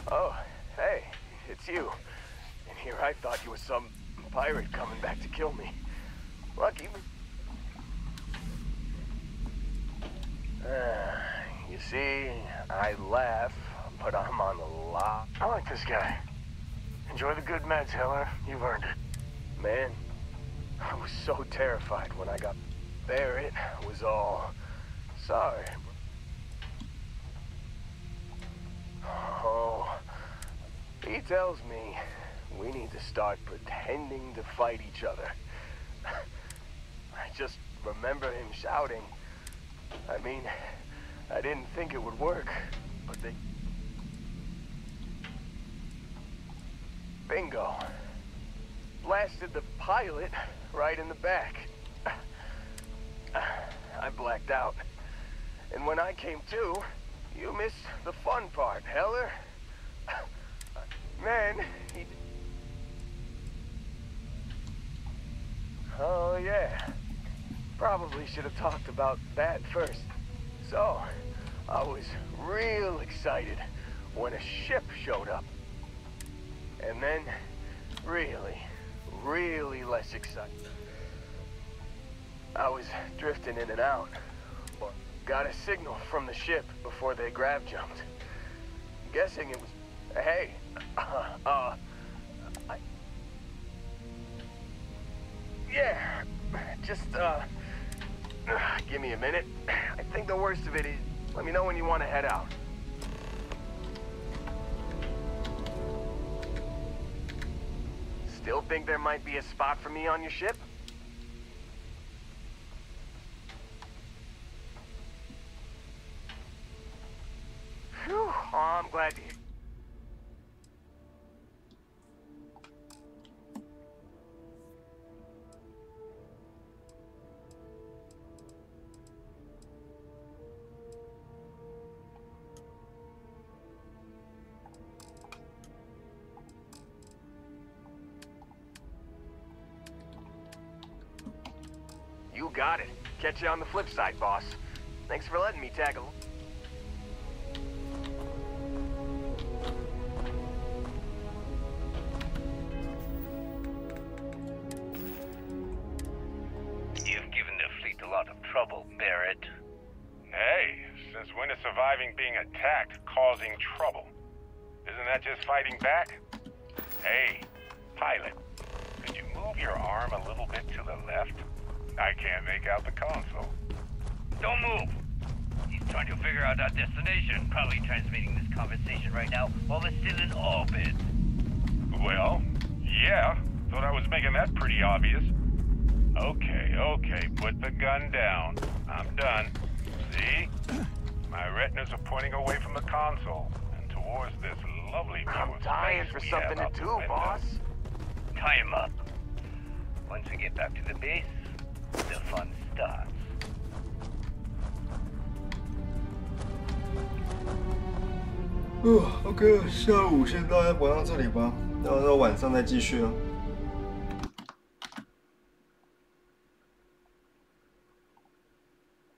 Oh, hey, it's you. And here I thought you were some pirate coming back to kill me. Lucky. You see, I laugh, but I'm on the lot. I like this guy. Enjoy the good meds, Heller. You've earned it. Man, I was so terrified when I got there. It was all... Sorry. Oh, he tells me we need to start pretending to fight each other. I just remember him shouting. I mean, I didn't think it would work, but they... Bingo. Blasted the pilot right in the back. I blacked out. And when I came to, you missed the fun part, Heller. Man, he... Oh, yeah. Probably should have talked about that first. So, I was real excited when a ship showed up. And then, really less excited. I was drifting in and out. Got a signal from the ship before they grav jumped. Guessing it was... Hey, yeah, just, give me a minute. I think the worst of it is... Let me know when you want to head out. Still think there might be a spot for me on your ship? Phew, oh, I'm glad to hear. You got it. Catch you on the flip side, boss. Thanks for letting me tag along. You've given the fleet a lot of trouble, Barrett. Hey, since when is surviving being attacked causing trouble? Isn't that just fighting back? Hey, pilot, could you move your arm a little bit to the left? I can't make out the console. Don't move. He's trying to figure out our destination. Probably transmitting this conversation right now while we're still in orbit. Well, yeah. Thought I was making that pretty obvious. Okay, put the gun down. I'm done. See? My retinas are pointing away from the console and towards this lovely view I'm of dying space for we something have to out do, the window. Boss. Tie him up. Once we get back to the base, the fun starts. OK，下午先大家玩到这里吧，然后晚上再继续啊。